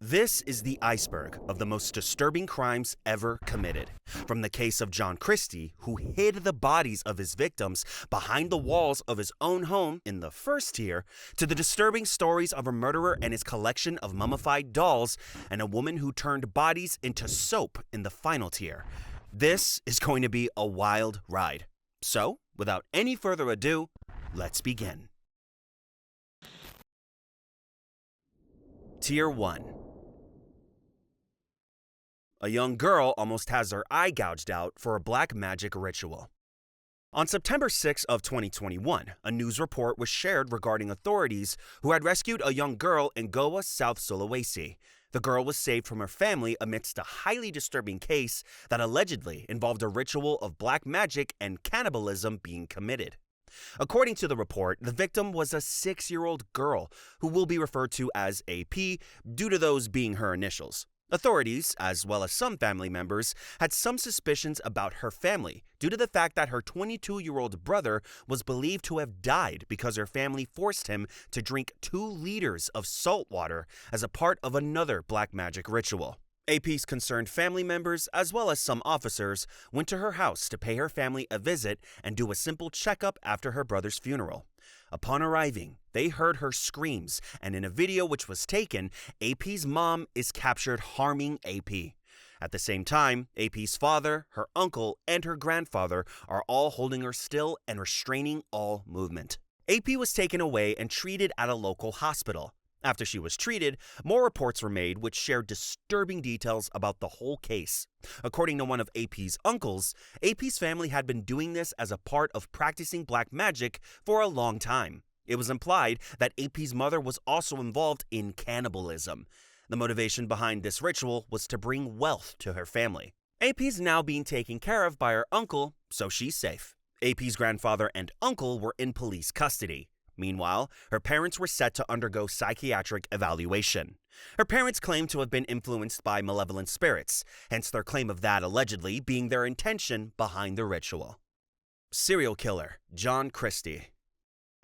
This is the iceberg of the most disturbing crimes ever committed. From the case of John Christie, who hid the bodies of his victims behind the walls of his own home in the first tier, to the disturbing stories of a murderer and his collection of mummified dolls, and a woman who turned bodies into soap in the final tier. This is going to be a wild ride. So, without any further ado, let's begin. Tier 1. A young girl almost has her eye gouged out for a black magic ritual. On September 6 of 2021, a news report was shared regarding authorities who had rescued a young girl in Goa, South Sulawesi. The girl was saved from her family amidst a highly disturbing case that allegedly involved a ritual of black magic and cannibalism being committed. According to the report, the victim was a 6-year-old girl who will be referred to as AP due to those being her initials. Authorities, as well as some family members, had some suspicions about her family due to the fact that her 22-year-old brother was believed to have died because her family forced him to drink 2 liters of salt water as a part of another black magic ritual. AP's concerned family members, as well as some officers, went to her house to pay her family a visit and do a simple checkup after her brother's funeral. Upon arriving, they heard her screams, and in a video which was taken, AP's mom is captured harming AP. At the same time, AP's father, her uncle, and her grandfather are all holding her still and restraining all movement. AP was taken away and treated at a local hospital. After she was treated, more reports were made which shared disturbing details about the whole case. According to one of AP's uncles, AP's family had been doing this as a part of practicing black magic for a long time. It was implied that AP's mother was also involved in cannibalism. The motivation behind this ritual was to bring wealth to her family. AP's now being taken care of by her uncle, so she's safe. AP's grandfather and uncle were in police custody. Meanwhile, her parents were set to undergo psychiatric evaluation. Her parents claimed to have been influenced by malevolent spirits, hence their claim of that allegedly being their intention behind the ritual. Serial killer John Christie.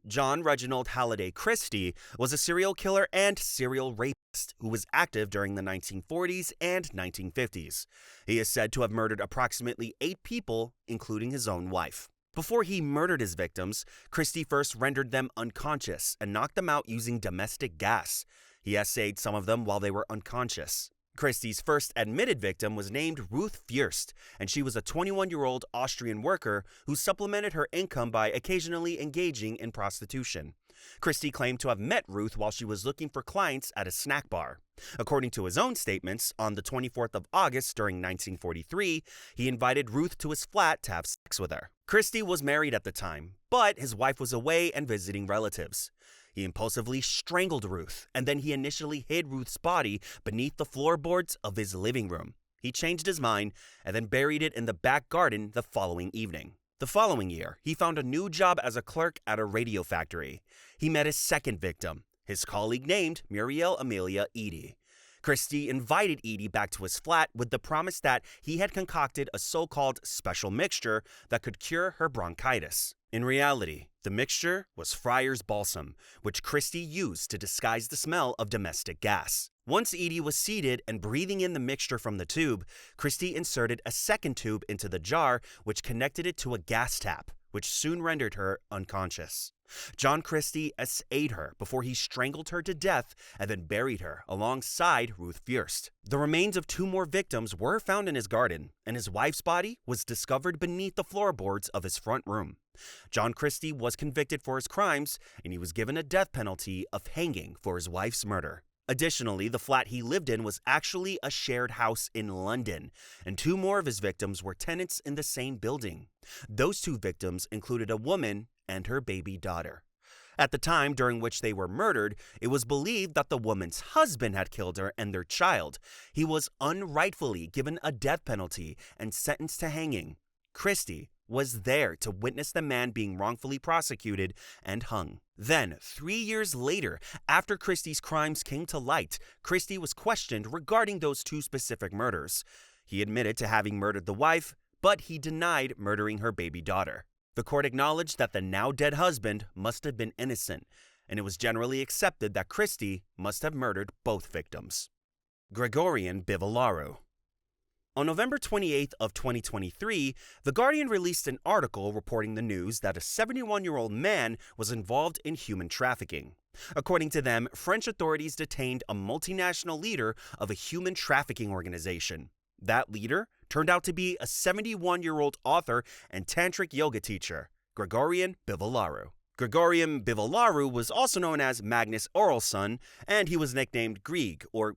John Reginald Halliday Christie was a serial killer and serial rapist who was active during the 1940s and 1950s. He is said to have murdered approximately 8 people, including his own wife. Before he murdered his victims, Christie first rendered them unconscious and knocked them out using domestic gas. He essayed some of them while they were unconscious. Christie's first admitted victim was named Ruth Fürst, and she was a 21-year-old Austrian worker who supplemented her income by occasionally engaging in prostitution. Christie claimed to have met Ruth while she was looking for clients at a snack bar. According to his own statements, on the 24th of August during 1943, he invited Ruth to his flat to have sex with her. Christie was married at the time, but his wife was away and visiting relatives. He impulsively strangled Ruth, and then he initially hid Ruth's body beneath the floorboards of his living room. He changed his mind and then buried it in the back garden the following evening. The following year, he found a new job as a clerk at a radio factory. He met his second victim, his colleague named Muriel Amelia Eady. Christie invited Eady back to his flat with the promise that he had concocted a so-called special mixture that could cure her bronchitis. In reality, the mixture was Friar's Balsam, which Christie used to disguise the smell of domestic gas. Once Eady was seated and breathing in the mixture from the tube, Christie inserted a second tube into the jar, which connected it to a gas tap, which soon rendered her unconscious. John Christie essayed her before he strangled her to death and then buried her alongside Ruth Fürst. The remains of 2 more victims were found in his garden, and his wife's body was discovered beneath the floorboards of his front room. John Christie was convicted for his crimes, and he was given a death penalty of hanging for his wife's murder. Additionally, the flat he lived in was actually a shared house in London, and 2 more of his victims were tenants in the same building. Those 2 victims included a woman and her baby daughter. At the time during which they were murdered, it was believed that the woman's husband had killed her and their child. He was unrightfully given a death penalty and sentenced to hanging. Christie was there to witness the man being wrongfully prosecuted and hung. Then, 3 years later, after Christie's crimes came to light, Christie was questioned regarding those 2 specific murders. He admitted to having murdered the wife, but he denied murdering her baby daughter. The court acknowledged that the now-dead husband must have been innocent, and it was generally accepted that Christie must have murdered both victims. Gregorian Bivolaru. On November 28th of 2023, The Guardian released an article reporting the news that a 71-year-old man was involved in human trafficking. According to them, French authorities detained a multinational leader of a human trafficking organization. That leader turned out to be a 71-year-old author and tantric yoga teacher, Gregorian Bivolaru. Gregorian Bivolaru was also known as Magnus Orlsson, and he was nicknamed Grieg or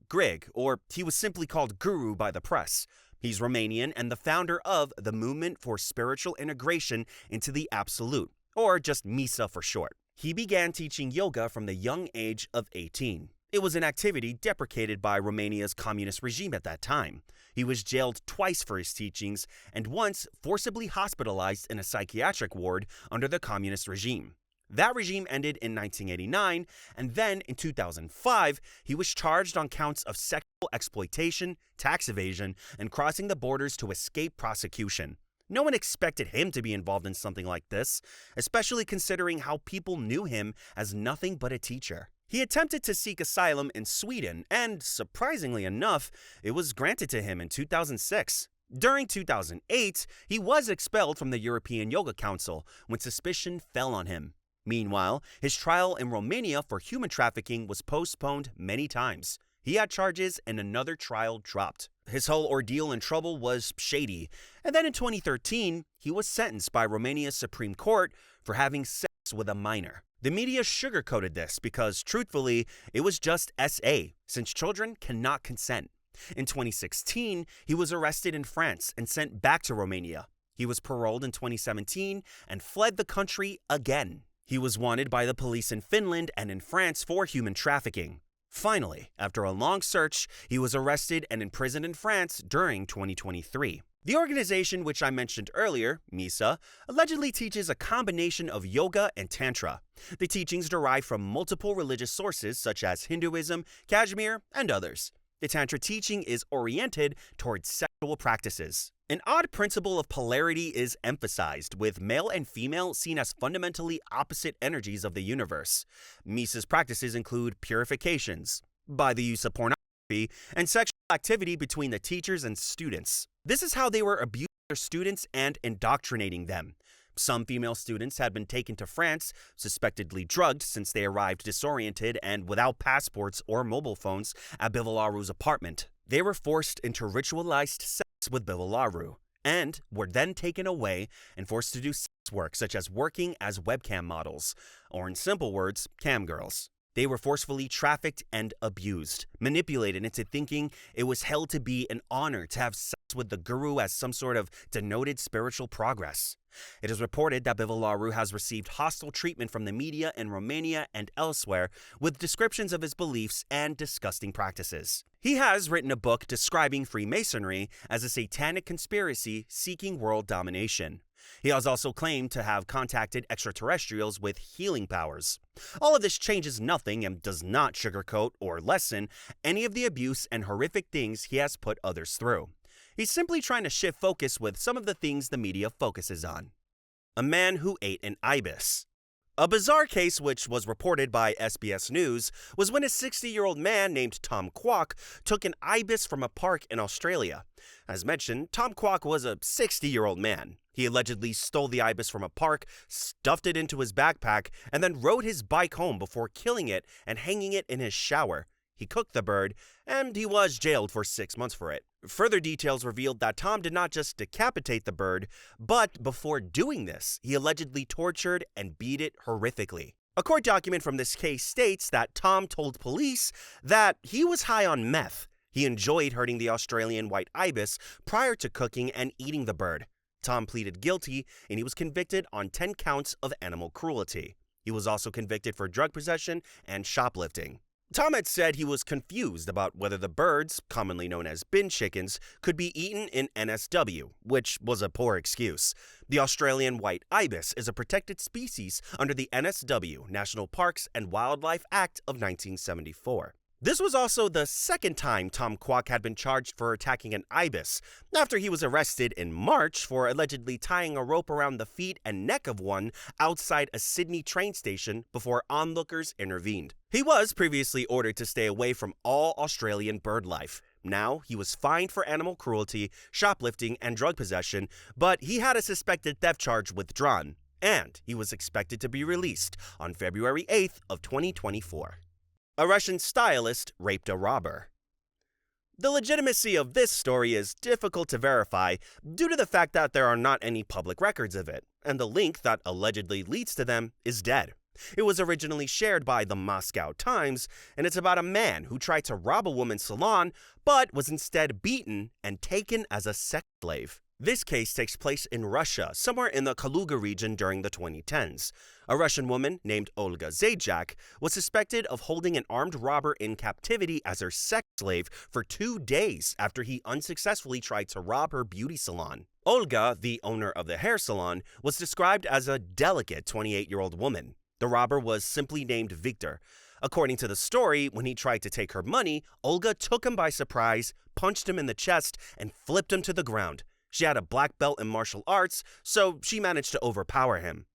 he was simply called Guru by the press. He's Romanian and the founder of the Movement for Spiritual Integration into the Absolute, or just MISA for short. He began teaching yoga from the young age of 18. It was an activity deprecated by Romania's communist regime at that time. He was jailed twice for his teachings and once forcibly hospitalized in a psychiatric ward under the communist regime. That regime ended in 1989, and then in 2005, he was charged on counts of sexual exploitation, tax evasion, and crossing the borders to escape prosecution. No one expected him to be involved in something like this, especially considering how people knew him as nothing but a teacher. He attempted to seek asylum in Sweden, and surprisingly enough, it was granted to him in 2006. During 2008, he was expelled from the European Yoga Council when suspicion fell on him. Meanwhile, his trial in Romania for human trafficking was postponed many times. He had charges and another trial dropped. His whole ordeal and trouble was shady, and then in 2013, he was sentenced by Romania's Supreme Court for having sex with a minor. The media sugarcoated this because, truthfully, it was just SA, since children cannot consent. In 2016, he was arrested in France and sent back to Romania. He was paroled in 2017 and fled the country again. He was wanted by the police in Finland and in France for human trafficking. Finally, after a long search, he was arrested and imprisoned in France during 2023. The organization which I mentioned earlier, MISA, allegedly teaches a combination of yoga and tantra. The teachings derive from multiple religious sources such as Hinduism, Kashmir, and others. The tantra teaching is oriented towards sexual practices. An odd principle of polarity is emphasized, with male and female seen as fundamentally opposite energies of the universe. MISA's practices include purifications by the use of pornography and sexual activity between the teachers and students. This is how they were abusing their students and indoctrinating them. Some female students had been taken to France, suspectedly drugged since they arrived disoriented and without passports or mobile phones at Bivolaru's apartment. They were forced into ritualized sex with Bivolaru, and were then taken away and forced to do sex work such as working as webcam models, or in simple words, cam girls. They were forcefully trafficked and abused, manipulated into thinking it was held to be an honor to have sex with the guru as some sort of denoted spiritual progress. It is reported that Bivolaru has received hostile treatment from the media in Romania and elsewhere, with descriptions of his beliefs and disgusting practices. He has written a book describing Freemasonry as a satanic conspiracy seeking world domination. He has also claimed to have contacted extraterrestrials with healing powers. All of this changes nothing and does not sugarcoat or lessen any of the abuse and horrific things he has put others through. He's simply trying to shift focus with some of the things the media focuses on. A man who ate an ibis. A bizarre case which was reported by SBS News was when a 60-year-old man named Tom Quac took an ibis from a park in Australia. As mentioned, Tom Quac was a 60-year-old man. He allegedly stole the ibis from a park, stuffed it into his backpack, and then rode his bike home before killing it and hanging it in his shower. He cooked the bird, and he was jailed for 6 months for it. Further details revealed that Tom did not just decapitate the bird, but before doing this, he allegedly tortured and beat it horrifically. A court document from this case states that Tom told police that he was high on meth. He enjoyed hurting the Australian white ibis prior to cooking and eating the bird. Tom pleaded guilty, and he was convicted on 10 counts of animal cruelty. He was also convicted for drug possession and shoplifting. Tom had said he was confused about whether the birds, commonly known as bin chickens, could be eaten in NSW, which was a poor excuse. The Australian white ibis is a protected species under the NSW, National Parks and Wildlife Act of 1974. This was also the second time Tom Quac had been charged for attacking an ibis, after he was arrested in March for allegedly tying a rope around the feet and neck of one outside a Sydney train station before onlookers intervened. He was previously ordered to stay away from all Australian bird life. Now, he was fined for animal cruelty, shoplifting, and drug possession, but he had a suspected theft charge withdrawn, and he was expected to be released on February 8th of 2024. A Russian stylist raped a robber. The legitimacy of this story is difficult to verify due to the fact that there are not any public records of it, and the link that allegedly leads to them is dead. It was originally shared by the Moscow Times, and it's about a man who tried to rob a woman's salon, but was instead beaten and taken as a sex slave. This case takes place in Russia, somewhere in the Kaluga region during the 2010s. A Russian woman named Olga Zajac was suspected of holding an armed robber in captivity as her sex slave for 2 days after he unsuccessfully tried to rob her beauty salon. Olga, the owner of the hair salon, was described as a delicate 28-year-old woman. The robber was simply named Victor. According to the story, when he tried to take her money, Olga took him by surprise, punched him in the chest, and flipped him to the ground. She had a black belt in martial arts, so she managed to overpower him.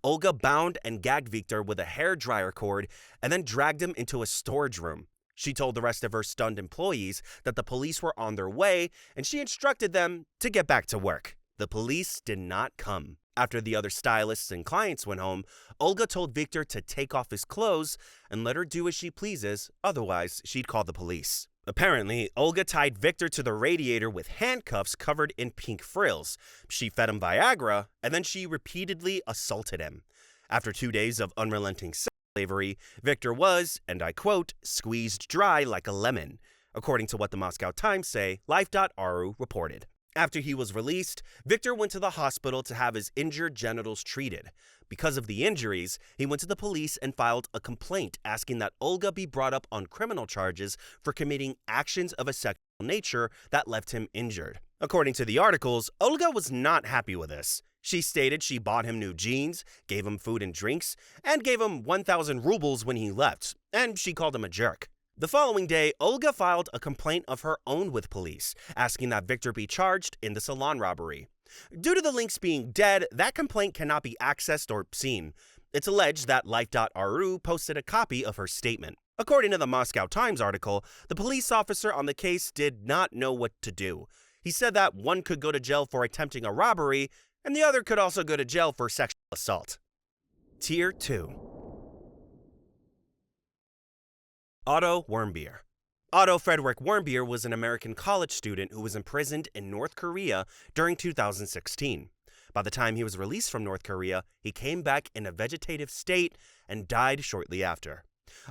Olga bound and gagged Victor with a hair dryer cord and then dragged him into a storage room. She told the rest of her stunned employees that the police were on their way, and she instructed them to get back to work. The police did not come. After the other stylists and clients went home, Olga told Victor to take off his clothes and let her do as she pleases, otherwise she'd call the police. Apparently, Olga tied Victor to the radiator with handcuffs covered in pink frills. She fed him Viagra, and then she repeatedly assaulted him. After 2 days of unrelenting sex slavery, Victor was, and I quote, squeezed dry like a lemon, according to what the Moscow Times say, Life.ru reported. After he was released, Victor went to the hospital to have his injured genitals treated. Because of the injuries, he went to the police and filed a complaint asking that Olga be brought up on criminal charges for committing actions of a sexual nature that left him injured. According to the articles, Olga was not happy with this. She stated she bought him new jeans, gave him food and drinks, and gave him 1,000 rubles when he left, and she called him a jerk. The following day, Olga filed a complaint of her own with police, asking that Victor be charged in the salon robbery. Due to the links being dead, that complaint cannot be accessed or seen. It's alleged that Life.ru posted a copy of her statement. According to the Moscow Times article, the police officer on the case did not know what to do. He said that one could go to jail for attempting a robbery, and the other could also go to jail for sexual assault. Tier 2. Otto Warmbier. Otto Frederick Warmbier was an American college student who was imprisoned in North Korea during 2016. By the time he was released from North Korea, he came back in a vegetative state and died shortly after.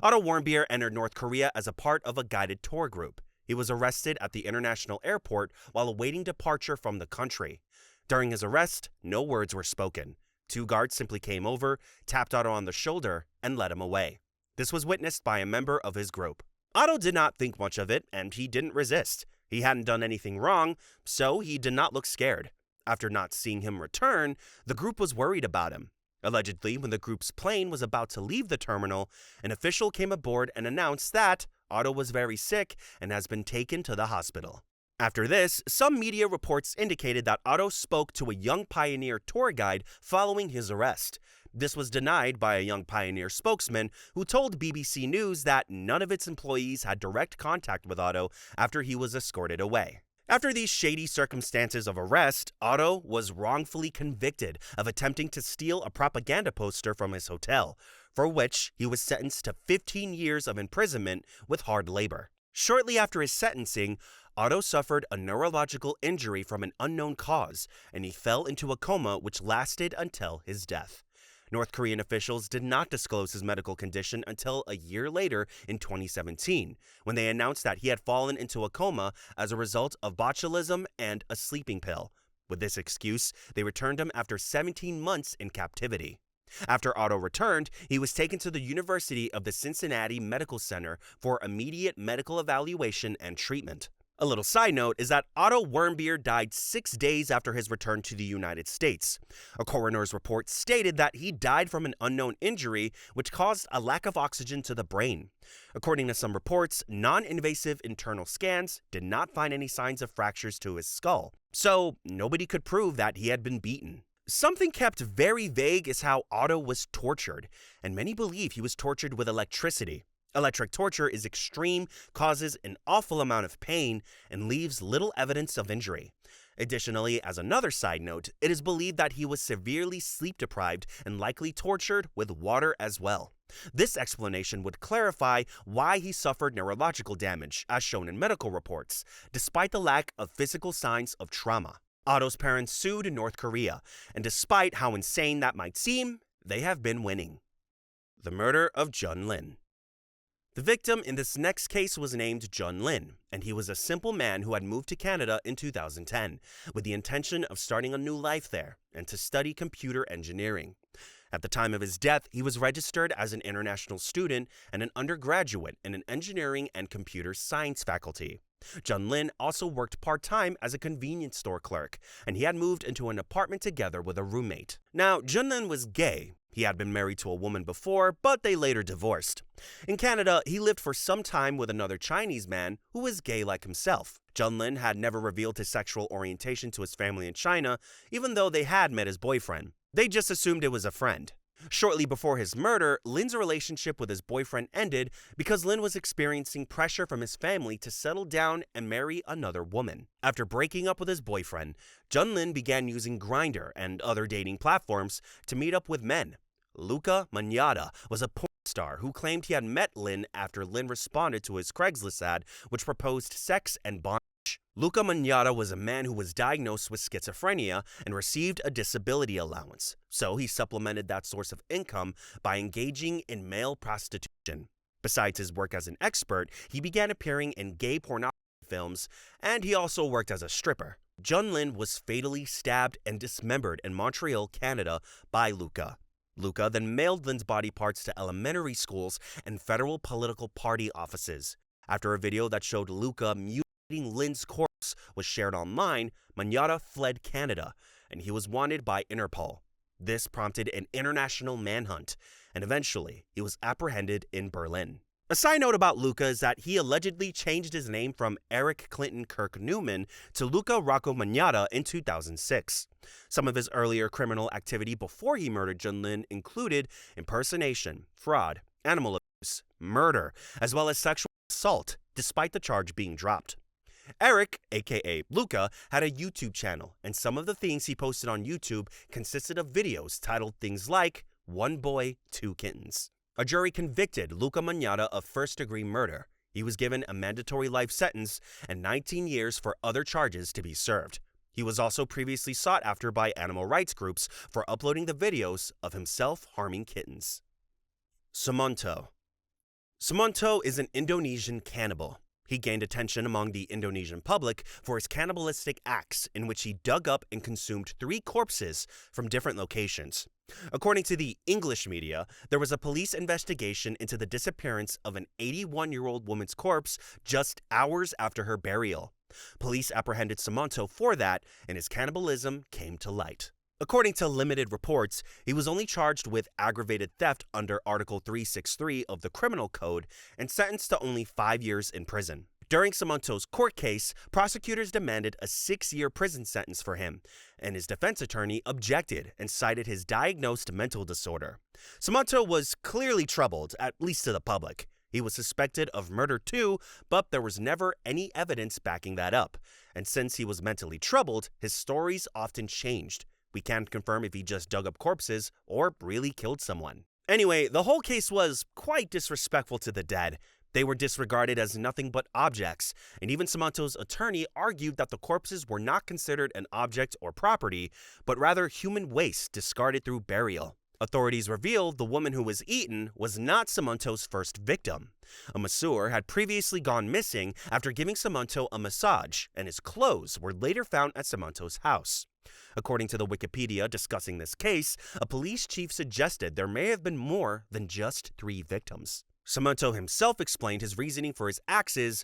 Otto Warmbier entered North Korea as a part of a guided tour group. He was arrested at the international airport while awaiting departure from the country. During his arrest, no words were spoken. 2 guards simply came over, tapped Otto on the shoulder, and led him away. This was witnessed by a member of his group. Otto did not think much of it, and he didn't resist. He hadn't done anything wrong, so he did not look scared. After not seeing him return, the group was worried about him. Allegedly, when the group's plane was about to leave the terminal, an official came aboard and announced that Otto was very sick and has been taken to the hospital. After this, some media reports indicated that Otto spoke to a Young Pioneer tour guide following his arrest. This was denied by a Young Pioneer spokesman who told BBC News that none of its employees had direct contact with Otto after he was escorted away. After these shady circumstances of arrest, Otto was wrongfully convicted of attempting to steal a propaganda poster from his hotel, for which he was sentenced to 15 years of imprisonment with hard labor. Shortly after his sentencing, Otto suffered a neurological injury from an unknown cause, and he fell into a coma which lasted until his death. North Korean officials did not disclose his medical condition until a year later in 2017, when they announced that he had fallen into a coma as a result of botulism and a sleeping pill. With this excuse, they returned him after 17 months in captivity. After Otto returned, he was taken to the University of the Cincinnati Medical Center for immediate medical evaluation and treatment. A little side note is that Otto Warmbier died 6 days after his return to the United States. A coroner's report stated that he died from an unknown injury which caused a lack of oxygen to the brain. According to some reports, non-invasive internal scans did not find any signs of fractures to his skull, so nobody could prove that he had been beaten. Something kept very vague is how Otto was tortured, and many believe he was tortured with electricity. Electric torture is extreme, causes an awful amount of pain, and leaves little evidence of injury. Additionally, as another side note, it is believed that he was severely sleep-deprived and likely tortured with water as well. This explanation would clarify why he suffered neurological damage, as shown in medical reports, despite the lack of physical signs of trauma. Otto's parents sued North Korea, and despite how insane that might seem, they have been winning. The murder of Jun Lin. The victim in this next case was named Jun Lin, and he was a simple man who had moved to Canada in 2010 with the intention of starting a new life there and to study computer engineering. At the time of his death, he was registered as an international student and an undergraduate in an engineering and computer science faculty. Jun Lin also worked part-time as a convenience store clerk, and he had moved into an apartment together with a roommate. Now, Jun Lin was gay. He had been married to a woman before, but they later divorced. In Canada, he lived for some time with another Chinese man who was gay like himself. Jun Lin had never revealed his sexual orientation to his family in China, even though they had met his boyfriend. They just assumed it was a friend. Shortly before his murder, Lin's relationship with his boyfriend ended because Lin was experiencing pressure from his family to settle down and marry another woman. After breaking up with his boyfriend, Jun Lin began using Grindr and other dating platforms to meet up with men. Luca Magnotta was a porn star who claimed he had met Lin after Lin responded to his Craigslist ad, which proposed sex and bondage. Luca Magnotta was a man who was diagnosed with schizophrenia and received a disability allowance, so he supplemented that source of income by engaging in male prostitution. Besides his work as an expert, he began appearing in gay pornography films, and he also worked as a stripper. Jun Lin was fatally stabbed and dismembered in Montreal, Canada by Luca. Luca then mailed Lin's body parts to elementary schools and federal political party offices. After a video that showed Luca mutilating Lin's corpse was shared online, Magnotta fled Canada, and he was wanted by Interpol. This prompted an international manhunt, and eventually he was apprehended in Berlin. A side note about Luca is that he allegedly changed his name from Eric Clinton Kirk Newman to Luca Rocco Magnotta in 2006. Some of his earlier criminal activity before he murdered Jun Lin included impersonation, fraud, animal abuse, murder, as well as sexual assault, despite the charge being dropped. Eric, aka Luca, had a YouTube channel, and some of the things he posted on YouTube consisted of videos titled things like One Boy, Two Kittens. A jury convicted Luca Magnotta of first-degree murder. He was given a mandatory life sentence and 19 years for other charges to be served. He was also previously sought after by animal rights groups for uploading the videos of himself harming kittens. Suwanto. Suwanto is an Indonesian cannibal. He gained attention among the Indonesian public for his cannibalistic acts in which he dug up and consumed 3 corpses from different locations. According to the English media, there was a police investigation into the disappearance of an 81-year-old woman's corpse just hours after her burial. Police apprehended Suwanto for that, and his cannibalism came to light. According to limited reports, he was only charged with aggravated theft under Article 363 of the Criminal Code and sentenced to only 5 years in prison. During Suwanto's court case, prosecutors demanded a 6-year prison sentence for him, and his defense attorney objected and cited his diagnosed mental disorder. Suwanto was clearly troubled, at least to the public. He was suspected of murder too, but there was never any evidence backing that up. And since he was mentally troubled, his stories often changed. We can't confirm if he just dug up corpses or really killed someone. Anyway, the whole case was quite disrespectful to the dead. They were disregarded as nothing but objects, and even Suwanto's attorney argued that the corpses were not considered an object or property, but rather human waste discarded through burial. Authorities revealed the woman who was eaten was not Suwanto's first victim. A masseur had previously gone missing after giving Suwanto a massage, and his clothes were later found at Suwanto's house. According to the Wikipedia discussing this case, a police chief suggested there may have been more than just 3 victims. Suwanto himself explained his reasoning for his acts is,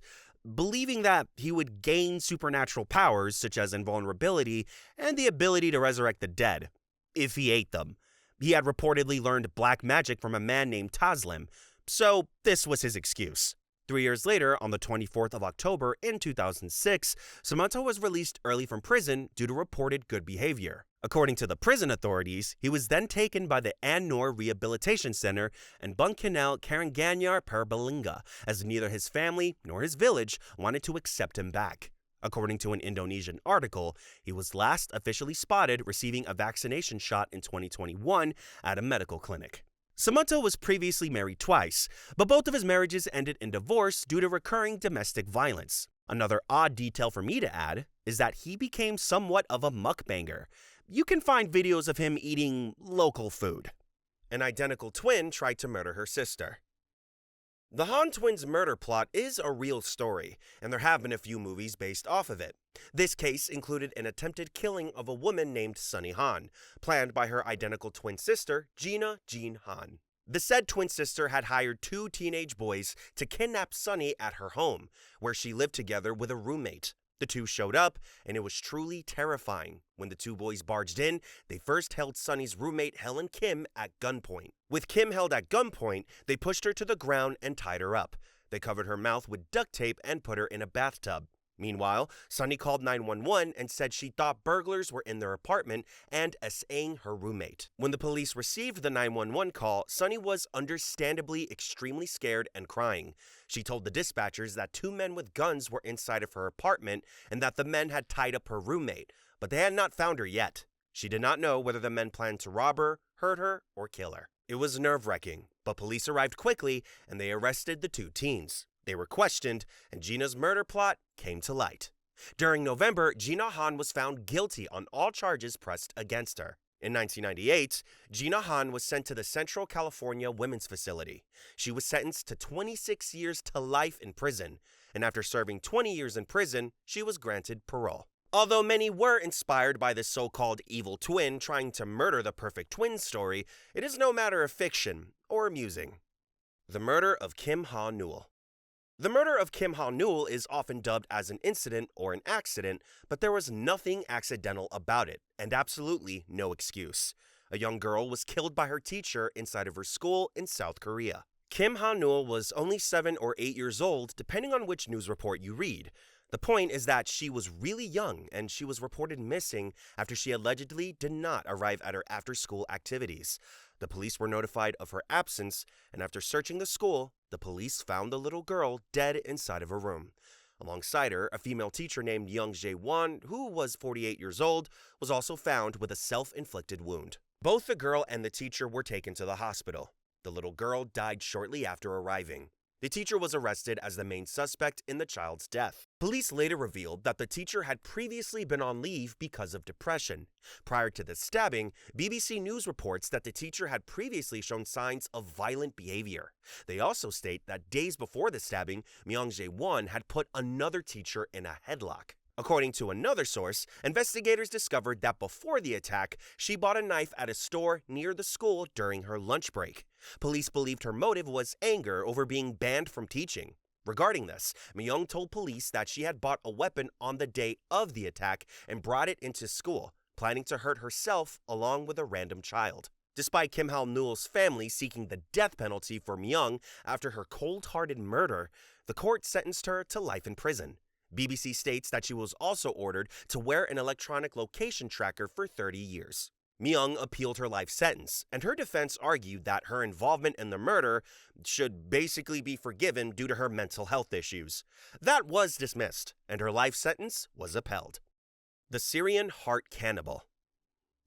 believing that he would gain supernatural powers such as invulnerability and the ability to resurrect the dead, if he ate them. He had reportedly learned black magic from a man named Taslim, so this was his excuse. 3 years later, on the 24th of October in 2006, Suwanto was released early from prison due to reported good behavior. According to the prison authorities, he was then taken by the Ha-neul Rehabilitation Center and Bungkinel Karanganyar Perbalinga, as neither his family nor his village wanted to accept him back. According to an Indonesian article, he was last officially spotted receiving a vaccination shot in 2021 at a medical clinic. Suwanto was previously married twice, but both of his marriages ended in divorce due to recurring domestic violence. Another odd detail for me to add is that he became somewhat of a mukbanger. You can find videos of him eating local food. An identical twin tried to murder her sister. The Han twins' murder plot is a real story, and there have been a few movies based off of it. This case included an attempted killing of a woman named Sunny Han, planned by her identical twin sister, Gina Han. The said twin sister had hired 2 teenage boys to kidnap Sunny at her home, where she lived together with a roommate. The 2 showed up, and it was truly terrifying. When the 2 boys barged in, they first held Sunny's roommate Helen Kim at gunpoint. With Kim held at gunpoint, they pushed her to the ground and tied her up. They covered her mouth with duct tape and put her in a bathtub. Meanwhile, Sunny called 911 and said she thought burglars were in their apartment and essaying her roommate. When the police received the 911 call, Sunny was understandably extremely scared and crying. She told the dispatchers that 2 men with guns were inside of her apartment and that the men had tied up her roommate, but they had not found her yet. She did not know whether the men planned to rob her, hurt her, or kill her. It was nerve-wracking, but police arrived quickly and they arrested the 2 teens. They were questioned, and Gina's murder plot came to light. During November, Gina Han was found guilty on all charges pressed against her. In 1998, Gina Han was sent to the Central California Women's Facility. She was sentenced to 26 years to life in prison, and after serving 20 years in prison, she was granted parole. Although many were inspired by this so-called evil twin trying to murder the perfect twin story, it is no matter of fiction or amusing. The murder of Kim Ha-neul. The murder of Kim Ha-neul is often dubbed as an incident or an accident, but there was nothing accidental about it, and absolutely no excuse. A young girl was killed by her teacher inside of her school in South Korea. Kim Ha-neul was only 7 or 8 years old, depending on which news report you read. The point is that she was really young, and she was reported missing after she allegedly did not arrive at her after-school activities. The police were notified of her absence, and after searching the school, the police found the little girl dead inside of her room. Alongside her, a female teacher named Young Jae-won, who was 48 years old, was also found with a self-inflicted wound. Both the girl and the teacher were taken to the hospital. The little girl died shortly after arriving. The teacher was arrested as the main suspect in the child's death. Police later revealed that the teacher had previously been on leave because of depression. Prior to the stabbing, BBC News reports that the teacher had previously shown signs of violent behavior. They also state that days before the stabbing, Myung Jae-won had put another teacher in a headlock. According to another source, investigators discovered that before the attack, she bought a knife at a store near the school during her lunch break. Police believed her motive was anger over being banned from teaching. Regarding this, Myung told police that she had bought a weapon on the day of the attack and brought it into school, planning to hurt herself along with a random child. Despite Kim Ha-neul's family seeking the death penalty for Myung after her cold-hearted murder, the court sentenced her to life in prison. BBC states that she was also ordered to wear an electronic location tracker for 30 years. Myung appealed her life sentence, and her defense argued that her involvement in the murder should basically be forgiven due to her mental health issues. That was dismissed, and her life sentence was upheld. The Syrian Heart Cannibal.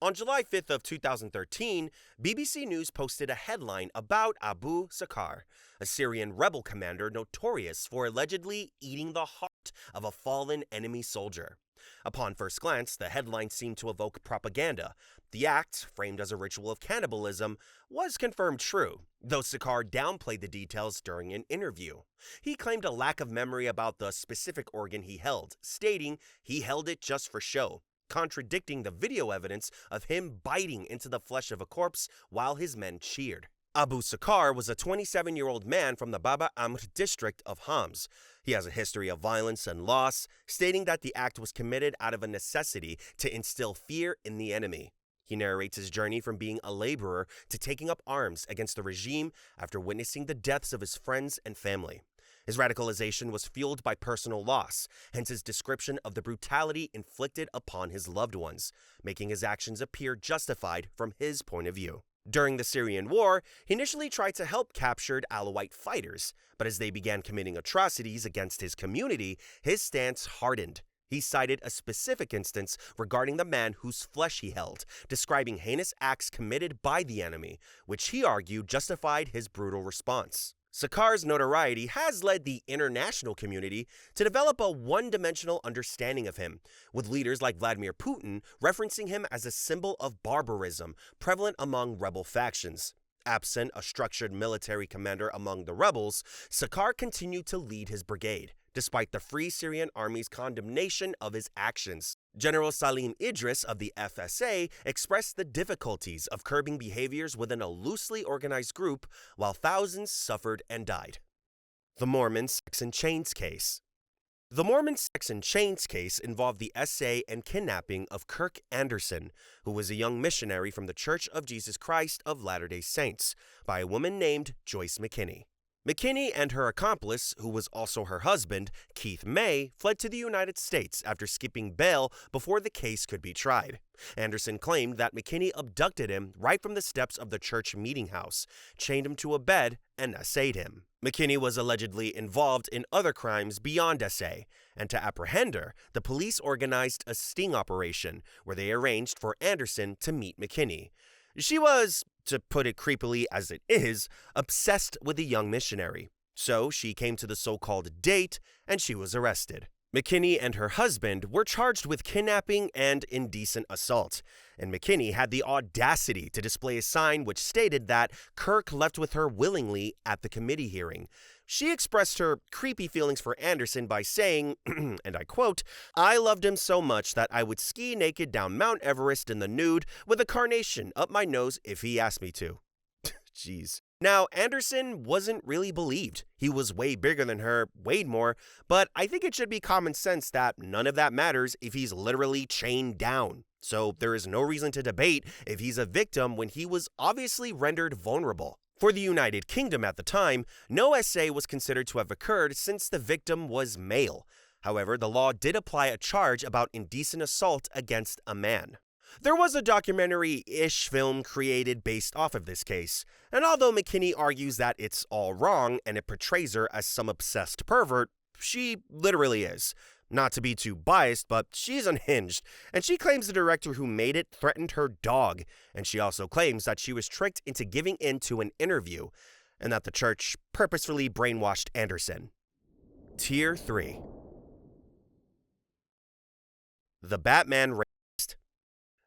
On July 5th of 2013, BBC News posted a headline about Abu Sakar, a Syrian rebel commander notorious for allegedly eating the heart of a fallen enemy soldier. Upon first glance, the headline seemed to evoke propaganda. The act, framed as a ritual of cannibalism, was confirmed true, though Sakar downplayed the details during an interview. He claimed a lack of memory about the specific organ he held, stating he held it just for show, contradicting the video evidence of him biting into the flesh of a corpse while his men cheered. Abu Sakar was a 27-year-old man from the Baba Amr district of Homs. He has a history of violence and loss, stating that the act was committed out of a necessity to instill fear in the enemy. He narrates his journey from being a laborer to taking up arms against the regime after witnessing the deaths of his friends and family. His radicalization was fueled by personal loss, hence his description of the brutality inflicted upon his loved ones, making his actions appear justified from his point of view. During the Syrian war, he initially tried to help captured Alawite fighters, but as they began committing atrocities against his community, his stance hardened. He cited a specific instance regarding the man whose flesh he held, describing heinous acts committed by the enemy, which he argued justified his brutal response. Sakar's notoriety has led the international community to develop a one-dimensional understanding of him, with leaders like Vladimir Putin referencing him as a symbol of barbarism prevalent among rebel factions. Absent a structured military commander among the rebels, Sakar continued to lead his brigade, despite the Free Syrian Army's condemnation of his actions. General Salim Idris of the FSA expressed the difficulties of curbing behaviors within a loosely organized group while thousands suffered and died. The Mormon Sex and Chains Case. The Mormon Sex and Chains case involved the essay and kidnapping of Kirk Anderson, who was a young missionary from the Church of Jesus Christ of Latter-day Saints, by a woman named Joyce McKinney. McKinney and her accomplice, who was also her husband, Keith May, fled to the United States after skipping bail before the case could be tried. Anderson claimed that McKinney abducted him right from the steps of the church meeting house, chained him to a bed, and essayed him. McKinney was allegedly involved in other crimes beyond essay, and to apprehend her, the police organized a sting operation where they arranged for Anderson to meet McKinney. She was, to put it creepily as it is, obsessed with the young missionary. So she came to the so-called date, and she was arrested. McKinney and her husband were charged with kidnapping and indecent assault, and McKinney had the audacity to display a sign which stated that Kirk left with her willingly at the committee hearing. She expressed her creepy feelings for Anderson by saying, and I quote, "I loved him so much that I would ski naked down Mount Everest in the nude with a carnation up my nose if he asked me to." Jeez. Now, Anderson wasn't really believed. He was way bigger than her, weighed more, but I think it should be common sense that none of that matters if he's literally chained down. So there is no reason to debate if he's a victim when he was obviously rendered vulnerable. For the United Kingdom at the time, no essay was considered to have occurred since the victim was male. However, the law did apply a charge about indecent assault against a man. There was a documentary-ish film created based off of this case, and although McKinney argues that it's all wrong and it portrays her as some obsessed pervert, she literally is. Not to be too biased, but she's unhinged, and she claims the director who made it threatened her dog, and she also claims that she was tricked into giving in to an interview, and that the church purposefully brainwashed Anderson. Tier 3. The Batman Rapist.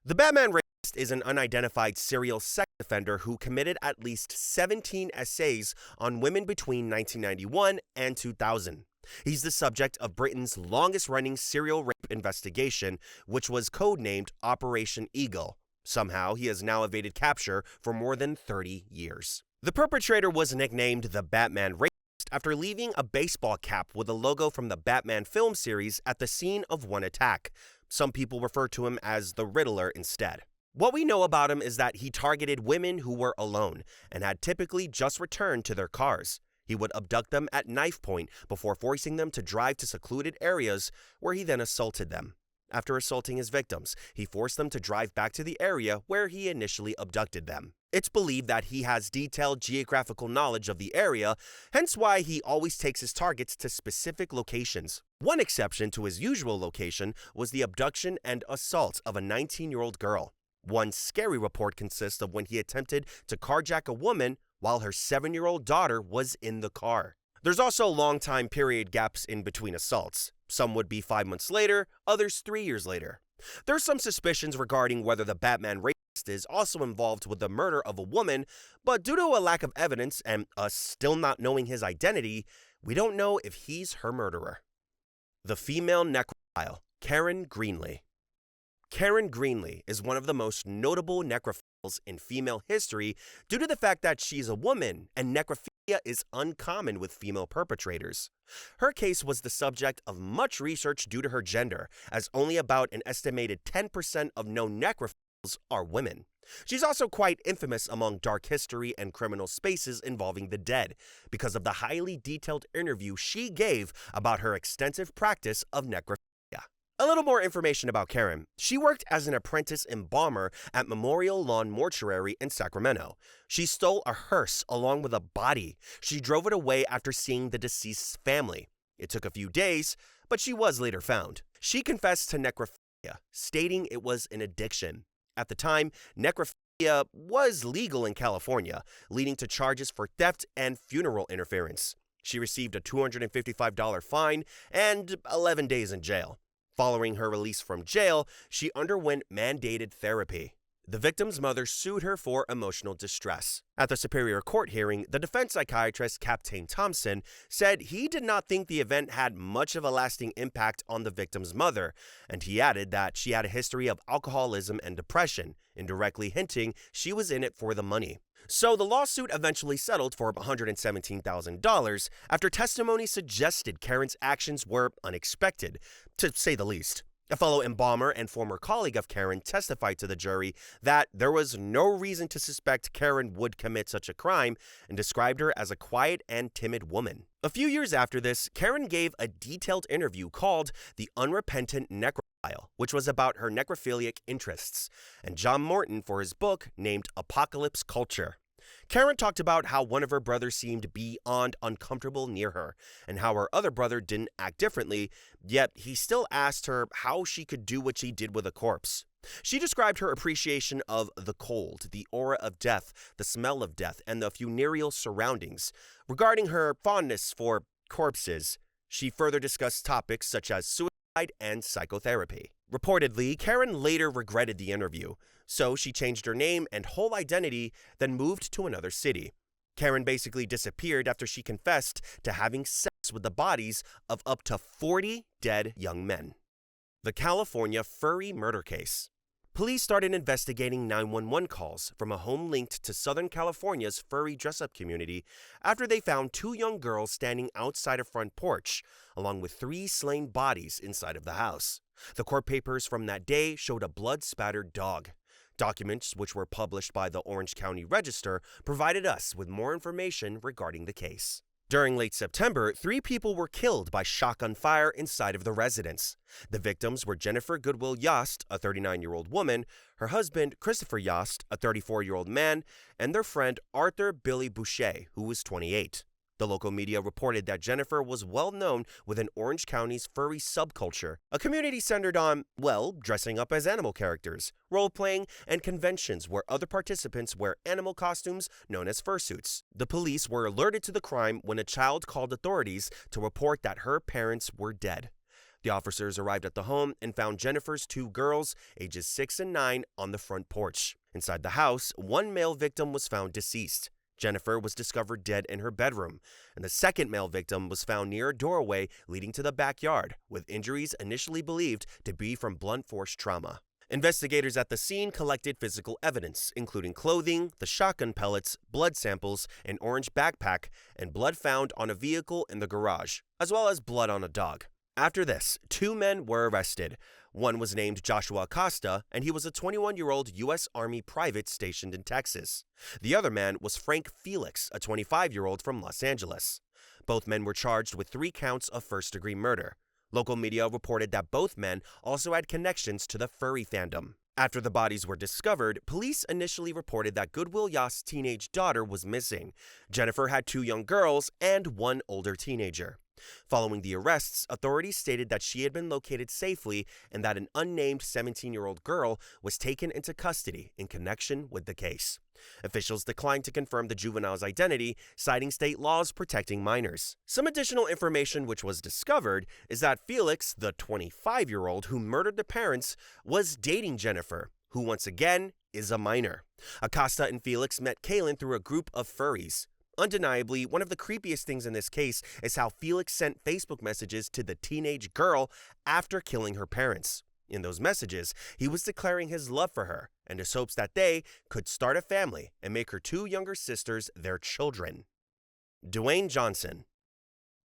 The Batman Rapist is an unidentified serial sex offender who committed at least 17 essays on women between 1991 and 2000. He's the subject of Britain's longest-running serial rape investigation, which was codenamed Operation Eagle. Somehow, he has now evaded capture for more than 30 years. The perpetrator was nicknamed the Batman Rapist after leaving a baseball cap with a logo from the Batman film series at the scene of one attack. Some people refer to him as the Riddler instead. What we know about him is that he targeted women who were alone and had typically just returned to their cars. He would abduct them at knife point before forcing them to drive to secluded areas where he then assaulted them. After assaulting his victims, he forced them to drive back to the area where he initially abducted them. It's believed that he has detailed geographical knowledge of the area, hence why he always takes his targets to specific locations. One exception to his usual location was the abduction and assault of a 19-year-old girl. One scary report consists of when he attempted to carjack a woman while her 7-year-old daughter was in the car. There's also long time period gaps in between assaults. Some would be 5 months later, others 3 years later. There's some suspicions regarding whether the Batman Rapist is also involved with the murder of a woman, but due to a lack of evidence and us still not knowing his identity, we don't know if he's her murderer. The female necrophile, Karen Greenlee. Karen Greenlee is one of the most notable necrophiles in female history due to the fact that she's a woman and necrophilia is uncommon with female perpetrators. Her case was the subject of much research due to her gender, as only about an estimated 10% of known necrophiles are women. She's also quite infamous among dark history and criminal spaces involving the dead because of the highly detailed interview she gave about her extensive practice of necrophilia. A little more information about Karen. She worked as an apprentice embalmer at Memorial Lawn Mortuary in Sacramento. She stole a hearse along with a body. She drove it away after seeing the deceased's family. It took a few days, but she was later found. She confessed to necrophilia, stating it was an addiction. At the time, necrophilia was legal in California, leading to charges for theft and funeral interference. She received a $255 fine and 11 days in jail. Following her release from jail, she underwent mandated therapy. The victim's mother sued her for emotional distress. At the Superior Court hearing, the defense psychiatrist Captain Thompson said he did not think the event had much of a lasting impact on the victim's mother, and he added that she had a history of alcoholism and depression, indirectly hinting she was in it for the money. So the lawsuit eventually settled for $117,000 after testimony suggested Karen's actions were unexpected, to say the least. A fellow embalmer and former colleague of Karen testified to the jury that there was no reason to suspect Karen would commit such a crime and described her as a quiet and timid woman. A few years after this, Karen gave a detailed interview called The Unrepentant Necrophile, which was about her necrophiliac interests, and John Morton for his book named Apocalypse Culture. Karen talked about how one of her brothers seemed beyond uncomfortable near her, and how her other brother didn't act differently, yet he still asked her how she could do what she did with a corpse. She described her appreciation of the cold, the aura of death, the smell of death, and the funereal surroundings. Regarding her fondness for corpses, she further discussed topics such as suicide and psychotherapy. Reportedly, Karen later regretted the interview, so she changed her name and whole identity, then moved to another city. Karen basically disappeared after she confessed to having sex with the bodies of up to 40 dead young men. The California Furry Murder Case. Police started investigating 911 calls from a home linked to Southern California's furry dress-up community after they found 2 young girls standing outside a front porch, along with 3 slain bodies inside of the house. The court papers from that day showed a blood-spattered dog. Documents, which were published by the Orange County Register, provided us with more information regarding the case. During late September, 3 people were killed by shotgun fire inside of the residence. The victims were Jennifer Goodwill Yost, a 39-year-old woman, her husband Christopher Yost, a 34-year-old man, and their friend Arthur Billy Boucher, who was 28. The local media reported that Jennifer was well known within Orange County's furry subculture, a community centered on, well, dressing up as animal characters, role-playing, and conventions where other participants wear animal costumes known as fursuits. The police were alerted to the crime when a child called authorities to report that her parents were dead. The officers arrived at the home and found Jennifer's 2 girls, ages 6 and 9, on the front porch. Inside the house, 1 male victim was found deceased. Jennifer was discovered dead in her bedroom, and the second male victim was found near a doorway leading to the backyard, with injuries initially believed to be from blunt force trauma. Investigators at the scene collected physical evidence, including clothing, the shotgun pellets, blood samples, an orange backpack, and blood found on a vehicle in the garage, as well as blood on a dog. After this, 2 men were arrested. One was named Joshua Acosta, and he was a 21-year-old U.S. Army private stationed in Texas. The other man was Frank Felix, a 25-year-old from Los Angeles. Both men were charged with 3 counts of first-degree murder. Local media reported that both men also had connections to the furry fandom. After the bodies were discovered, police initially reported that Goodwill Yost's teenage daughter was missing. Jennifer had 2 young girls and 1 older teenager. Following the arrests, authorities stated that she had been located safely and that an unnamed 17-year-old girl was taken into custody in connection with the case. Officials declined to confirm the juvenile's identity, citing state laws protecting minors. Some additional information which was discovered is that Felix, the 25-year-old who murdered the parents, was dating Jennifer, who once again is a minor. Acosta and Felix met Kaylin through a group of furries. Undeniably, one of the creepiest things in this case is how Felix sent Facebook messages to the teenage girl after killing her parents. In those messages, he was declaring his love for her and his hopes that they could start a family and make her two younger sisters their children. Duane Johnson.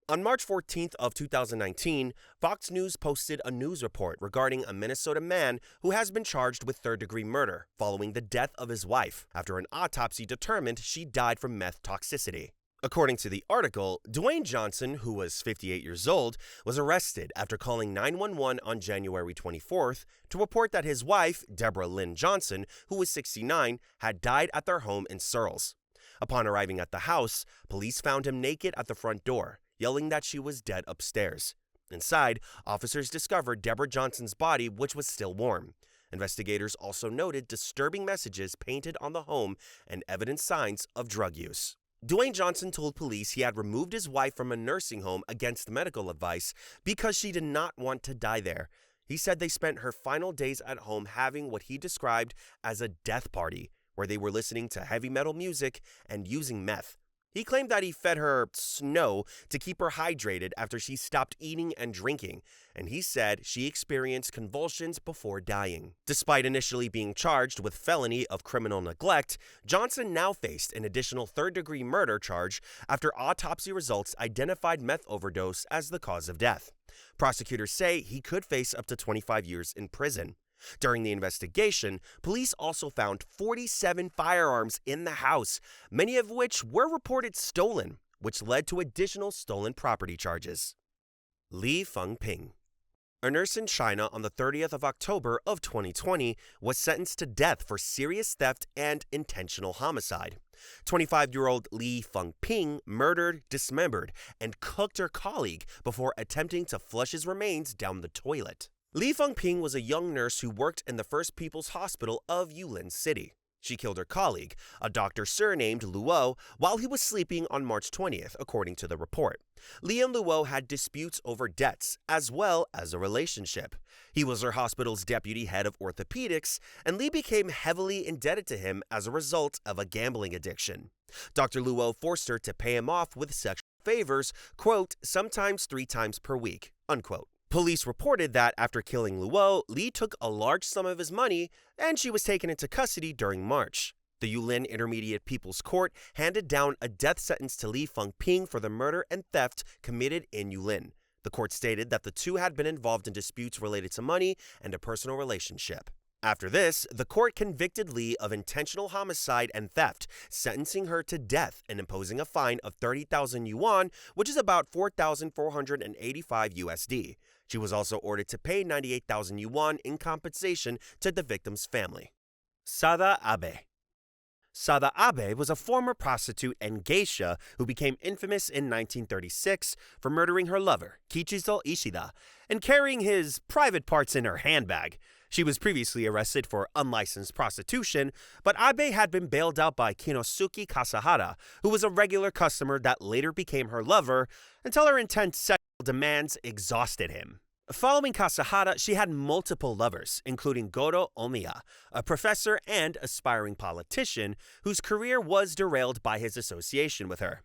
On March 14th of 2019, Fox News posted a news report regarding a Minnesota man who has been charged with third-degree murder following the death of his wife after an autopsy determined she died from meth toxicity. According to the article, Duane Johnson, who was 58 years old, was arrested after calling 911 on January 24th to report that his wife, Deborah Lynn Johnson, who was 69, had died at their home in Searles. Upon arriving at the house, police found him naked at the front door, yelling that she was dead upstairs. Inside, officers discovered Deborah Johnson's body, which was still warm. Investigators also noted disturbing messages painted on the home and evident signs of drug use. Duane Johnson told police he had removed his wife from a nursing home against medical advice because she did not want to die there. He said they spent her final days at home having what he described as a death party, where they were listening to heavy metal music and using meth. He claimed that he fed her snow to keep her hydrated after she stopped eating and drinking, and he said she experienced convulsions before dying. Despite initially being charged with felony of criminal neglect, Johnson now faced an additional third-degree murder charge after autopsy results identified meth overdose as the cause of death. Prosecutors say he could face up to 25 years in prison. During the investigation, police also found 47 firearms in the house, many of which were reported stolen, which led to additional stolen property charges. Li Fengping. A nurse in China on the 30th of October of 2020 was sentenced to death for serious theft and intentional homicide. 25-year-old Li Fengping murdered, dismembered, and cooked her colleague before attempting to flush his remains down the toilet. Li Fengping was a young nurse who worked in the First People's Hospital of Yulin City. She killed her colleague, a doctor surnamed Luo, while he was sleeping on March 20th, according to the report. Li and Luo had disputes over debts, as well as a relationship. He was her hospital's deputy head of orthopedics, and Li became heavily indebted to him as a result of a gambling addiction. Dr. Luo forced her to pay him off with sexual favors, quote, sometimes 3 times per week, unquote. Police reported that after killing Luo, Li took a large sum of his money, and she was taken into custody during March. The Yulin Intermediate People's Court handed down a death sentence to Li Fengping for the murder and theft committed in Yulin. The court stated that the two had been involved in disputes related to money and a personal relationship. After this, the court convicted Li of intentional homicide and theft, sentencing her to death and imposing a fine of 30,000 yuan, which is about 4,485 USD. She was also ordered to pay 98,000 yuan in compensation to the victim's family. Sada Abe. Sada Abe was a former prostitute and geisha who became infamous in 1936 for murdering her lover, Kichizo Ishida, and carrying his private parts in her handbag. She was previously arrested for unlicensed prostitution, but Abe had been bailed out by Kinosuke Kasahara, who was a regular customer that later became her lover, until her intense sexual demands exhausted him. Following Kasahara, she had multiple lovers, including Goro Omiya, a professor and aspiring politician whose career was derailed by his association with her.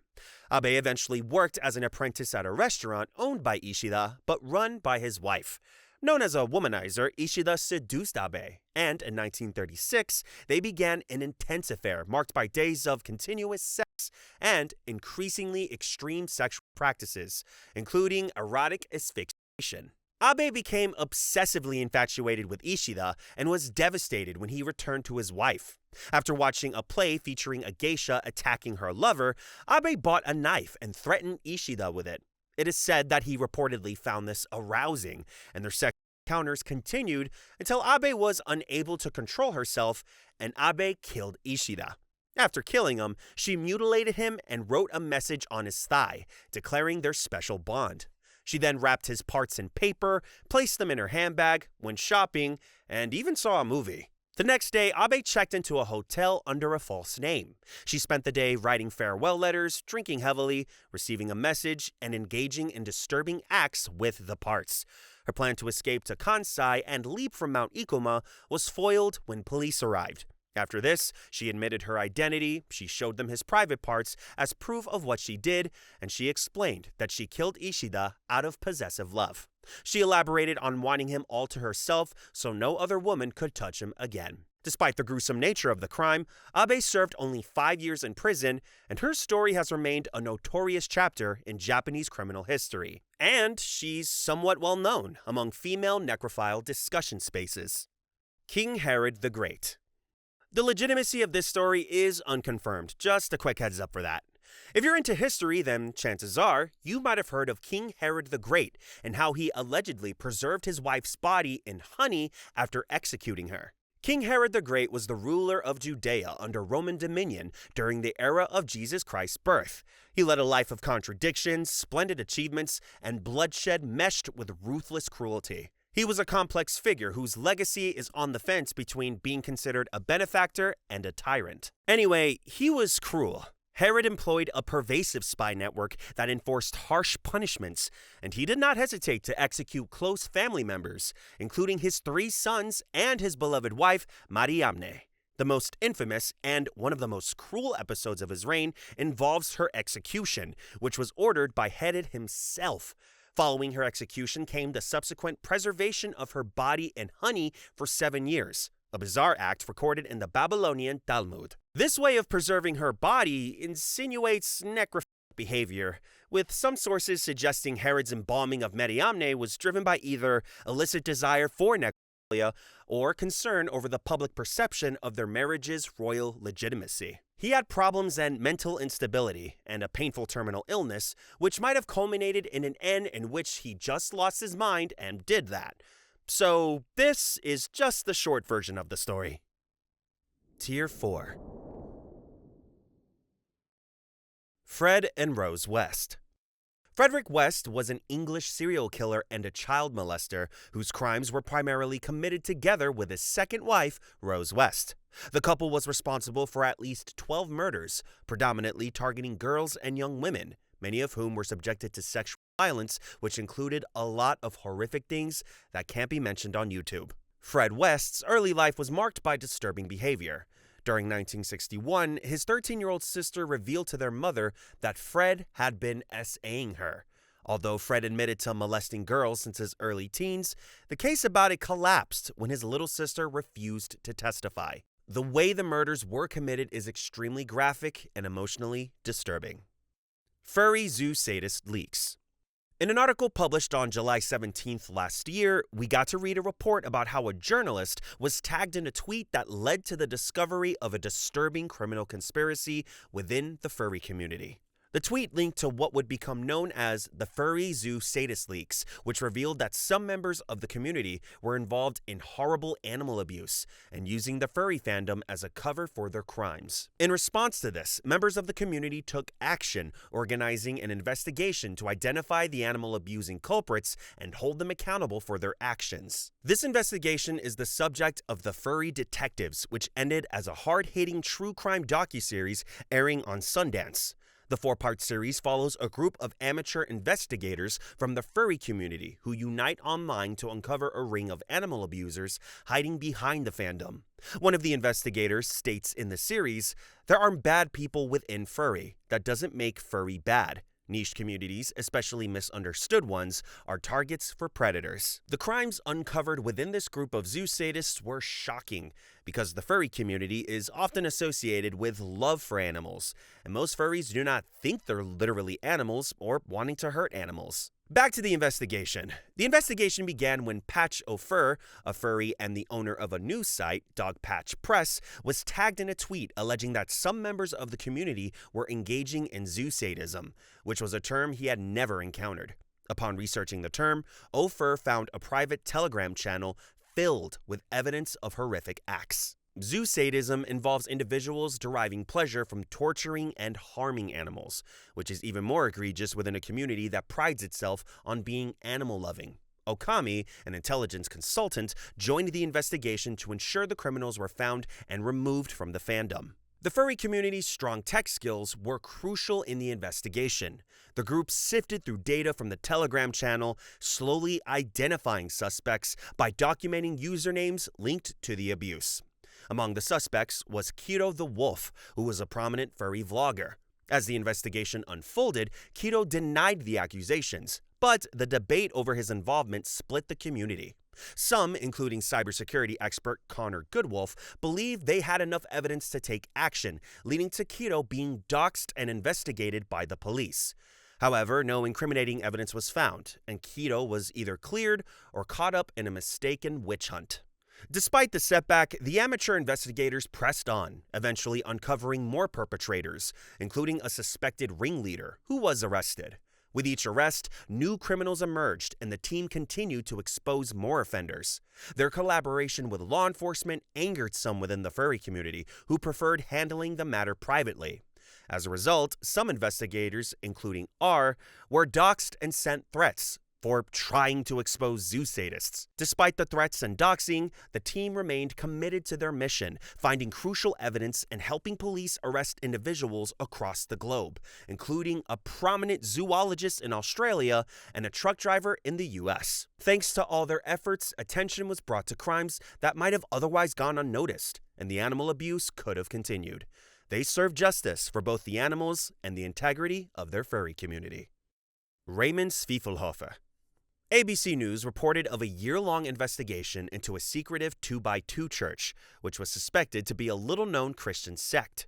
Abe eventually worked as an apprentice at a restaurant owned by Ishida, but run by his wife. Known as a womanizer, Ishida seduced Abe, and in 1936, they began an intense affair marked by days of continuous sex and increasingly extreme sexual practices, including erotic asphyxiation. Abe became obsessively infatuated with Ishida and was devastated when he returned to his wife. After watching a play featuring a geisha attacking her lover, Abe bought a knife and threatened Ishida with it. It is said that he reportedly found this arousing, and their sexual encounters continued until Abe was unable to control herself, and Abe killed Ishida. After killing him, she mutilated him and wrote a message on his thigh, declaring their special bond. She then wrapped his parts in paper, placed them in her handbag, went shopping, and even saw a movie. The next day, Abe checked into a hotel under a false name. She spent the day writing farewell letters, drinking heavily, receiving a message, and engaging in disturbing acts with the parts. Her plan to escape to Kansai and leap from Mount Ikoma was foiled when police arrived. After this, she admitted her identity, she showed them his private parts as proof of what she did, and she explained that she killed Ishida out of possessive love. She elaborated on wanting him all to herself so no other woman could touch him again. Despite the gruesome nature of the crime, Abe served only 5 years in prison, and her story has remained a notorious chapter in Japanese criminal history. And she's somewhat well known among female necrophile discussion spaces. King Herod the Great. The legitimacy of this story is unconfirmed, just a quick heads up for that. If you're into history, then chances are you might have heard of King Herod the Great and how he allegedly preserved his wife's body in honey after executing her. King Herod the Great was the ruler of Judea under Roman dominion during the era of Jesus Christ's birth. He led a life of contradictions, splendid achievements, and bloodshed meshed with ruthless cruelty. He was a complex figure whose legacy is on the fence between being considered a benefactor and a tyrant. Anyway, he was cruel. Herod employed a pervasive spy network that enforced harsh punishments, and he did not hesitate to execute close family members, including his 3 sons and his beloved wife, Mariamne. The most infamous and one of the most cruel episodes of his reign involves her execution, which was ordered by Herod himself. Following her execution came the subsequent preservation of her body in honey for 7 years, a bizarre act recorded in the Babylonian Talmud. This way of preserving her body insinuates necrophilic behavior, with some sources suggesting Herod's embalming of Mariamne was driven by either illicit desire for necrophilia or concern over the public perception of their marriage's royal legitimacy. He had problems and mental instability, and a painful terminal illness, which might have culminated in an end in which he just lost his mind and did that. So this is just the short version of the story. Tier 4. Fred and Rose West. Frederick West was an English serial killer and a child molester whose crimes were primarily committed together with his second wife, Rose West. The couple was responsible for at least 12 murders, predominantly targeting girls and young women, many of whom were subjected to sexual violence, which included a lot of horrific things that can't be mentioned on YouTube. Fred West's early life was marked by disturbing behavior. During 1961, his 13-year-old sister revealed to their mother that Fred had been SAing her. Although Fred admitted to molesting girls since his early teens, the case about it collapsed when his little sister refused to testify. The way the murders were committed is extremely graphic and emotionally disturbing. Furry zoo sadist leaks. In an article published on July 17th last year, we got to read a report about how a journalist was tagged in a tweet that led to the discovery of a disturbing criminal conspiracy within the furry community. The tweet linked to what would become known as the Furry Zoo Sadist Leaks, which revealed that some members of the community were involved in horrible animal abuse and using the furry fandom as a cover for their crimes. In response to this, members of the community took action, organizing an investigation to identify the animal abusing culprits and hold them accountable for their actions. This investigation is the subject of The Furry Detectives, which ended as a hard-hitting true crime docuseries airing on Sundance. The 4-part series follows a group of amateur investigators from the furry community who unite online to uncover a ring of animal abusers hiding behind the fandom. One of the investigators states in the series, "There are bad people within furry. That doesn't make furry bad. Niche communities, especially misunderstood ones, are targets for predators." The crimes uncovered within this group of zoo sadists were shocking, because the furry community is often associated with love for animals, and most furries do not think they're literally animals or wanting to hurt animals. Back to the investigation. The investigation began when Patch O'Fur, a furry and the owner of a news site, Dog Patch Press, was tagged in a tweet alleging that some members of the community were engaging in zoo sadism, which was a term he had never encountered. Upon researching the term, O'Fur found a private Telegram channel filled with evidence of horrific acts. Zoo sadism involves individuals deriving pleasure from torturing and harming animals, which is even more egregious within a community that prides itself on being animal-loving. Okami, an intelligence consultant, joined the investigation to ensure the criminals were found and removed from the fandom. The furry community's strong tech skills were crucial in the investigation. The group sifted through data from the Telegram channel, slowly identifying suspects by documenting usernames linked to the abuse. Among the suspects was Kiro the Wolf, who was a prominent furry vlogger. As the investigation unfolded, Kiro denied the accusations, but the debate over his involvement split the community. Some, including cybersecurity expert Connor Goodwolf, believe they had enough evidence to take action, leading to Kiro being doxxed and investigated by the police. However, no incriminating evidence was found, and Kiro was either cleared or caught up in a mistaken witch hunt. Despite the setback, the amateur investigators pressed on, eventually uncovering more perpetrators, including a suspected ringleader, who was arrested. With each arrest, new criminals emerged, and the team continued to expose more offenders. Their collaboration with law enforcement angered some within the furry community, who preferred handling the matter privately. As a result, some investigators, including R, were doxxed and sent threats for trying to expose zoo sadists. Despite the threats and doxing, the team remained committed to their mission, finding crucial evidence and helping police arrest individuals across the globe, including a prominent zoologist in Australia and a truck driver in the US. Thanks to all their efforts, attention was brought to crimes that might have otherwise gone unnoticed, and the animal abuse could have continued. They served justice for both the animals and the integrity of their furry community. Raymond Zwiefelhofer. ABC News reported of a year-long investigation into a secretive 2x2 church, which was suspected to be a little-known Christian sect.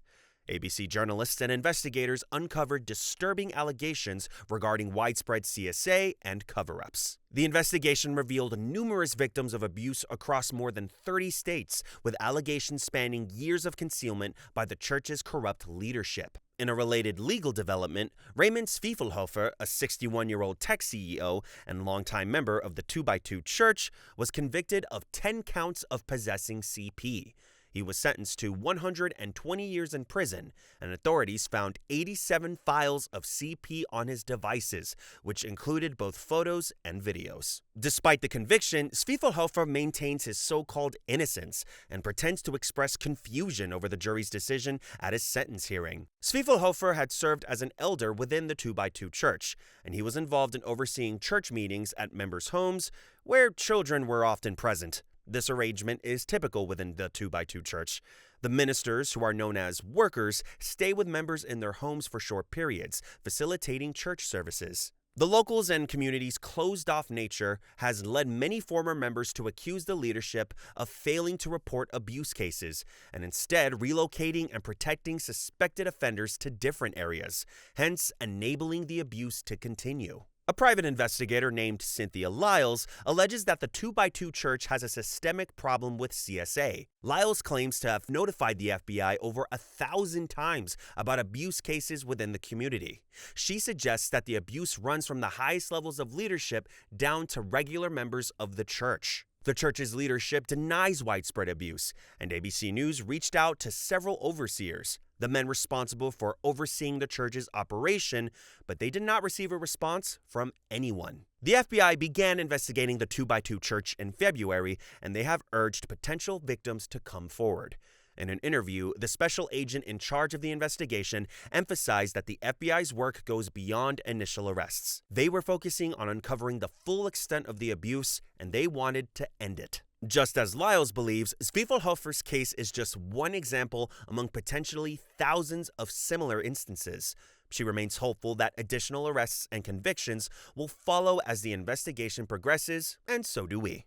ABC journalists and investigators uncovered disturbing allegations regarding widespread CSA and cover-ups. The investigation revealed numerous victims of abuse across more than 30 states, with allegations spanning years of concealment by the church's corrupt leadership. In a related legal development, Raymond Zwiefelhofer, a 61-year-old tech CEO and longtime member of the 2x2 Church, was convicted of 10 counts of possessing CP. He was sentenced to 120 years in prison, and authorities found 87 files of CP on his devices, which included both photos and videos. Despite the conviction, Zwiefelhofer maintains his so-called innocence and pretends to express confusion over the jury's decision at his sentence hearing. Zwiefelhofer had served as an elder within the 2x2 Church, and he was involved in overseeing church meetings at members' homes, where children were often present. This arrangement is typical within the 2x2 Church. The ministers, who are known as workers, stay with members in their homes for short periods, facilitating church services. The locals and community's closed-off nature has led many former members to accuse the leadership of failing to report abuse cases, and instead relocating and protecting suspected offenders to different areas, hence enabling the abuse to continue. A private investigator named Cynthia Lyles alleges that the 2x2 Church has a systemic problem with CSA. Lyles claims to have notified the FBI over 1,000 times about abuse cases within the community. She suggests that the abuse runs from the highest levels of leadership down to regular members of the church. The church's leadership denies widespread abuse, and ABC News reached out to several overseers, the men responsible for overseeing the church's operation, but they did not receive a response from anyone. The FBI began investigating the 2x2 Church in February, and they have urged potential victims to come forward. In an interview, the special agent in charge of the investigation emphasized that the FBI's work goes beyond initial arrests. They were focusing on uncovering the full extent of the abuse, and they wanted to end it. Just as Lyles believes, Zwiefelhofer's case is just one example among potentially thousands of similar instances. She remains hopeful that additional arrests and convictions will follow as the investigation progresses, and so do we.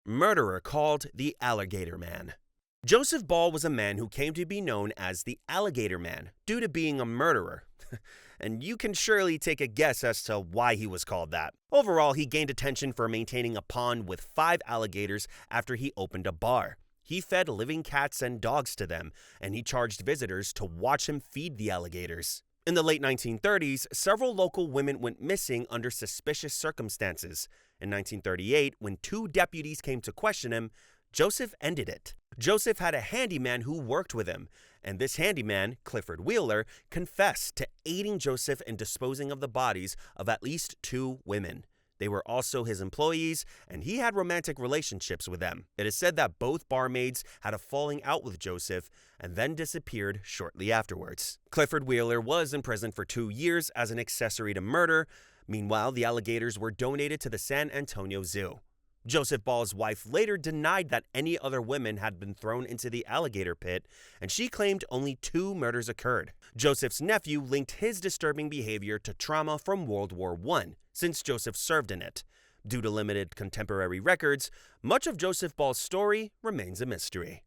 Murderer called the Alligator Man. Joseph Ball was a man who came to be known as the Alligator Man due to being a murderer. And you can surely take a guess as to why he was called that. Overall, he gained attention for maintaining a pond with 5 alligators after he opened a bar. He fed living cats and dogs to them, and he charged visitors to watch him feed the alligators. In the late 1930s, several local women went missing under suspicious circumstances. In 1938, when 2 deputies came to question him, Joseph ended it. Joseph had a handyman who worked with him, and this handyman, Clifford Wheeler, confessed to aiding Joseph in disposing of the bodies of at least 2 women. They were also his employees, and he had romantic relationships with them. It is said that both barmaids had a falling out with Joseph and then disappeared shortly afterwards. Clifford Wheeler was in prison for 2 years as an accessory to murder. Meanwhile, the alligators were donated to the San Antonio Zoo. Joseph Ball's wife later denied that any other women had been thrown into the alligator pit, and she claimed only 2 murders occurred. Joseph's nephew linked his disturbing behavior to trauma from World War I, since Joseph served in it. Due to limited contemporary records, much of Joseph Ball's story remains a mystery.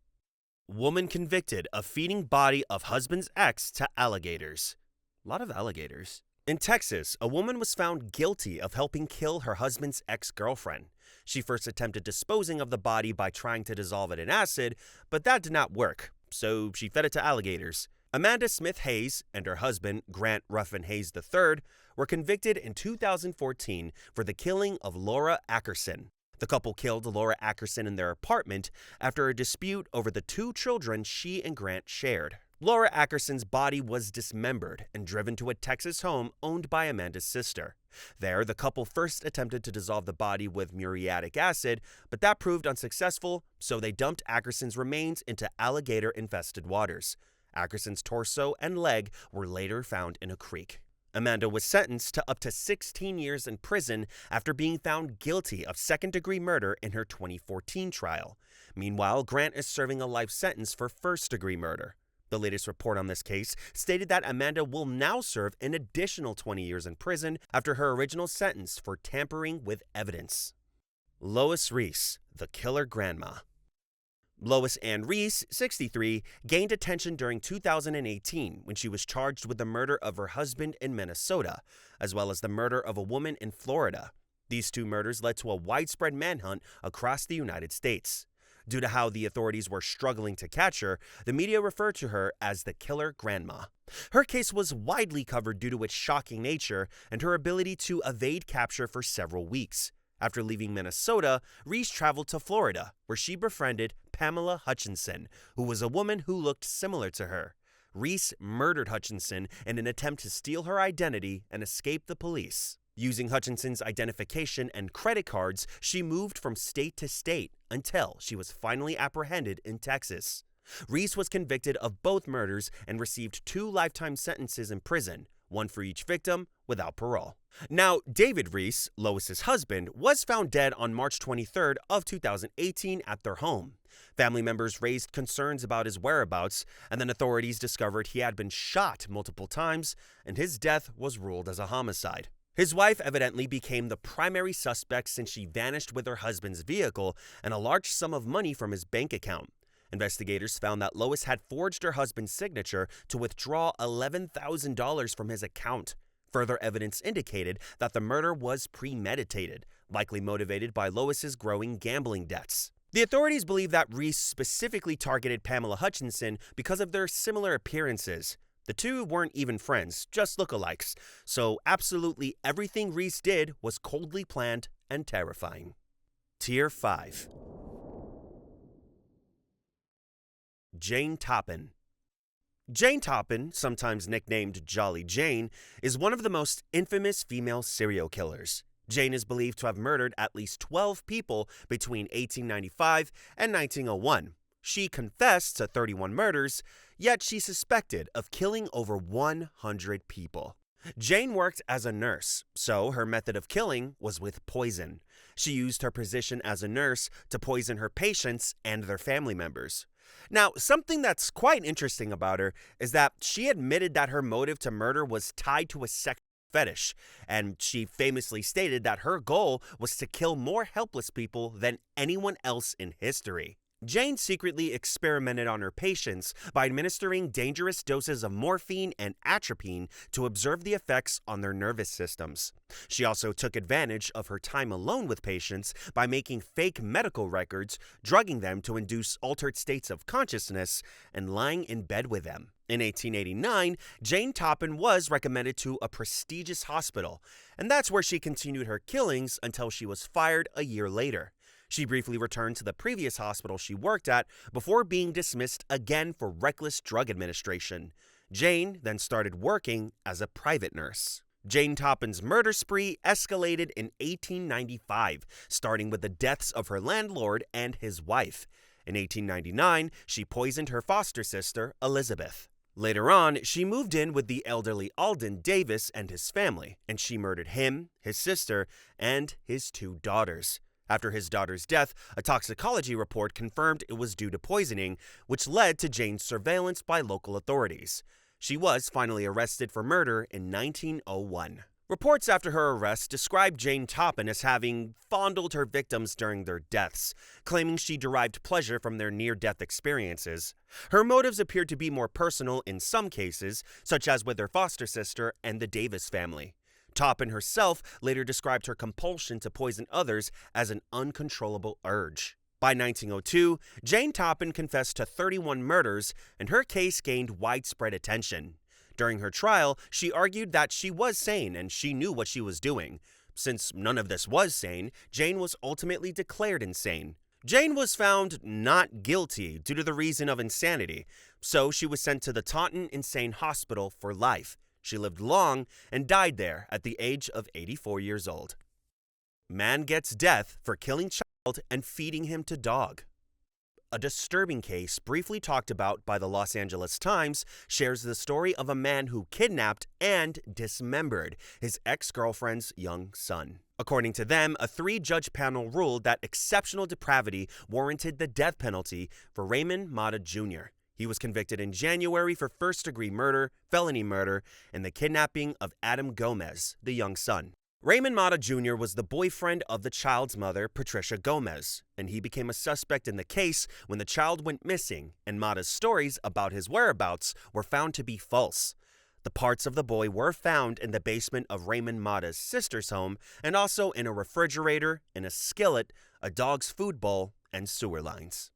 Woman convicted of feeding body of husband's ex to alligators. A lot of alligators. In Texas, a woman was found guilty of helping kill her husband's ex-girlfriend. She first attempted disposing of the body by trying to dissolve it in acid, but that did not work, so she fed it to alligators. Amanda Smith Hayes and her husband, Grant Ruffin Hayes III, were convicted in 2014 for the killing of Laura Ackerson. The couple killed Laura Ackerson in their apartment after a dispute over the 2 children she and Grant shared. Laura Ackerson's body was dismembered and driven to a Texas home owned by Amanda's sister. There, the couple first attempted to dissolve the body with muriatic acid, but that proved unsuccessful, so they dumped Ackerson's remains into alligator-infested waters. Ackerson's torso and leg were later found in a creek. Amanda was sentenced to up to 16 years in prison after being found guilty of second-degree murder in her 2014 trial. Meanwhile, Grant is serving a life sentence for first-degree murder. The latest report on this case stated that Amanda will now serve an additional 20 years in prison after her original sentence for tampering with evidence. Lois Riess, the killer grandma. Lois Ann Riess, 63, gained attention during 2018 when she was charged with the murder of her husband in Minnesota, as well as the murder of a woman in Florida. These 2 murders led to a widespread manhunt across the United States. Due to how the authorities were struggling to catch her, the media referred to her as the killer grandma. Her case was widely covered due to its shocking nature and her ability to evade capture for several weeks. After leaving Minnesota, Riess traveled to Florida, where she befriended Pamela Hutchinson, who was a woman who looked similar to her. Riess murdered Hutchinson in an attempt to steal her identity and escape the police. Using Hutchinson's identification and credit cards, she moved from state to state until she was finally apprehended in Texas. Riess was convicted of both murders and received 2 lifetime sentences in prison, 1 for each victim, without parole. Now, David Riess, Lois's husband, was found dead on March 23rd of 2018 at their home. Family members raised concerns about his whereabouts, and then authorities discovered he had been shot multiple times, and his death was ruled as a homicide. His wife evidently became the primary suspect since she vanished with her husband's vehicle and a large sum of money from his bank account. Investigators found that Lois had forged her husband's signature to withdraw $11,000 from his account. Further evidence indicated that the murder was premeditated, likely motivated by Lois's growing gambling debts. The authorities believe that Riess specifically targeted Pamela Hutchinson because of their similar appearances. The 2 weren't even friends, just lookalikes, so absolutely everything Riess did was coldly planned and terrifying. Tier 5. Jane Toppan. Jane Toppan, sometimes nicknamed Jolly Jane, is one of the most infamous female serial killers. Jane is believed to have murdered at least 12 people between 1895 and 1901. She confessed to 31 murders, yet she's suspected of killing over 100 people. Jane worked as a nurse, so her method of killing was with poison. She used her position as a nurse to poison her patients and their family members. Now, something that's quite interesting about her is that she admitted that her motive to murder was tied to a sexual fetish, and she famously stated that her goal was to kill more helpless people than anyone else in history. Jane secretly experimented on her patients by administering dangerous doses of morphine and atropine to observe the effects on their nervous systems. She also took advantage of her time alone with patients by making fake medical records, drugging them to induce altered states of consciousness, and lying in bed with them. In 1889, Jane Toppan was recommended to a prestigious hospital, and that's where she continued her killings until she was fired a year later. She briefly returned to the previous hospital she worked at before being dismissed again for reckless drug administration. Jane then started working as a private nurse. Jane Toppan's murder spree escalated in 1895, starting with the deaths of her landlord and his wife. In 1899, she poisoned her foster sister, Elizabeth. Later on, she moved in with the elderly Alden Davis and his family, and she murdered him, his sister, and his 2 daughters. After his daughter's death, a toxicology report confirmed it was due to poisoning, which led to Jane's surveillance by local authorities. She was finally arrested for murder in 1901. Reports after her arrest described Jane Toppan as having fondled her victims during their deaths, claiming she derived pleasure from their near-death experiences. Her motives appeared to be more personal in some cases, such as with her foster sister and the Davis family. Toppan herself later described her compulsion to poison others as an uncontrollable urge. By 1902, Jane Toppan confessed to 31 murders, and her case gained widespread attention. During her trial, she argued that she was sane and she knew what she was doing. Since none of this was sane, Jane was ultimately declared insane. Jane was found not guilty due to the reason of insanity, so she was sent to the Taunton Insane Hospital for life. She lived long and died there at the age of 84 years old. Man gets death for killing child and feeding him to dog. A disturbing case briefly talked about by the Los Angeles Times shares the story of a man who kidnapped and dismembered his ex-girlfriend's young son. According to them, a 3-judge panel ruled that exceptional depravity warranted the death penalty for Raymond Mata Jr. He was convicted in January for first-degree murder, felony murder, and the kidnapping of Adam Gomez, the young son. Raymond Mata Jr. was the boyfriend of the child's mother, Patricia Gomez, and he became a suspect in the case when the child went missing, and Mata's stories about his whereabouts were found to be false. The parts of the boy were found in the basement of Raymond Mata's sister's home, and also in a refrigerator, in a skillet, a dog's food bowl, and sewer lines.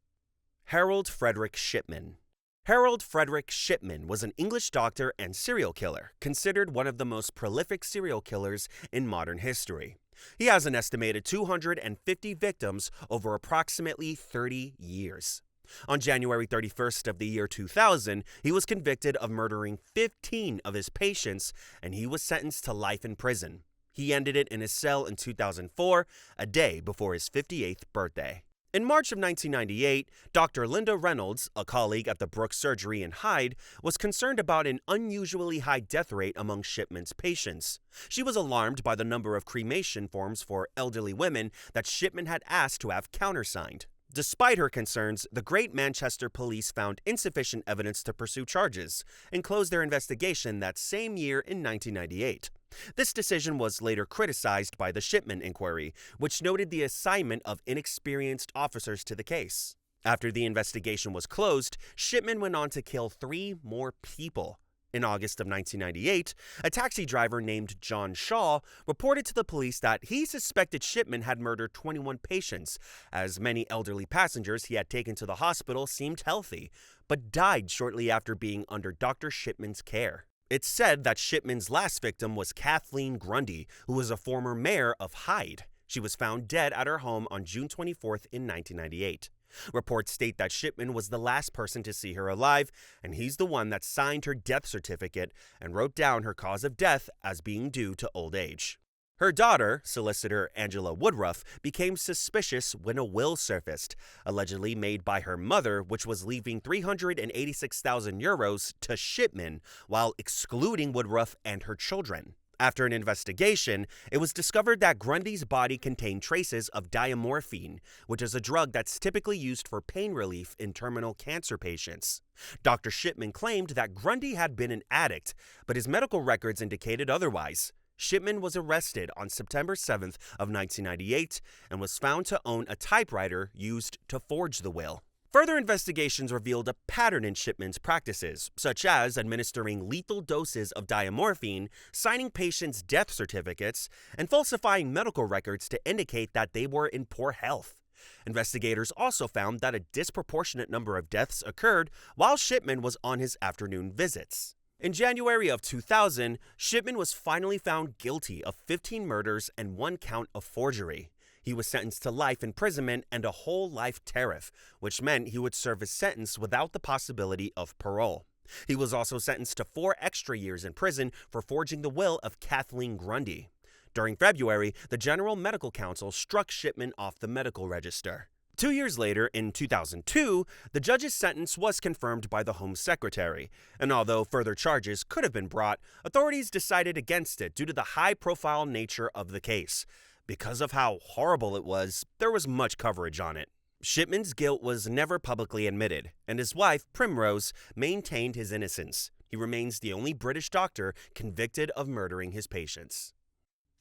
Harold Frederick Shipman. Harold Frederick Shipman was an English doctor and serial killer, considered one of the most prolific serial killers in modern history. He has an estimated 250 victims over approximately 30 years. On January 31st of the year 2000, he was convicted of murdering 15 of his patients, and he was sentenced to life in prison. He ended it in his cell in 2004, a day before his 58th birthday. In March of 1998, Dr. Linda Reynolds, a colleague at the Brooks Surgery in Hyde, was concerned about an unusually high death rate among Shipman's patients. She was alarmed by the number of cremation forms for elderly women that Shipman had asked to have countersigned. Despite her concerns, the Great Manchester Police found insufficient evidence to pursue charges and closed their investigation that same year in 1998. This decision was later criticized by the Shipman inquiry, which noted the assignment of inexperienced officers to the case. After the investigation was closed, Shipman went on to kill 3 more people. In August of 1998, a taxi driver named John Shaw reported to the police that he suspected Shipman had murdered 21 patients, as many elderly passengers he had taken to the hospital seemed healthy, but died shortly after being under Dr. Shipman's care. It's said that Shipman's last victim was Kathleen Grundy, who was a former mayor of Hyde. She was found dead at her home on June 24th in 1998. Reports state that Shipman was the last person to see her alive, and he's the one that signed her death certificate and wrote down her cause of death as being due to old age. Her daughter, solicitor Angela Woodruff, became suspicious when a will surfaced, allegedly made by her mother, which was leaving 386,000 euros to Shipman while excluding Woodruff and her children. After an investigation, it was discovered that Grundy's body contained traces of diamorphine, which is a drug that's typically used for pain relief in terminal cancer patients. Dr. Shipman claimed that Grundy had been an addict, but his medical records indicated otherwise. Shipman was arrested on September 7th of 1998 and was found to own a typewriter used to forge the will. Further investigations revealed a pattern in Shipman's practices, such as administering lethal doses of diamorphine, signing patients' death certificates, and falsifying medical records to indicate that they were in poor health. Investigators also found that a disproportionate number of deaths occurred while Shipman was on his afternoon visits. In January of 2000, Shipman was finally found guilty of 15 murders and 1 count of forgery. He was sentenced to life imprisonment and a whole life tariff, which meant he would serve his sentence without the possibility of parole. He was also sentenced to 4 extra years in prison for forging the will of Kathleen Grundy. During February, the General Medical Council struck Shipman off the medical register. 2 years later, in 2002, the judge's sentence was confirmed by the Home Secretary, and although further charges could have been brought, authorities decided against it due to the high-profile nature of the case. Because of how horrible it was, there was much coverage on it. Shipman's guilt was never publicly admitted, and his wife, Primrose, maintained his innocence. He remains the only British doctor convicted of murdering his patients.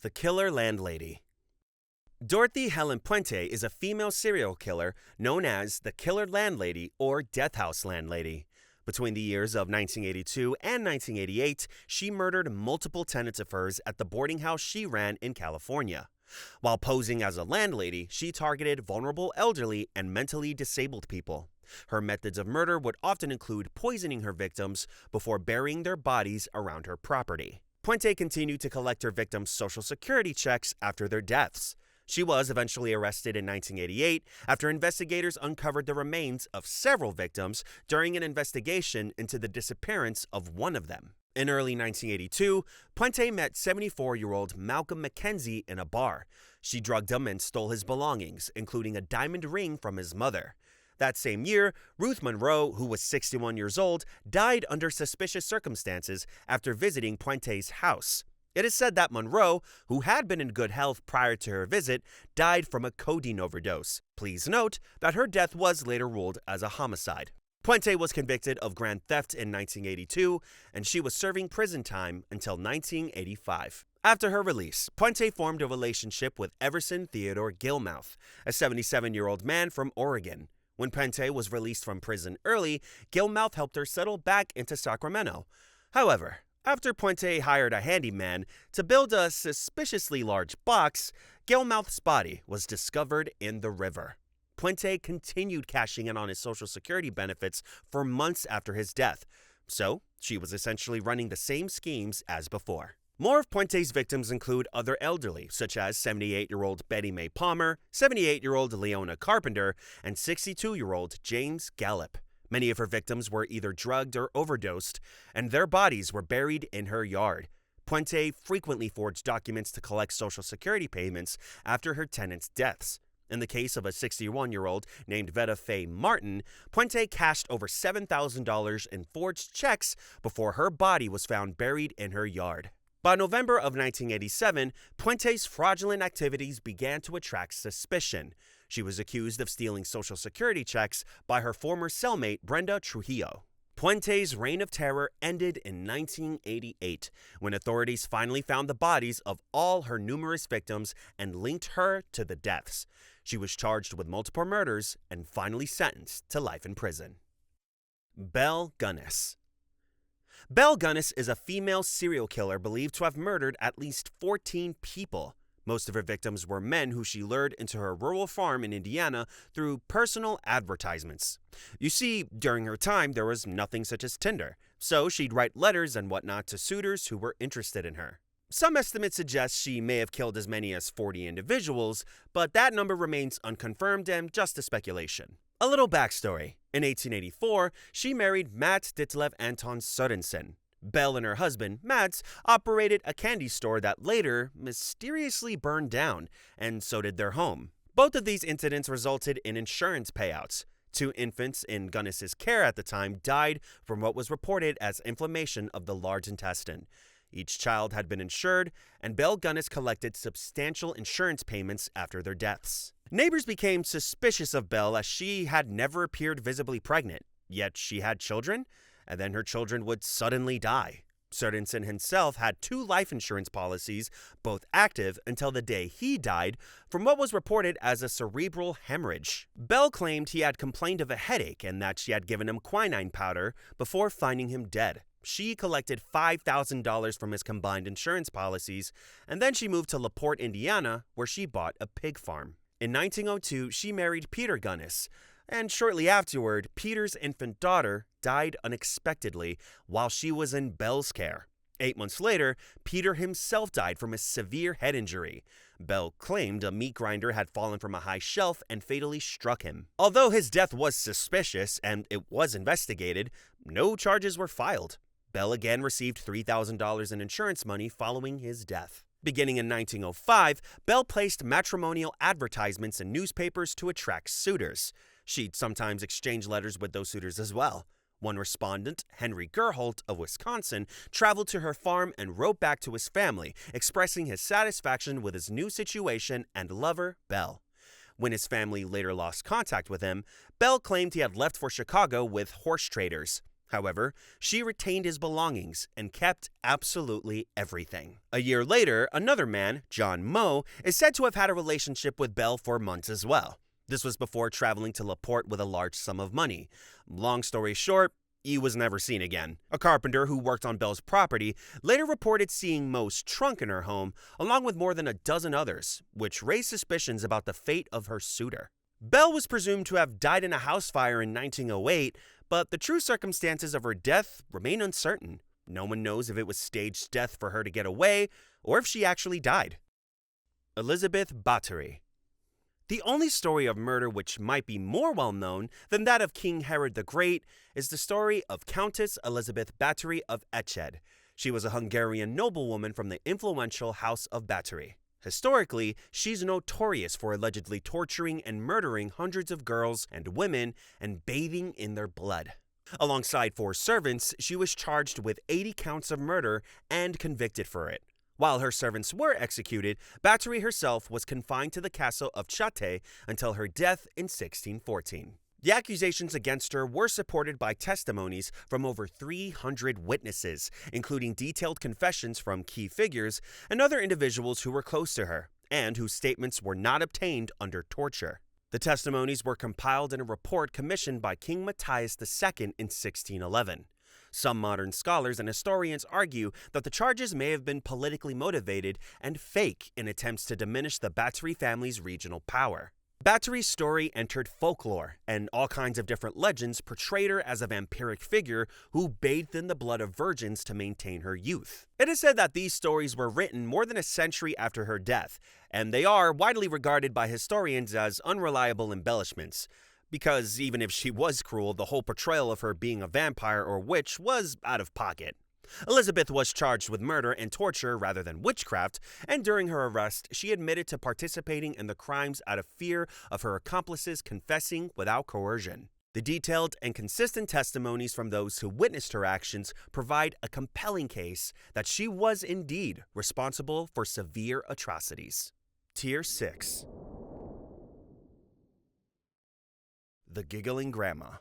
The Killer Landlady. Dorothea Puente is a female serial killer known as the Killer Landlady or Death House Landlady. Between the years of 1982 and 1988, she murdered multiple tenants of hers at the boarding house she ran in California. While posing as a landlady, she targeted vulnerable elderly and mentally disabled people. Her methods of murder would often include poisoning her victims before burying their bodies around her property. Puente continued to collect her victims' Social Security checks after their deaths. She was eventually arrested in 1988 after investigators uncovered the remains of several victims during an investigation into the disappearance of one of them. In early 1982, Puente met 74-year-old Malcolm McKenzie in a bar. She drugged him and stole his belongings, including a diamond ring from his mother. That same year, Ruth Monroe, who was 61 years old, died under suspicious circumstances after visiting Puente's house. It is said that Monroe, who had been in good health prior to her visit, died from a codeine overdose. Please note that her death was later ruled as a homicide. Puente was convicted of grand theft in 1982, and she was serving prison time until 1985. After her release, Puente formed a relationship with Everson Theodore Gilmouth, a 77-year-old man from Oregon. When Puente was released from prison early, Gilmouth helped her settle back into Sacramento. However, after Puente hired a handyman to build a suspiciously large box, Gilmouth's body was discovered in the river. Puente continued cashing in on his Social Security benefits for months after his death, so she was essentially running the same schemes as before. More of Puente's victims include other elderly, such as 78-year-old Betty Mae Palmer, 78-year-old Leona Carpenter, and 62-year-old James Gallup. Many of her victims were either drugged or overdosed, and their bodies were buried in her yard. Puente frequently forged documents to collect Social Security payments after her tenants' deaths. In the case of a 61-year-old named Veta Faye Martin, Puente cashed over $7,000 in forged checks before her body was found buried in her yard. By November of 1987, Puente's fraudulent activities began to attract suspicion. She was accused of stealing Social Security checks by her former cellmate Brenda Trujillo. Puente's reign of terror ended in 1988, when authorities finally found the bodies of all her numerous victims and linked her to the deaths. She was charged with multiple murders and finally sentenced to life in prison. Belle Gunness. Belle Gunness is a female serial killer believed to have murdered at least 14 people. Most of her victims were men who she lured into her rural farm in Indiana through personal advertisements. You see, during her time, there was nothing such as Tinder, so she'd write letters and whatnot to suitors who were interested in her. Some estimates suggest she may have killed as many as 40 individuals, but that number remains unconfirmed and just a speculation. A little backstory. In 1884, she married Mats Ditlev Anton Sørensen. Belle and her husband, Mats, operated a candy store that later mysteriously burned down, and so did their home. Both of these incidents resulted in insurance payouts. 2 infants in Gunness's care at the time died from what was reported as inflammation of the large intestine. Each child had been insured, and Belle Gunness collected substantial insurance payments after their deaths. Neighbors became suspicious of Belle as she had never appeared visibly pregnant, yet she had children, and then her children would suddenly die. Sørensen himself had 2 life insurance policies, both active until the day he died, from what was reported as a cerebral hemorrhage. Belle claimed he had complained of a headache and that she had given him quinine powder before finding him dead. She collected $5,000 from his combined insurance policies, and then she moved to LaPorte, Indiana, where she bought a pig farm. In 1902, she married Peter Gunness, and shortly afterward, Peter's infant daughter died unexpectedly while she was in Belle's care. 8 months later, Peter himself died from a severe head injury. Belle claimed a meat grinder had fallen from a high shelf and fatally struck him. Although his death was suspicious and it was investigated, no charges were filed. Belle again received $3,000 in insurance money following his death. Beginning in 1905, Belle placed matrimonial advertisements in newspapers to attract suitors. She'd sometimes exchange letters with those suitors as well. One respondent, Henry Gerholt of Wisconsin, traveled to her farm and wrote back to his family, expressing his satisfaction with his new situation and lover, Belle. When his family later lost contact with him, Belle claimed he had left for Chicago with horse traders. However, she retained his belongings and kept absolutely everything. A year later, another man, John Moe, is said to have had a relationship with Belle for months as well. This was before traveling to LaPorte with a large sum of money. Long story short, he was never seen again. A carpenter who worked on Belle's property later reported seeing Moe's trunk in her home, along with more than a dozen others, which raised suspicions about the fate of her suitor. Belle was presumed to have died in a house fire in 1908, but the true circumstances of her death remain uncertain. No one knows if it was staged death for her to get away, or if she actually died. Elizabeth Bathory. The only story of murder which might be more well-known than that of King Herod the Great is the story of Countess Elizabeth Bathory of Ecsed. She was a Hungarian noblewoman from the influential House of Bathory. Historically, she's notorious for allegedly torturing and murdering hundreds of girls and women and bathing in their blood. Alongside 4 servants, she was charged with 80 counts of murder and convicted for it. While her servants were executed, Bathory herself was confined to the castle of Chate until her death in 1614. The accusations against her were supported by testimonies from over 300 witnesses, including detailed confessions from key figures and other individuals who were close to her, and whose statements were not obtained under torture. The testimonies were compiled in a report commissioned by King Matthias II in 1611. Some modern scholars and historians argue that the charges may have been politically motivated and fake in attempts to diminish the Bathory family's regional power. Bathory's story entered folklore, and all kinds of different legends portrayed her as a vampiric figure who bathed in the blood of virgins to maintain her youth. It is said that these stories were written more than a century after her death, and they are widely regarded by historians as unreliable embellishments. Because even if she was cruel, the whole portrayal of her being a vampire or witch was out of pocket. Elizabeth was charged with murder and torture rather than witchcraft, and during her arrest, she admitted to participating in the crimes out of fear of her accomplices confessing without coercion. The detailed and consistent testimonies from those who witnessed her actions provide a compelling case that she was indeed responsible for severe atrocities. Tier 6. The Giggling Grandma.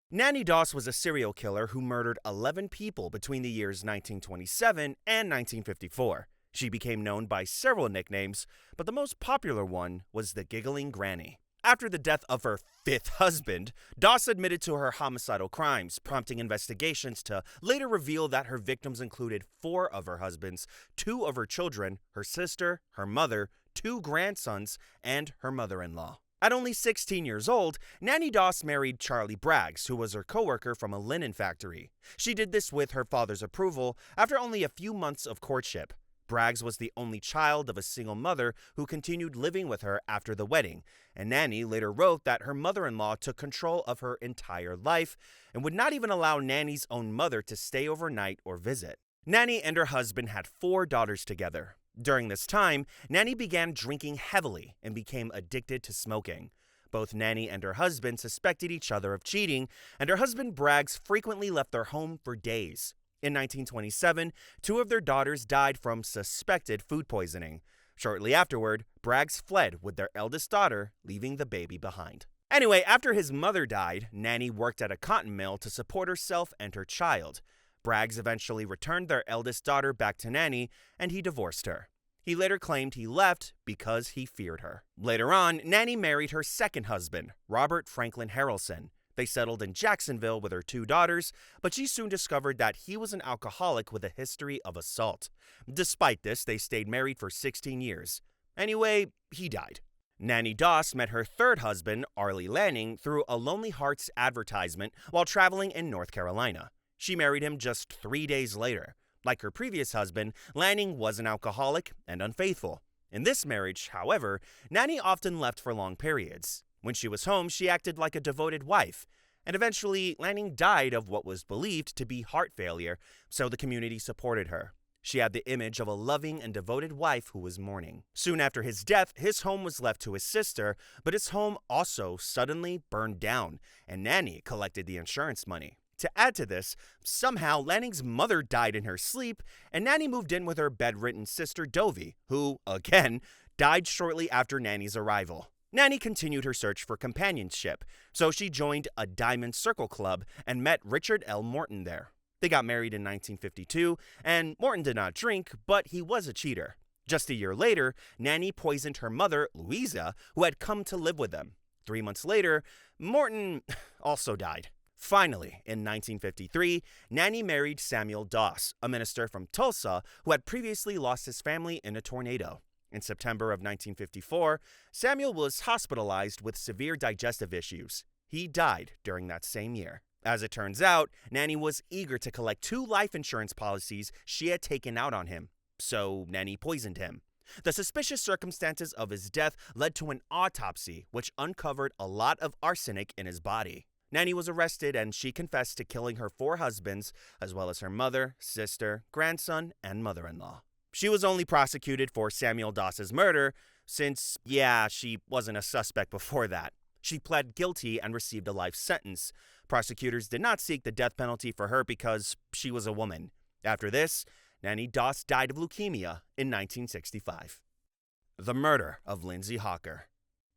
Nanny Doss was a serial killer who murdered 11 people between the years 1927 and 1954. She became known by several nicknames, but the most popular one was the Giggling Granny. After the death of her 5th husband, Doss admitted to her homicidal crimes, prompting investigations to later reveal that her victims included 4 of her husbands, 2 of her children, her sister, her mother, 2 grandsons, and her mother-in-law. At only 16 years old, Nanny Doss married Charlie Braggs, who was her co-worker from a linen factory. She did this with her father's approval after only a few months of courtship. Braggs was the only child of a single mother who continued living with her after the wedding, and Nanny later wrote that her mother-in-law took control of her entire life and would not even allow Nanny's own mother to stay overnight or visit. Nanny and her husband had 4 daughters together. During this time, Nanny began drinking heavily and became addicted to smoking. Both Nanny and her husband suspected each other of cheating, and her husband Braggs frequently left their home for days. In 1927, 2 of their daughters died from suspected food poisoning. Shortly afterward, Braggs fled with their eldest daughter, leaving the baby behind. Anyway, after his mother died, Nanny worked at a cotton mill to support herself and her child. Braggs eventually returned their eldest daughter back to Nanny, and he divorced her. He later claimed he left because he feared her. Later on, Nanny married her 2nd husband, Robert Franklin Harrelson. They settled in Jacksonville with her 2 daughters, but she soon discovered that he was an alcoholic with a history of assault. Despite this, they stayed married for 16 years. Anyway, he died. Nanny Doss met her 3rd husband, Arlie Lanning, through a Lonely Hearts advertisement while traveling in North Carolina. She married him just 3 days later. Like her previous husband, Lanning was an alcoholic and unfaithful. In this marriage, however, Nanny often left for long periods. When she was home, she acted like a devoted wife. And eventually, Lanning died of what was believed to be heart failure, so the community supported her. She had the image of a loving and devoted wife who was mourning. Soon after his death, his home was left to his sister, but his home also suddenly burned down, and Nanny collected the insurance money. To add to this, somehow Lanning's mother died in her sleep, and Nanny moved in with her bedridden sister Dovie, who, again, died shortly after Nanny's arrival. Nanny continued her search for companionship, so she joined a Diamond Circle Club and met Richard L. Morton there. They got married in 1952, and Morton did not drink, but he was a cheater. Just a year later, Nanny poisoned her mother, Louisa, who had come to live with them. 3 months later, Morton also died. Finally, in 1953, Nanny married Samuel Doss, a minister from Tulsa who had previously lost his family in a tornado. In September of 1954, Samuel was hospitalized with severe digestive issues. He died during that same year. As it turns out, Nanny was eager to collect 2 life insurance policies she had taken out on him, so Nanny poisoned him. The suspicious circumstances of his death led to an autopsy, which uncovered a lot of arsenic in his body. Nanny was arrested and she confessed to killing her 4 husbands, as well as her mother, sister, grandson, and mother-in-law. She was only prosecuted for Samuel Doss's murder since, she wasn't a suspect before that. She pled guilty and received a life sentence. Prosecutors did not seek the death penalty for her because she was a woman. After this, Nanny Doss died of leukemia in 1965. The murder of Lindsay Hawker.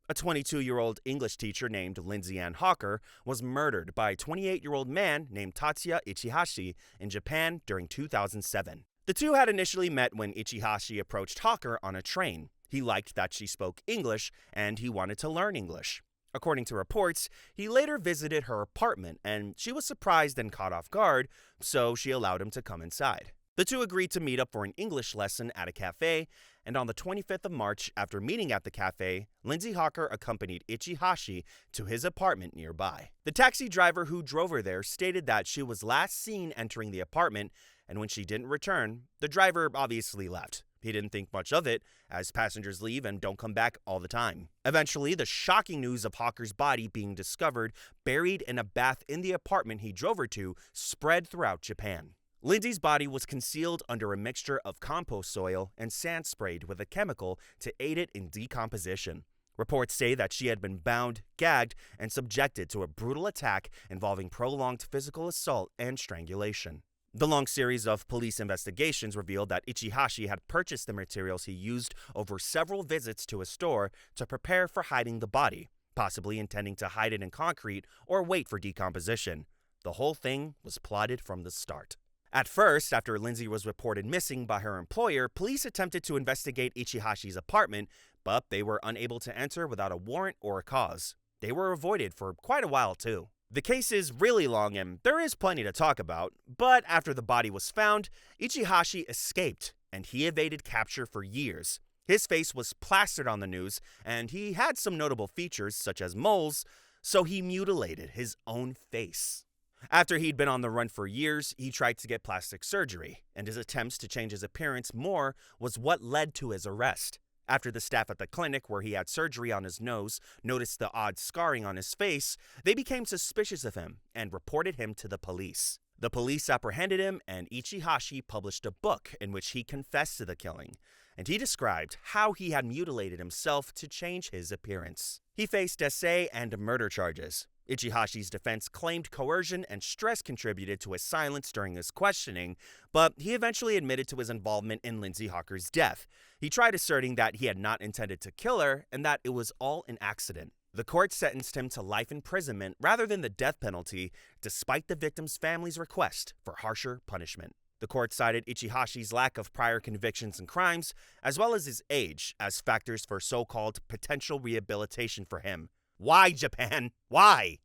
A 22-year-old English teacher named Lindsay Ann Hawker was murdered by a 28-year-old man named Tatsuya Ichihashi in Japan during 2007. The two had initially met when Ichihashi approached Hawker on a train. He liked that she spoke English, and he wanted to learn English. According to reports, he later visited her apartment, and she was surprised and caught off guard, so she allowed him to come inside. The two agreed to meet up for an English lesson at a cafe, and on the 25th of March, after meeting at the cafe, Lindsay Hawker accompanied Ichihashi to his apartment nearby. The taxi driver who drove her there stated that she was last seen entering the apartment, and when she didn't return, the driver obviously left. He didn't think much of it, as passengers leave and don't come back all the time. Eventually, the shocking news of Hawker's body being discovered buried in a bath in the apartment he drove her to spread throughout Japan. Lindsay's body was concealed under a mixture of compost soil and sand sprayed with a chemical to aid it in decomposition. Reports say that she had been bound, gagged, and subjected to a brutal attack involving prolonged physical assault and strangulation. The long series of police investigations revealed that Ichihashi had purchased the materials he used over several visits to a store to prepare for hiding the body, possibly intending to hide it in concrete or wait for decomposition. The whole thing was plotted from the start. At first, after Lindsay was reported missing by her employer, police attempted to investigate Ichihashi's apartment, but they were unable to enter without a warrant or a cause. They were avoided for quite a while, too. The case is really long and there is plenty to talk about, but after the body was found, Ichihashi escaped and he evaded capture for years. His face was plastered on the news and he had some notable features such as moles, so he mutilated his own face. After he'd been on the run for years, he tried to get plastic surgery, and his attempts to change his appearance more was what led to his arrest. After the staff at the clinic where he had surgery on his nose noticed the odd scarring on his face, they became suspicious of him and reported him to the police. The police apprehended him, and Ichihashi published a book in which he confessed to the killing, and he described how he had mutilated himself to change his appearance. He faced essay and murder charges. Ichihashi's defense claimed coercion and stress contributed to his silence during his questioning, but he eventually admitted to his involvement in Lindsay Hawker's death. He tried asserting that he had not intended to kill her and that it was all an accident. The court sentenced him to life imprisonment rather than the death penalty, despite the victim's family's request for harsher punishment. The court cited Ichihashi's lack of prior convictions and crimes, as well as his age, as factors for so-called potential rehabilitation for him. Why, Japan? Why?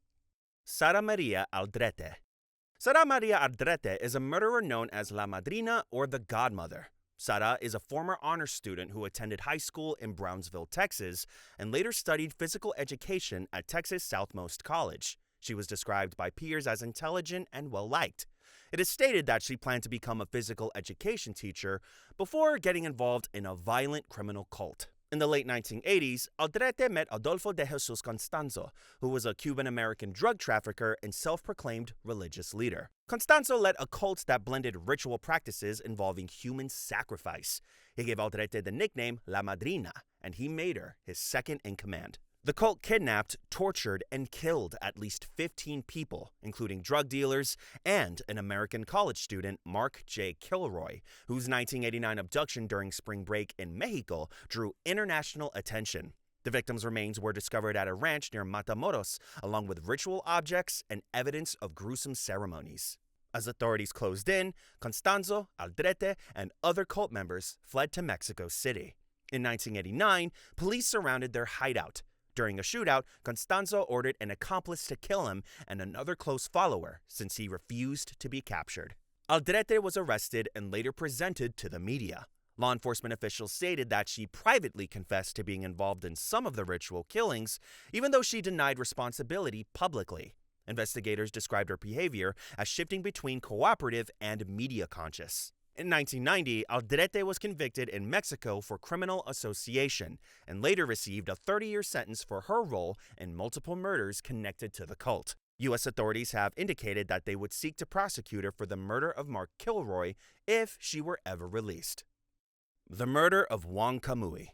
Sara Maria Aldrete. Sara Maria Aldrete is a murderer known as La Madrina or the Godmother. Sara is a former honor student who attended high school in Brownsville, Texas, and later studied physical education at Texas Southmost College. She was described by peers as intelligent and well-liked. It is stated that she planned to become a physical education teacher before getting involved in a violent criminal cult. In the late 1980s, Aldrete met Adolfo de Jesus Constanzo, who was a Cuban-American drug trafficker and self-proclaimed religious leader. Constanzo led a cult that blended ritual practices involving human sacrifice. He gave Aldrete the nickname La Madrina, and he made her his second in command. The cult kidnapped, tortured, and killed at least 15 people, including drug dealers and an American college student, Mark J. Kilroy, whose 1989 abduction during spring break in Mexico drew international attention. The victim's remains were discovered at a ranch near Matamoros, along with ritual objects and evidence of gruesome ceremonies. As authorities closed in, Constanzo, Aldrete, and other cult members fled to Mexico City. In 1989, police surrounded their hideout. During a shootout, Constanzo ordered an accomplice to kill him and another close follower, since he refused to be captured. Aldrete was arrested and later presented to the media. Law enforcement officials stated that she privately confessed to being involved in some of the ritual killings, even though she denied responsibility publicly. Investigators described her behavior as shifting between cooperative and media conscious. In 1990, Aldrete was convicted in Mexico for criminal association and later received a 30-year sentence for her role in multiple murders connected to the cult. U.S. authorities have indicated that they would seek to prosecute her for the murder of Mark Kilroy if she were ever released. The murder of Wong Kam-yee.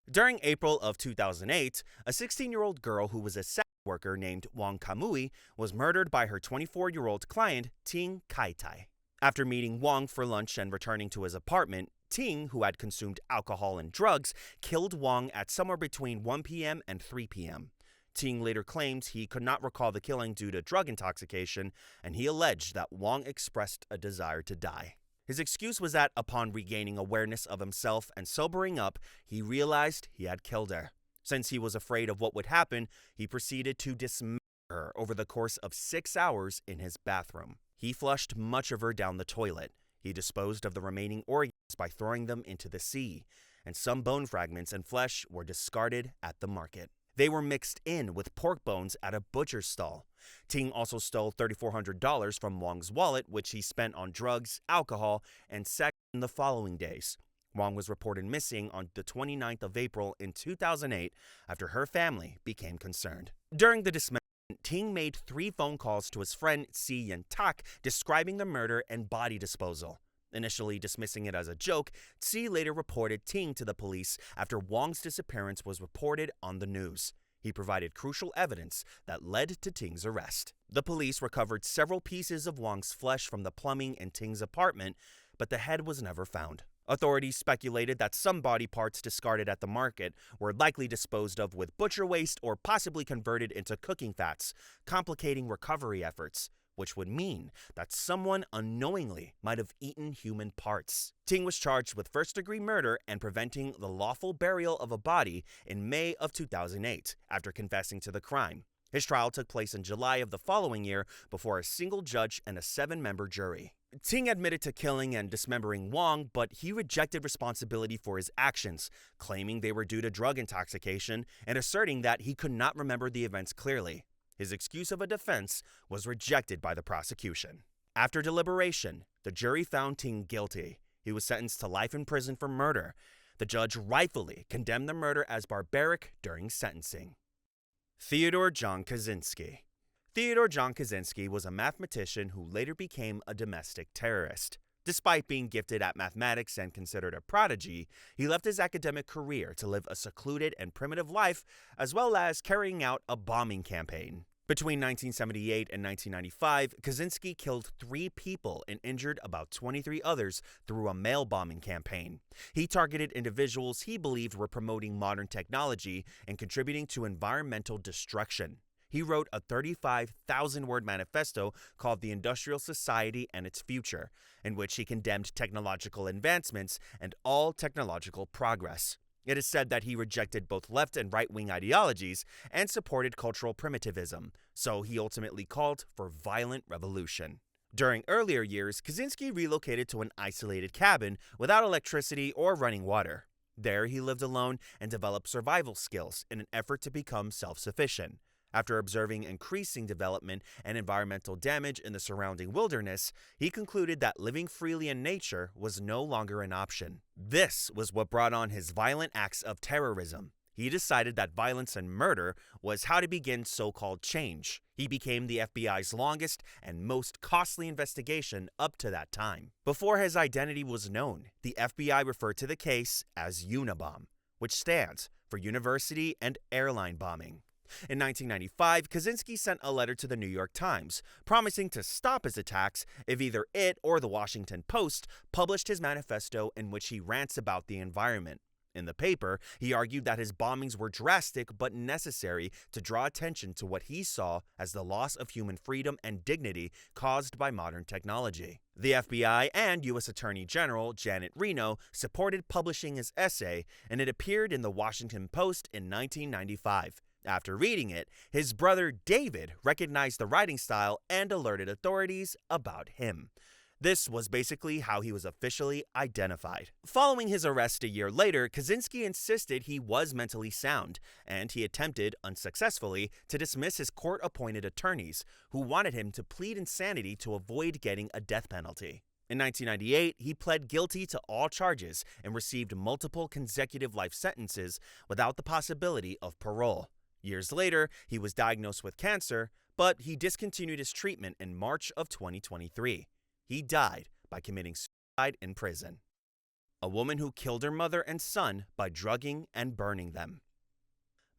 During April of 2008, a 16-year-old girl who was a sex worker named Wong Kam-yee was murdered by her 24-year-old client, Ting Kai-tai. After meeting Wong for lunch and returning to his apartment, Ting, who had consumed alcohol and drugs, killed Wong at somewhere between 1 p.m. and 3 p.m. Ting later claimed he could not recall the killing due to drug intoxication, and he alleged that Wong expressed a desire to die. His excuse was that upon regaining awareness of himself and sobering up, he realized he had killed her. Since he was afraid of what would happen, he proceeded to dismember her over the course of 6 hours in his bathroom. He flushed much of her down the toilet. He disposed of the remaining organs by throwing them into the sea, and some bone fragments and flesh were discarded at the market. They were mixed in with pork bones at a butcher's stall. Ting also stole $3,400 from Wong's wallet, which he spent on drugs, alcohol, and sex in the following days. Wong was reported missing on the 29th of April in 2008 after her family became concerned. During the dismemberment, Ting made 3 phone calls to his friend Si Yen-tak describing the murder and body disposal. Initially dismissing it as a joke, Tsi later reported Ting to the police after Wong's disappearance was reported on the news. He provided crucial evidence that led to Ting's arrest. The police recovered several pieces of Wong's flesh from the plumbing in Ting's apartment, but the head was never found. Authorities speculated that some body parts discarded at the market were likely disposed of with butcher waste or possibly converted into cooking fats, complicating recovery efforts, which would mean that someone unknowingly might have eaten human parts. Ting was charged with first-degree murder and preventing the lawful burial of a body in May of 2008 after confessing to the crime. His trial took place in July of the following year before a single judge and a 7-member jury. Ting admitted to killing and dismembering Wong, but he rejected responsibility for his actions, claiming they were due to drug intoxication and asserting that he could not remember the events clearly. His excuse of a defense was rejected by the prosecution. After deliberation, the jury found Ting guilty. He was sentenced to life in prison for murder. The judge rightfully condemned the murder as barbaric during sentencing. Theodore John Kaczynski. Theodore John Kaczynski was a mathematician who later became a domestic terrorist. Despite being gifted at mathematics and considered a prodigy, he left his academic career to live a secluded and primitive life, as well as carrying out a bombing campaign. Between 1978 and 1995, Kaczynski killed 3 people and injured about 23 others through a mail bombing campaign. He targeted individuals he believed were promoting modern technology and contributing to environmental destruction. He wrote a 35,000-word manifesto called The Industrial Society and Its Future, in which he condemned technological advancements and all technological progress. It is said that he rejected both left and right-wing ideologies and supported cultural primitivism, so he ultimately called for violent revolution. During earlier years, Kaczynski relocated to an isolated cabin without electricity or running water. There, he lived alone and developed survival skills in an effort to become self-sufficient. After observing increasing development and environmental damage in the surrounding wilderness, he concluded that living freely in nature was no longer an option. This was what brought on his violent acts of terrorism. He decided that violence and murder was how to begin so-called change. He became the FBI's longest and most costly investigation up to that time. Before his identity was known, the FBI referred to the case as Unabomb, which stands for university and airline bombing. In 1995, Kaczynski sent a letter to the New York Times, promising to stop his attacks if either it or the Washington Post published his manifesto in which he rants about the environment. In the paper, he argued that his bombings were drastic but necessary to draw attention to what he saw as the loss of human freedom and dignity caused by modern technology. The FBI and U.S. Attorney General Janet Reno supported publishing his essay, and it appeared in the Washington Post in 1995. After reading it, his brother David recognized the writing style and alerted authorities about him. This was basically how he was officially identified. Following his arrest a year later, Kaczynski insisted he was mentally sound, and he attempted, unsuccessfully, to dismiss his court-appointed attorneys, who wanted him to plead insanity to avoid getting a death penalty. In 1998, he pled guilty to all charges and received multiple consecutive life sentences without the possibility of parole. Years later, he was diagnosed with cancer, but he discontinued his treatment in March of 2023. He died by committing suicide in prison. A woman who killed her mother and son by drugging and burning them.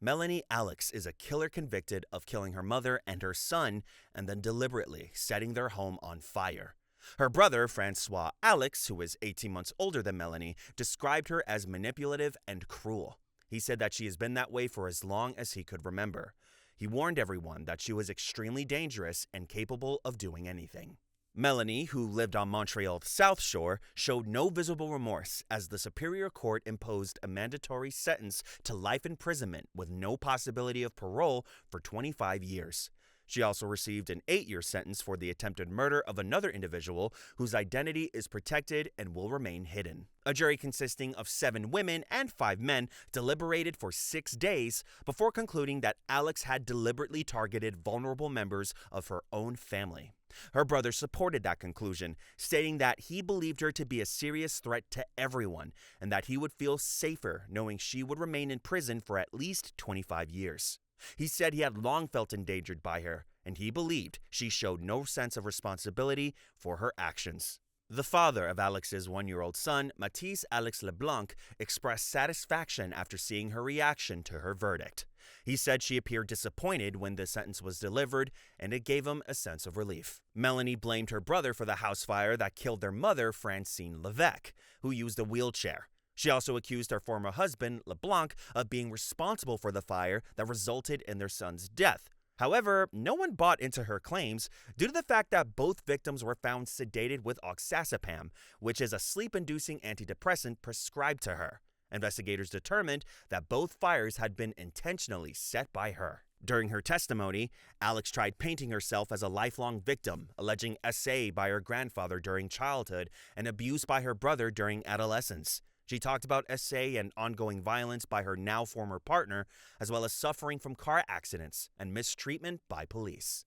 Melanie Alix is a killer convicted of killing her mother and her son and then deliberately setting their home on fire. Her brother, Francois Alix, who is 18 months older than Melanie, described her as manipulative and cruel. He said that she has been that way for as long as he could remember. He warned everyone that she was extremely dangerous and capable of doing anything. Melanie, who lived on Montreal's South Shore, showed no visible remorse as the Superior Court imposed a mandatory sentence to life imprisonment with no possibility of parole for 25 years. She also received an 8-year sentence for the attempted murder of another individual whose identity is protected and will remain hidden. A jury consisting of 7 women and 5 men deliberated for 6 days before concluding that Alix had deliberately targeted vulnerable members of her own family. Her brother supported that conclusion, stating that he believed her to be a serious threat to everyone and that he would feel safer knowing she would remain in prison for at least 25 years. He said he had long felt endangered by her, and he believed she showed no sense of responsibility for her actions. The father of Alix's 1-year-old son, Mathis Alix Leblanc, expressed satisfaction after seeing her reaction to her verdict. He said she appeared disappointed when the sentence was delivered, and it gave him a sense of relief. Melanie blamed her brother for the house fire that killed their mother, Francine Levesque, who used a wheelchair. She also accused her former husband, Leblanc, of being responsible for the fire that resulted in their son's death. However, no one bought into her claims due to the fact that both victims were found sedated with oxazepam, which is a sleep-inducing antidepressant prescribed to her. Investigators determined that both fires had been intentionally set by her. During her testimony, Alix tried painting herself as a lifelong victim, alleging SA by her grandfather during childhood and abuse by her brother during adolescence. She talked about SA and ongoing violence by her now former partner, as well as suffering from car accidents and mistreatment by police.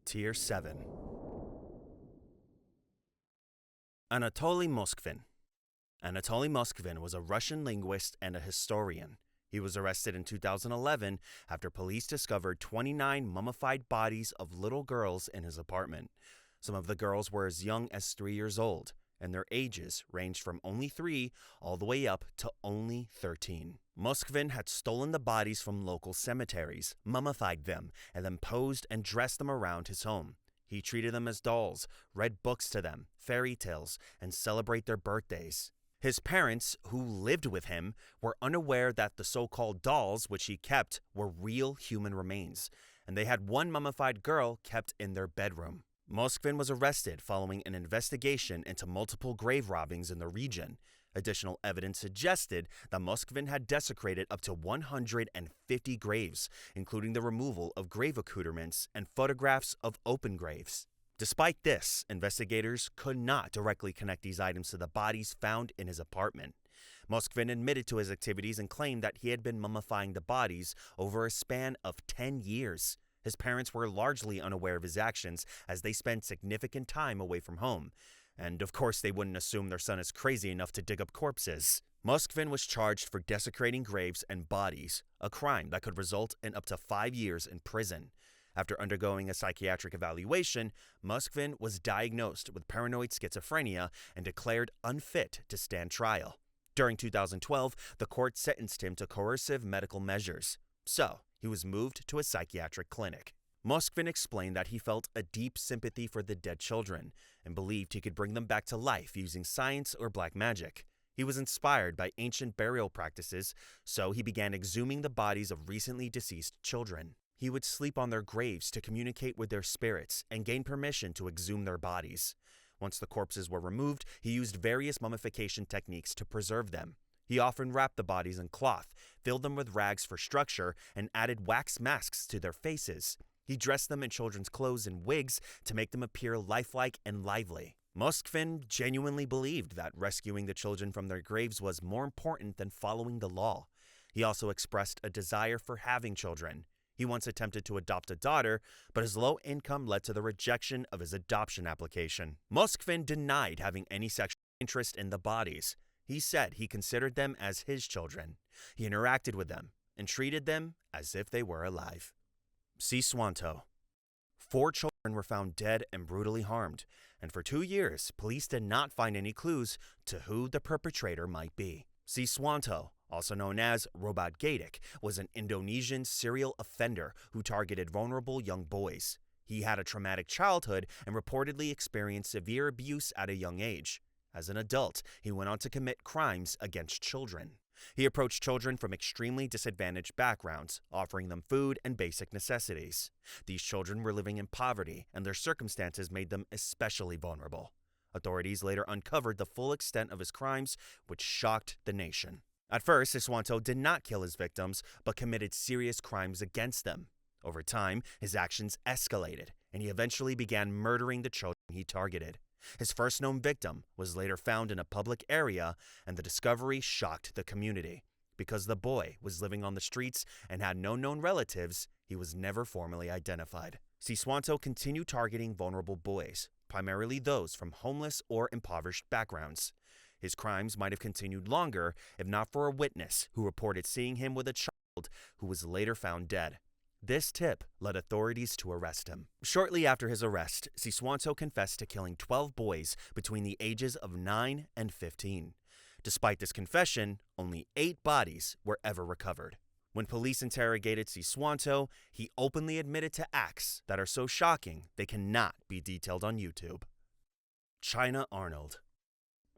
Tier 7. Anatoly Moskvin. Anatoly Moskvin was a Russian linguist and a historian. He was arrested in 2011 after police discovered 29 mummified bodies of little girls in his apartment. Some of the girls were as young as 3 years old, and their ages ranged from only 3 all the way up to only 13. Moskvin had stolen the bodies from local cemeteries, mummified them, and then posed and dressed them around his home. He treated them as dolls, read books to them, fairy tales, and celebrate their birthdays. His parents, who lived with him, were unaware that the so-called dolls which he kept were real human remains, and they had one mummified girl kept in their bedroom. Moskvin was arrested following an investigation into multiple grave robbings in the region. Additional evidence suggested that Moskvin had desecrated up to 150 graves, including the removal of grave accoutrements and photographs of open graves. Despite this, investigators could not directly connect these items to the bodies found in his apartment. Moskvin admitted to his activities and claimed that he had been mummifying the bodies over a span of 10 years. His parents were largely unaware of his actions as they spent significant time away from home. And of course, they wouldn't assume their son is crazy enough to dig up corpses. Moskvin was charged for desecrating graves and bodies, a crime that could result in up to 5 years in prison. After undergoing a psychiatric evaluation, Moskvin was diagnosed with paranoid schizophrenia and declared unfit to stand trial. During 2012, the court sentenced him to coercive medical measures, so he was moved to a psychiatric clinic. Moskvin explained that he felt a deep sympathy for the dead children and believed he could bring them back to life using science or black magic. He was inspired by ancient burial practices, so he began exhuming the bodies of recently deceased children. He would sleep on their graves to communicate with their spirits and gain permission to exhume their bodies. Once the corpses were removed, he used various mummification techniques to preserve them. He often wrapped the bodies in cloth, filled them with rags for structure, and added wax masks to their faces. He dressed them in children's clothes and wigs to make them appear lifelike and lively. Moskvin genuinely believed that rescuing the children from their graves was more important than following the law. He also expressed a desire for having children. He once attempted to adopt a daughter, but his low income led to the rejection of his adoption application. Moskvin denied having any sexual interest in the bodies. He said he considered them as his children. He interacted with them and treated them as if they were alive. Cicih Suwanto. 4 children were found dead and brutally harmed, and for 2 years, police did not find any clues to who the perpetrator might be. Cicih Suwanto, also known as Robot Gadik, was an Indonesian serial offender who targeted vulnerable young boys. He had a traumatic childhood and reportedly experienced severe abuse at a young age. As an adult, he went on to commit crimes against children. He approached children from extremely disadvantaged backgrounds, offering them food and basic necessities. These children were living in poverty, and their circumstances made them especially vulnerable. Authorities later uncovered the full extent of his crimes, which shocked the nation. At first, Suwanto did not kill his victims, but committed serious crimes against them. Over time, his actions escalated, and he eventually began murdering the children he targeted. His first known victim was later found in a public area, and the discovery shocked the community. Because the boy was living on the streets and had no known relatives, he was never formally identified. Cicih Suwanto continued targeting vulnerable boys, primarily those from homeless or impoverished backgrounds. His crimes might have continued longer if not for a witness who reported seeing him with a child who was later found dead. This tip led authorities to arrest him. Shortly after his arrest, Cicih Suwanto confessed to killing 12 boys between the ages of 9 and 15. Despite this confession, only 8 bodies were ever recovered. When police interrogated Cicih Suwanto, he openly admitted to acts that are so shocking they cannot be detailed on YouTube. China Arnold.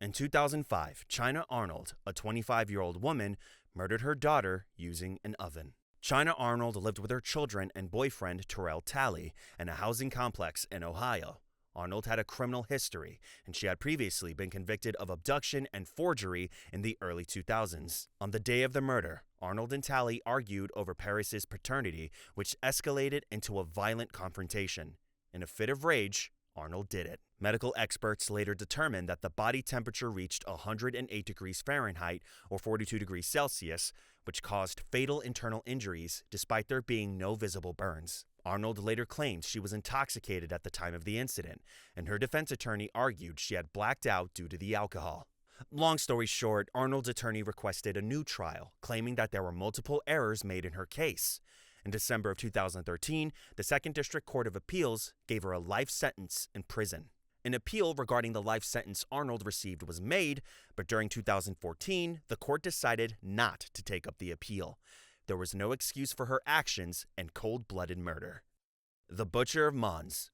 In 2005, China Arnold, a 25-year-old woman, murdered her daughter using an oven. China Arnold lived with her children and boyfriend Terrell Talley in a housing complex in Ohio. Arnold had a criminal history, and she had previously been convicted of abduction and forgery in the early 2000s. On the day of the murder, Arnold and Talley argued over Paris's paternity, which escalated into a violent confrontation. In a fit of rage, Arnold did it. Medical experts later determined that the body temperature reached 108 degrees Fahrenheit or 42 degrees Celsius, which caused fatal internal injuries despite there being no visible burns. Arnold later claimed she was intoxicated at the time of the incident, and her defense attorney argued she had blacked out due to the alcohol. Long story short, Arnold's attorney requested a new trial, claiming that there were multiple errors made in her case. In December of 2013, the 2nd District Court of Appeals gave her a life sentence in prison. An appeal regarding the life sentence Arnold received was made, but during 2014, the court decided not to take up the appeal. There was no excuse for her actions and cold-blooded murder. The Butcher of Mons.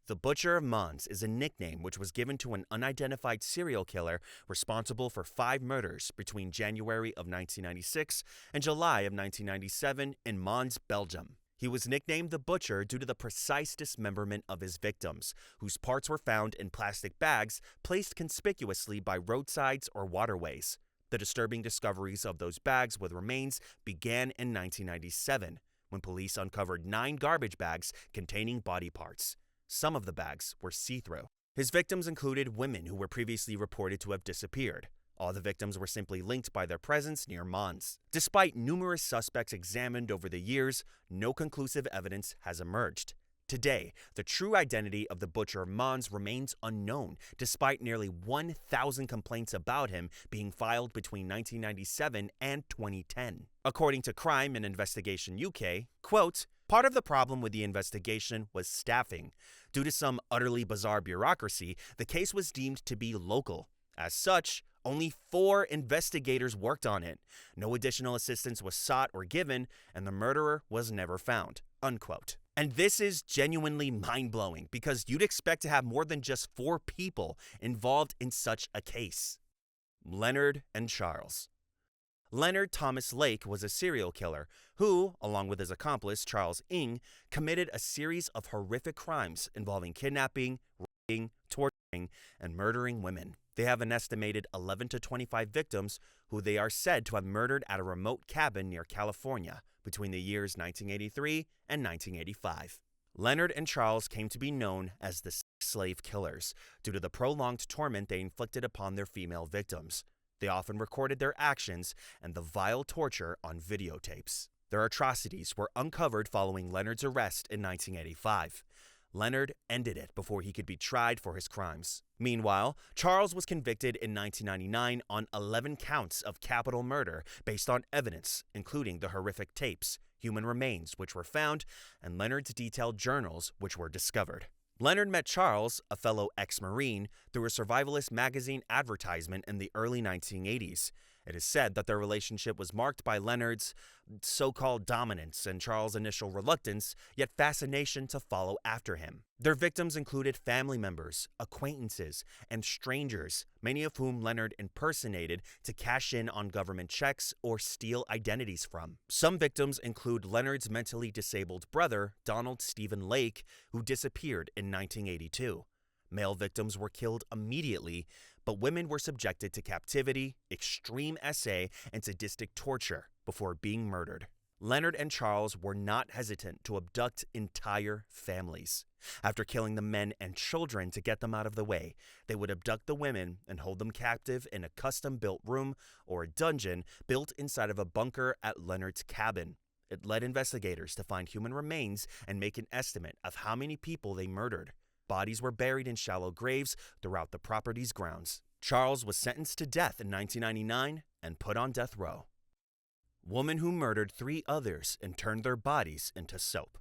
The Butcher of Mons is a nickname which was given to an unidentified serial killer responsible for 5 murders between January of 1996 and July of 1997 in Mons, Belgium. He was nicknamed the Butcher due to the precise dismemberment of his victims, whose parts were found in plastic bags placed conspicuously by roadsides or waterways. The disturbing discoveries of those bags with remains began in 1997, when police uncovered 9 garbage bags containing body parts. Some of the bags were see-through. His victims included women who were previously reported to have disappeared. All the victims were simply linked by their presence near Mons. Despite numerous suspects examined over the years, no conclusive evidence has emerged. Today, the true identity of the Butcher of Mons remains unknown, despite nearly 1,000 complaints about him being filed between 1997 and 2010. According to Crime and Investigation UK, quote, "Part of the problem with the investigation was staffing. Due to some utterly bizarre bureaucracy, the case was deemed to be local. As such, Only 4 investigators worked on it. No additional assistance was sought or given, and the murderer was never found." Unquote. And this is genuinely mind-blowing because you'd expect to have more than just 4 people involved in such a case. Leonard and Charles. Leonard Thomas Lake was a serial killer who, along with his accomplice Charles Ng, committed a series of horrific crimes involving kidnapping, raping, torturing, and murdering women. They have an estimated 11 to 25 victims who they are said to have murdered at a remote cabin near California between the years 1983 and 1985. Leonard and Charles came to be known as the slave killers due to the prolonged torment they inflicted upon their female victims. They often recorded their actions and the vile torture on videotapes. Their atrocities were uncovered following Leonard's arrest in 1985. Leonard ended it before he could be tried for his crimes. Meanwhile, Charles was convicted in 1999 on 11 counts of capital murder based on evidence, including the horrific tapes, human remains which were found, and Leonard's detailed journals which were discovered. Leonard met Charles, a fellow ex-Marine, through a survivalist magazine advertisement in the early 1980s. It is said that their relationship was marked by Leonard's so-called dominance and Charles' initial reluctance, yet fascination to follow after him. Their victims included family members, acquaintances, and strangers, many of whom Leonard impersonated to cash in on government checks or steal identities from. Some victims include Leonard's mentally disabled brother, Donald Stephen Lake, who disappeared in 1982. Male victims were killed immediately, but women were subjected to captivity, extreme SA, and sadistic torture before being murdered. Leonard and Charles were not hesitant to abduct entire families. After killing the men and children to get them out of the way, they would abduct the women and hold them captive in a custom-built room or a dungeon built inside of a bunker at Leonard's cabin. It led investigators to find human remains and make an estimate of how many people they murdered. Bodies were buried in shallow graves throughout the property's grounds. Charles was sentenced to death in 1999 and put on death row. Woman who murdered 3 others and turned their bodies into soap.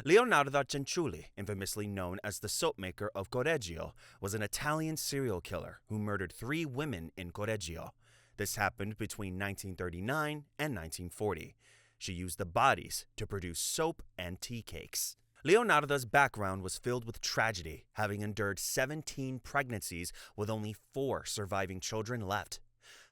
Leonarda Cianciulli, infamously known as the soap maker of Correggio, was an Italian serial killer who murdered 3 women in Correggio. This happened between 1939 and 1940. She used the bodies to produce soap and tea cakes. Leonarda's background was filled with tragedy, having endured 17 pregnancies with only 4 surviving children left.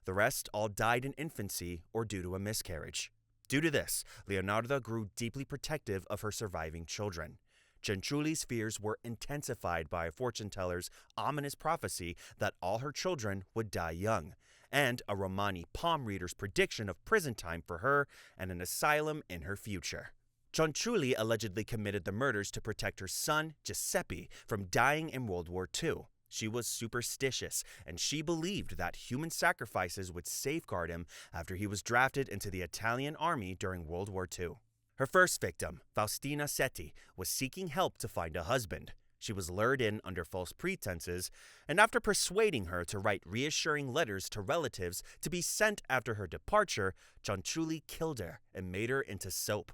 The rest all died in infancy or due to a miscarriage. Due to this, Leonarda grew deeply protective of her surviving children. Cianciulli's fears were intensified by a fortune teller's ominous prophecy that all her children would die young, and a Romani palm reader's prediction of prison time for her and an asylum in her future. Cianciulli allegedly committed the murders to protect her son, Giuseppe, from dying in World War II. She was superstitious, and she believed that human sacrifices would safeguard him after he was drafted into the Italian army during World War II. Her first victim, Faustina Setti, was seeking help to find a husband. She was lured in under false pretenses, and after persuading her to write reassuring letters to relatives to be sent after her departure, Cianciulli killed her and made her into soap.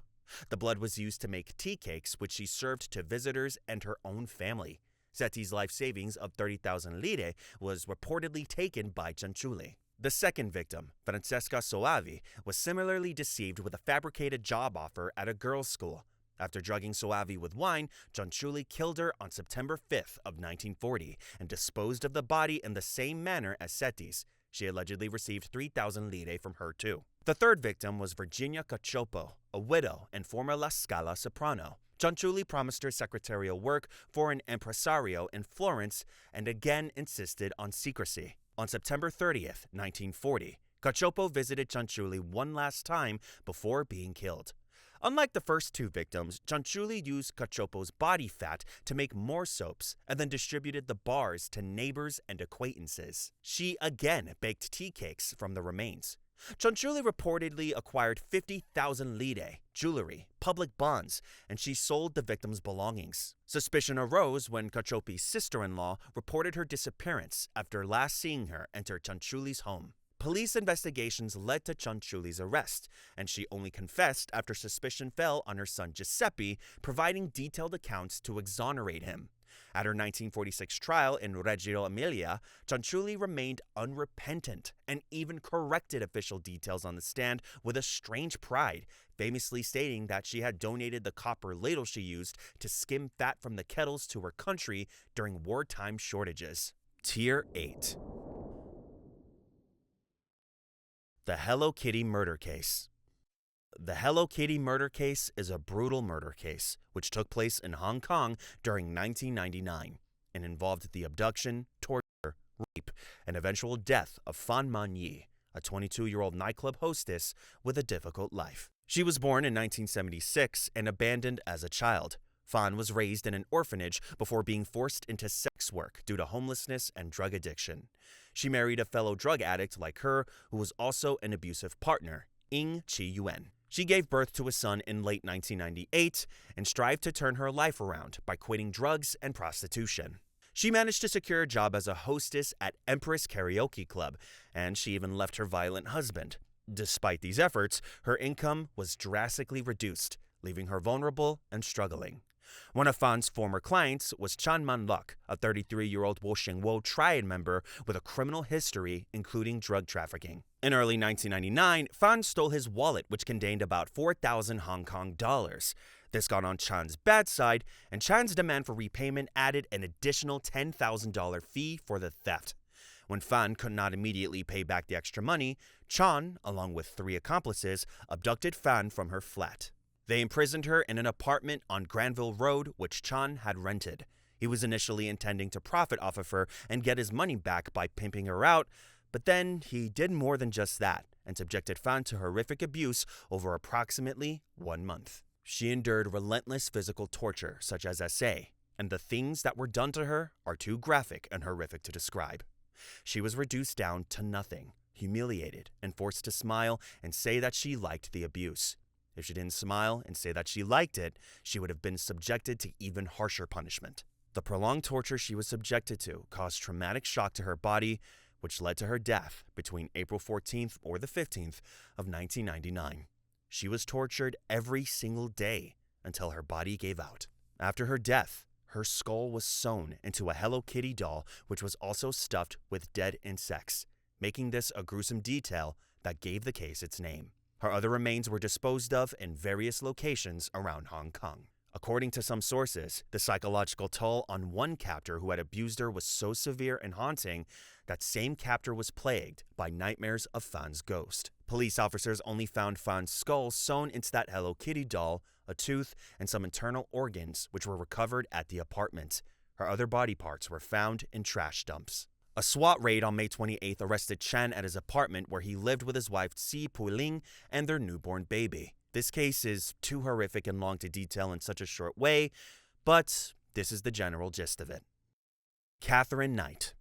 The blood was used to make tea cakes, which she served to visitors and her own family. Setti's life savings of 30,000 lire was reportedly taken by Cianciulli. The second victim, Francesca Soavi, was similarly deceived with a fabricated job offer at a girls' school. After drugging Soavi with wine, Cianciulli killed her on September 5th of 1940 and disposed of the body in the same manner as Setti's. She allegedly received 3,000 lire from her too. The third victim was Virginia Cacioppo, a widow and former La Scala soprano. Cianciulli promised her secretarial work for an impresario in Florence and again insisted on secrecy. On September 30th, 1940, Cacioppo visited Cianciulli one last time before being killed. Unlike the first 2 victims, Cianciulli used Cacioppo's body fat to make more soaps and then distributed the bars to neighbors and acquaintances. She again baked tea cakes from the remains. Cianciulli reportedly acquired 50,000 lire, jewelry, public bonds, and she sold the victims' belongings. Suspicion arose when Cacioppo's sister-in-law reported her disappearance after last seeing her enter Cianciulli's home. Police investigations led to Cianciulli's arrest, and she only confessed after suspicion fell on her son Giuseppe, providing detailed accounts to exonerate him. At her 1946 trial in Reggio Emilia, Cianciulli remained unrepentant and even corrected official details on the stand with a strange pride, famously stating that she had donated the copper ladle she used to skim fat from the kettles to her country during wartime shortages. Tier 8. The Hello Kitty Murder Case. The Hello Kitty murder case is a brutal murder case which took place in Hong Kong during 1999 and involved the abduction, torture, rape, and eventual death of Fan Man-yi, a 22-year-old nightclub hostess with a difficult life. She was born in 1976 and abandoned as a child. Fan was raised in an orphanage before being forced into sex work due to homelessness and drug addiction. She married a fellow drug addict like her who was also an abusive partner, Ing Chi-yuen. She gave birth to a son in late 1998 and strived to turn her life around by quitting drugs and prostitution. She managed to secure a job as a hostess at Empress Karaoke Club, and she even left her violent husband. Despite these efforts, her income was drastically reduced, leaving her vulnerable and struggling. One of Fan's former clients was Chan Man-luk, a 33-year-old Wo-shing-wo triad member with a criminal history, including drug trafficking. In early 1999, Fan stole his wallet, which contained about 4,000 Hong Kong dollars. This got on Chan's bad side, and Chan's demand for repayment added an additional $10,000 fee for the theft. When Fan could not immediately pay back the extra money, Chan, along with 3 accomplices, abducted Fan from her flat. They imprisoned her in an apartment on Granville Road, which Chan had rented. He was initially intending to profit off of her and get his money back by pimping her out, but then he did more than just that and subjected Fan to horrific abuse over approximately 1 month. She endured relentless physical torture, such as SA, and the things that were done to her are too graphic and horrific to describe. She was reduced down to nothing, humiliated, and forced to smile and say that she liked the abuse. If she didn't smile and say that she liked it, she would have been subjected to even harsher punishment. The prolonged torture she was subjected to caused traumatic shock to her body, which led to her death between April 14th or the 15th of 1999. She was tortured every single day until her body gave out. After her death, her skull was sewn into a Hello Kitty doll, which was also stuffed with dead insects, making this a gruesome detail that gave the case its name. Her other remains were disposed of in various locations around Hong Kong. According to some sources, the psychological toll on one captor who had abused her was so severe and haunting that same captor was plagued by nightmares of Fan's ghost. Police officers only found Fan's skull sewn into that Hello Kitty doll, a tooth, and some internal organs which were recovered at the apartment. Her other body parts were found in trash dumps. A SWAT raid on May 28th arrested Chan at his apartment where he lived with his wife Si Pu-ling and their newborn baby. This case is too horrific and long to detail in such a short way, but this is the general gist of it. Katherine Knight.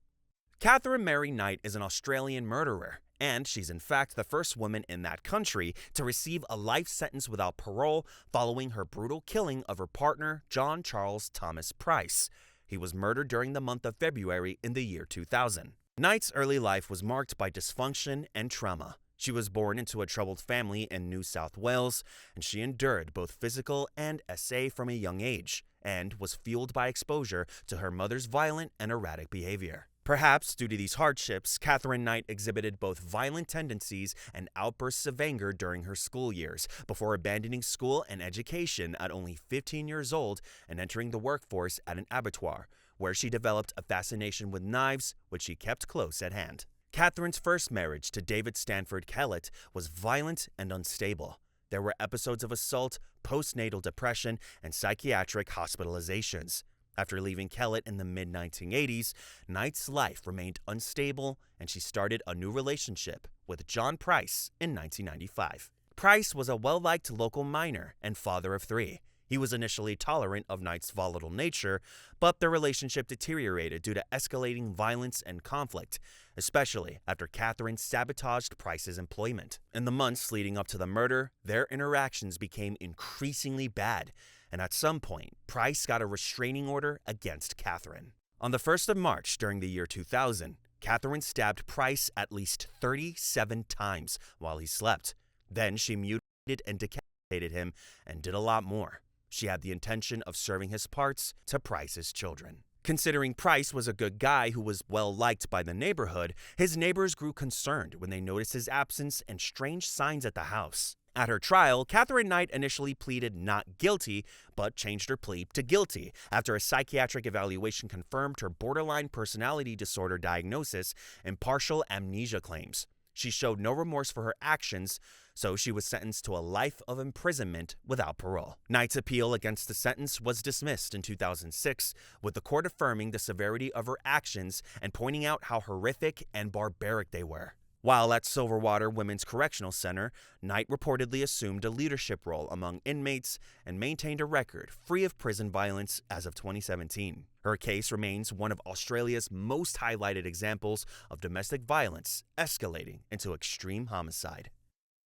Katherine Mary Knight is an Australian murderer, and she's in fact the first woman in that country to receive a life sentence without parole following her brutal killing of her partner, John Charles Thomas Price. He was murdered during the month of February in the year 2000. Knight's early life was marked by dysfunction and trauma. She was born into a troubled family in New South Wales, and she endured both physical and SA from a young age, and was fueled by exposure to her mother's violent and erratic behavior. Perhaps due to these hardships, Katherine Knight exhibited both violent tendencies and outbursts of anger during her school years, before abandoning school and education at only 15 years old and entering the workforce at an abattoir, where she developed a fascination with knives, which she kept close at hand. Katherine's first marriage to David Stanford Kellett was violent and unstable. There were episodes of assault, postnatal depression, and psychiatric hospitalizations. After leaving Kellett in the mid-1980s, Knight's life remained unstable, and she started a new relationship with John Price in 1995. Price was a well-liked local miner and father of 3. He was initially tolerant of Knight's volatile nature, but their relationship deteriorated due to escalating violence and conflict, especially after Katherine sabotaged Price's employment. In the months leading up to the murder, their interactions became increasingly bad, and at some point, Price got a restraining order against Katherine. On the 1st of March during the year 2000, Katherine stabbed Price at least 37 times while he slept. Then she mutilated and decapitated him and did a lot more. She had the intention of serving his parts to Price's children. Considering Price was a good guy who was well liked by the neighborhood, his neighbors grew concerned when they noticed his absence and strange signs at the house. At her trial, Katherine Knight initially pleaded not guilty, but changed her plea to guilty after a psychiatric evaluation confirmed her borderline personality disorder diagnosis and partial amnesia claims. She showed no remorse for her actions, so she was sentenced to a life of imprisonment without parole. Knight's appeal against the sentence was dismissed in 2006, with the court affirming the severity of her actions and pointing out how horrific and barbaric they were. While at Silverwater Women's Correctional Center, Knight reportedly assumed a leadership role among inmates and maintained a record free of prison violence as of 2017. Her case remains one of Australia's most highlighted examples of domestic violence escalating into extreme homicide.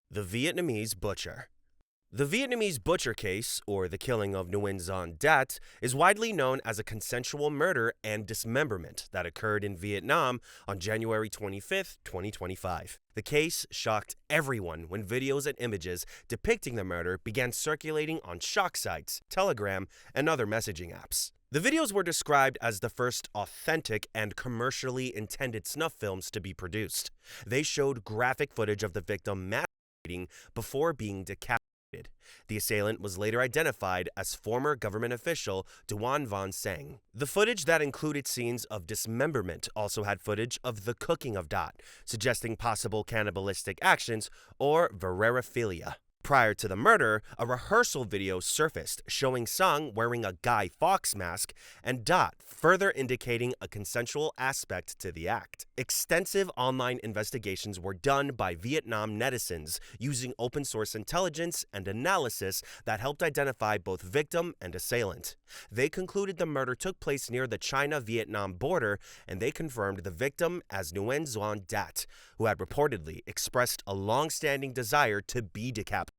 The Vietnamese Butcher. The Vietnamese butcher case, or the killing of Nguyen Xuan Dat, is widely known as a consensual murder and dismemberment that occurred in Vietnam on January 25, 2025. The case shocked everyone when videos and images depicting the murder began circulating on shock sites, Telegram, and other messaging apps. The videos were described as the first authentic and commercially intended snuff films to be produced. They showed graphic footage of the victim masturbating before being decapitated. The assailant was later identified as former government official Duan Van Sang. The footage that included scenes of dismemberment also had footage of the cooking of Dat, suggesting possible cannibalistic actions or vereraphilia. Prior to the murder, a rehearsal video surfaced showing Sang wearing a Guy Fawkes mask and Dat, further indicating a consensual aspect to the act. Extensive online investigations were done by Vietnam netizens using open source intelligence and analysis that helped identify both victim and assailant. They concluded the murder took place near the China-Vietnam border, and they confirmed the victim as Nguyen Xuan Dat, who had reportedly expressed a long-standing desire to be decapitated.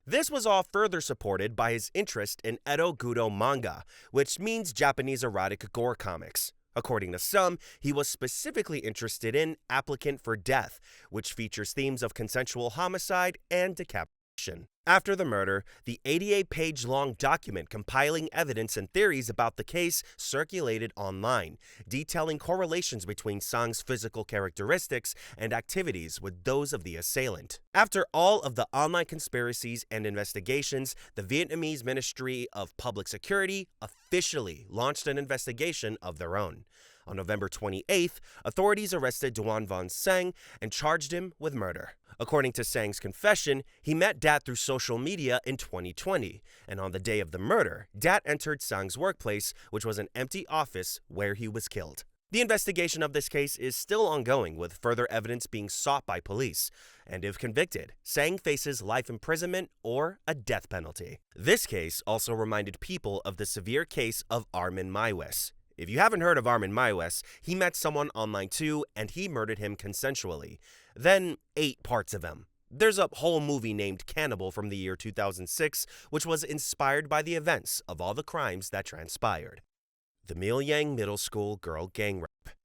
This was all further supported by his interest in Edo Gudo manga, which means Japanese erotic gore comics. According to some, he was specifically interested in Applicant for Death, which features themes of consensual homicide and decapitation. After the murder, the 88-page-long document compiling evidence and theories about the case circulated online, detailing correlations between Sang's physical characteristics and activities with those of the assailant. After all of the online conspiracies and investigations, the Vietnamese Ministry of Public Security officially launched an investigation of their own. On November 28th, authorities arrested Duan Van Sang and charged him with murder. According to Sang's confession, he met Dat through social media in 2020, and on the day of the murder, Dat entered Sang's workplace, which was an empty office where he was killed. The investigation of this case is still ongoing, with further evidence being sought by police, and if convicted, Sang faces life imprisonment or a death penalty. This case also reminded people of the severe case of Armin Maiwes. If you haven't heard of Armin Maiwes, he met someone online too, and he murdered him consensually, then ate parts of him. There's a whole movie named Cannibal from the year 2006, which was inspired by the events of all the crimes that transpired. The Milyang Middle School Girl Gang Rape.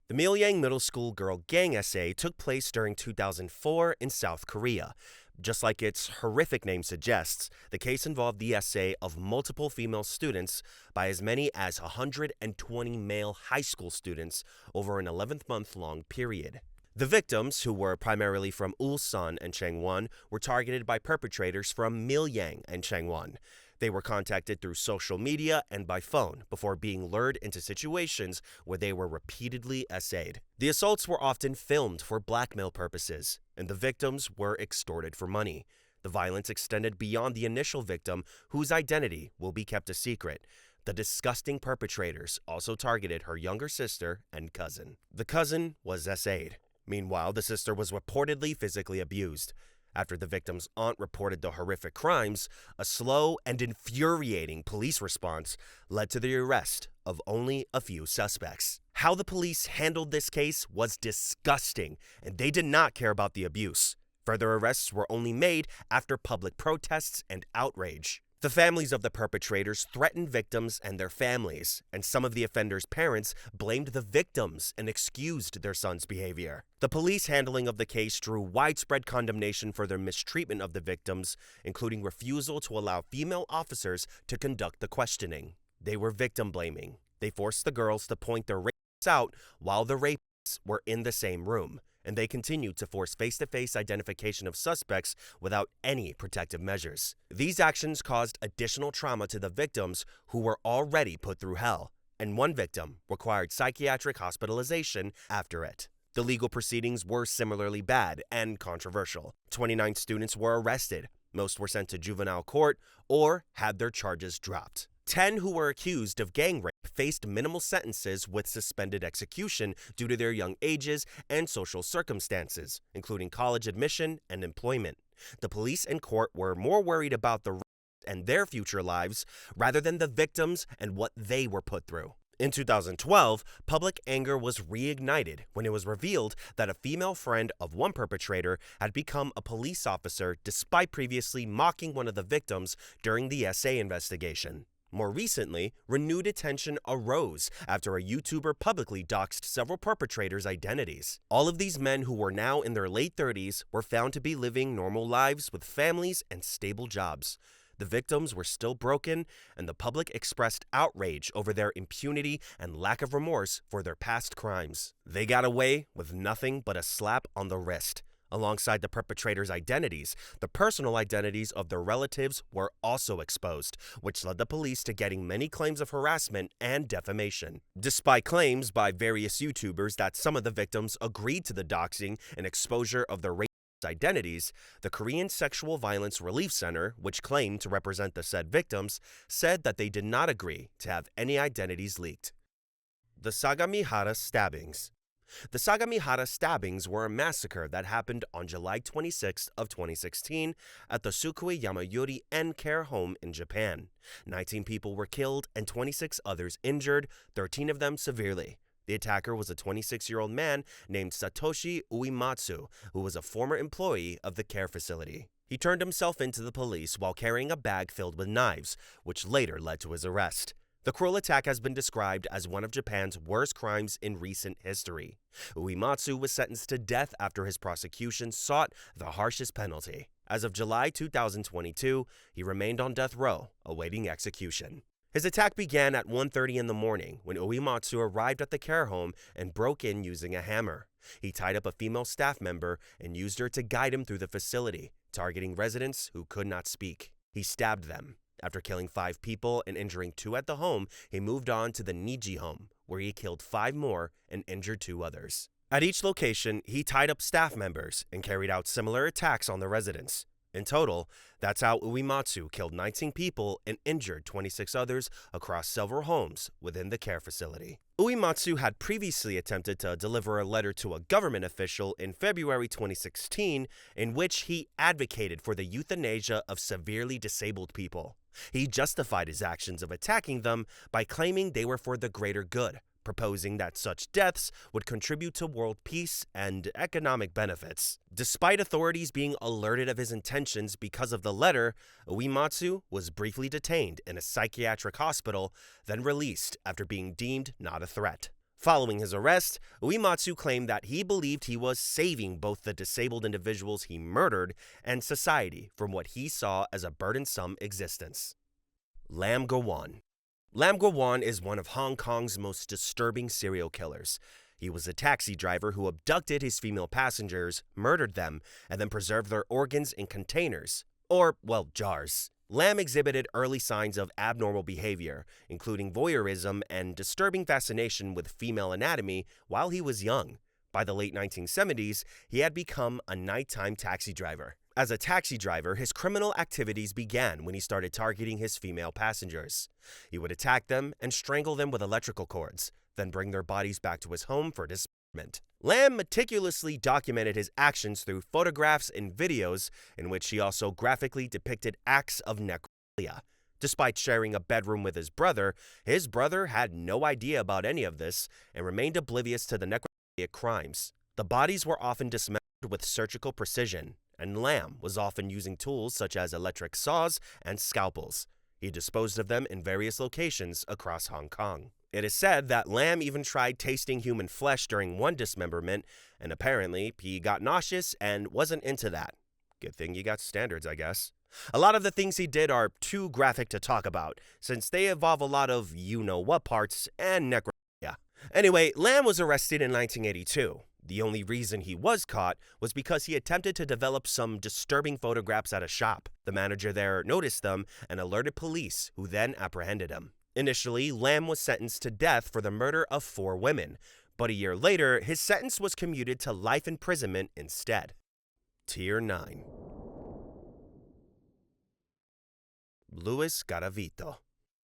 The Milyang Middle School Girl Gang essay took place during 2004 in South Korea. Just like its horrific name suggests, the case involved the essay of multiple female students by as many as 120 male high school students over an 11-month-long period. The victims, who were primarily from Ulsan and Changwon, were targeted by perpetrators from Milyang and Changwon. They were contacted through social media and by phone before being lured into situations where they were repeatedly essayed. The assaults were often filmed for blackmail purposes, and the victims were extorted for money. The violence extended beyond the initial victim, whose identity will be kept a secret. The disgusting perpetrators also targeted her younger sister and cousin. The cousin was essayed. Meanwhile, the sister was reportedly physically abused. After the victim's aunt reported the horrific crimes, a slow and infuriating police response led to the arrest of only a few suspects. How the police handled this case was disgusting, and they did not care about the abuse. Further arrests were only made after public protests and outrage. The families of the perpetrators threatened victims and their families, and some of the offenders' parents blamed the victims and excused their son's behavior. The police handling of the case drew widespread condemnation for their mistreatment of the victims, including refusal to allow female officers to conduct the questioning. They were victim blaming, They forced the girls to point their rapists out while the rapists were in the same room, and they continued to force face-to-face identification of suspects without any protective measures. These actions caused additional trauma to the victims who were already put through hell, and one victim required psychiatric hospitalization after it. The legal proceedings were similarly bad and controversial. 29 students were arrested. Most were sent to juvenile court or had their charges dropped. 10 who were accused of gang rape faced minimal sentences with suspended execution due to their young ages and social circumstances, including college admission and employment. The police and court were more worried about the rapists and their future lives rather than the victims and what they were put through. In 2012, public anger was reignited when it was revealed that a female friend of one perpetrator had become a police officer despite previously mocking one of the victims during the SA investigation. More recently, renewed attention arose after a YouTuber publicly doxed several perpetrators' identities. All of these men, who were now in their late 30s, were found to be living normal lives with families and stable jobs. The victims were still broken, and the public expressed outrage over their impunity and lack of remorse for their past crimes. They got away with nothing but a slap on the wrist. Alongside the perpetrators' identities, the personal identities of their relatives were also exposed, which led the police to getting many claims of harassment and defamation. Despite claims by various YouTubers that some of the victims agreed to the doxing and exposure of their identities, the Korean Sexual Violence Relief Center, which claimed to represent the said victims, said that they did not agree to have any identities leaked. The Sagamihara stabbings. The Sagamihara stabbings were a massacre that happened on July 26th of 2016 at the Sukui Yamayuri End Care Home in Japan. 19 people were killed and 26 others injured, 13 of them severely. The attacker was a 26-year-old man named Satoshi Uematsu, who was a former employee of the care facility. He turned himself into the police while carrying a bag filled with knives, which later led to his arrest. The cruel attack has been described as one of Japan's worst crimes in recent history. Uematsu was sentenced to death after his prosecution sought the harshest penalty. As of July 2022, he remained on death row, awaiting execution. His attack began at 1:30 in the morning when Uematsu arrived at the care home and broke in using a hammer. He tied up a female staff member and used her to guide him through the facility, targeting residents who could not speak. He stabbed them. After killing 5 people and injuring 2 at the home, he moved on to the Niji home, where he killed 5 more and injured 2 others. At each location, he tied up staff members and carried out similar attacks on the residents. In total, that's how Uematsu killed 19 people and injured 26 others across several homes within the care facility. Uematsu had previously attempted to deliver a letter to a government official in February 2016 in which he advocated for the euthanasia of severely disabled people. He justified his actions of attacking them by claiming they were for the greater good, proposing that such deaths would contribute to world peace and economic benefits. Despite authorities being alerted of his intentions because of the letter, Uematsu was briefly detained in a psychiatric hospital, then released after being deemed not a threat. Following his arrest, Uematsu claimed that he believed he was saving both the disabled individuals he murdered and society from what he saw as a burdensome existence. Lam Kor-wan. Lam Kor-wan is one of Hong Kong's most disturbing serial killers. He was a taxi driver who abducted his female passengers, murdered them, and then preserved their organs in containers, or, well, jars. Lam exhibited early signs of abnormal behavior, including voyeurism and disturbing fascination with female anatomy while he was young. By the late 1970s, he had become a nighttime taxi driver. As a taxi driver, his criminal activities began when he started targeting his female passengers. He would attack them and strangle them with electrical cords, then bring their bodies back to his home for dismemberment. Lam meticulously documented his actions through photographs and videos in which he also graphically depicted acts of necrophilia. Despite sharing a bedroom with his brother had no idea about any of this and remained oblivious to the necrophilic crimes. The bodies were often dismembered with surgical precision, and Lam was often using tools such as electric saws and scalpels. He disposed of them in various locations across Hong Kong. It is said that Lam even tried tasting human flesh during one dismemberment, and apparently he got nauseous and wasn't into that. Good thing you got standards, I guess. A lot of the things he did are too graphic to talk about, since they involve a lot of you-know-what parts and necrophilia. Anyway, Lam was arrested in 1982. The only reason he was caught was because he attempted to develop some disturbing photographs at a shop. The manager there noticed them and alerted police, who then apprehended him. Initially, Lam was sentenced to death for the murder of 4 women, but a year later, his sentence was commuted to life imprisonment instead. Tier 9. Luis Garavito.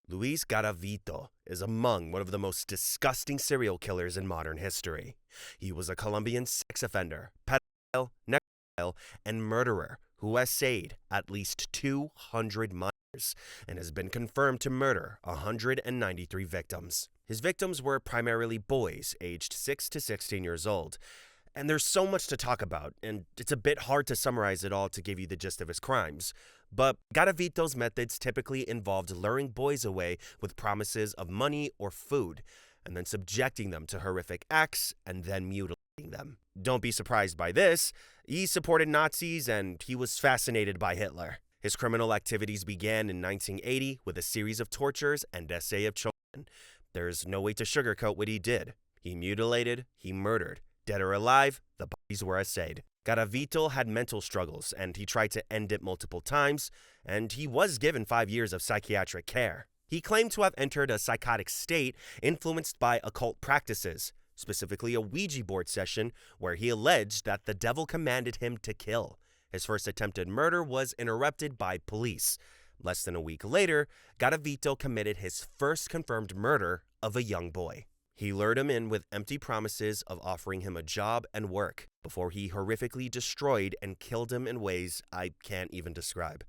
Luis Garavito is among one of the most disgusting serial killers in modern history. He was a Colombian sex offender, pedophile, necrophile, and murderer who essayed at least 200 minors and has been confirmed to murder 193 victims. His victims were primarily boys aged 6 to 16 years old. And there's so much to talk about, and it's a bit hard to summarize it all to give you the gist of his crimes. But Garavito's methods typically involved luring boys away with promises of money or food, and then subjecting them to horrific acts and then mutilating them. Don't be surprised by this. He supported Nazis and he was fascinated by Hitler. His criminal activities began in 1980 with a series of tortures and essay of children. There's no way to sugarcoat what he did. He mutilated, he murdered. Dead or alive, the bodies were assayed. Garavito had mental struggles, and he tried to end it multiple times, and he was given 5 years of psychiatric care. He claimed to have entered a psychotic state influenced by occult practices, specifically a Ouija board session where he alleged that the devil commanded him to kill. His first attempted murder was interrupted by police. Less than a week later, Garavito committed his first confirmed murder of a young boy. He lured him in with empty promises of offering him a job and work before he horrifically destroyed and killed him in ways I can't even describe.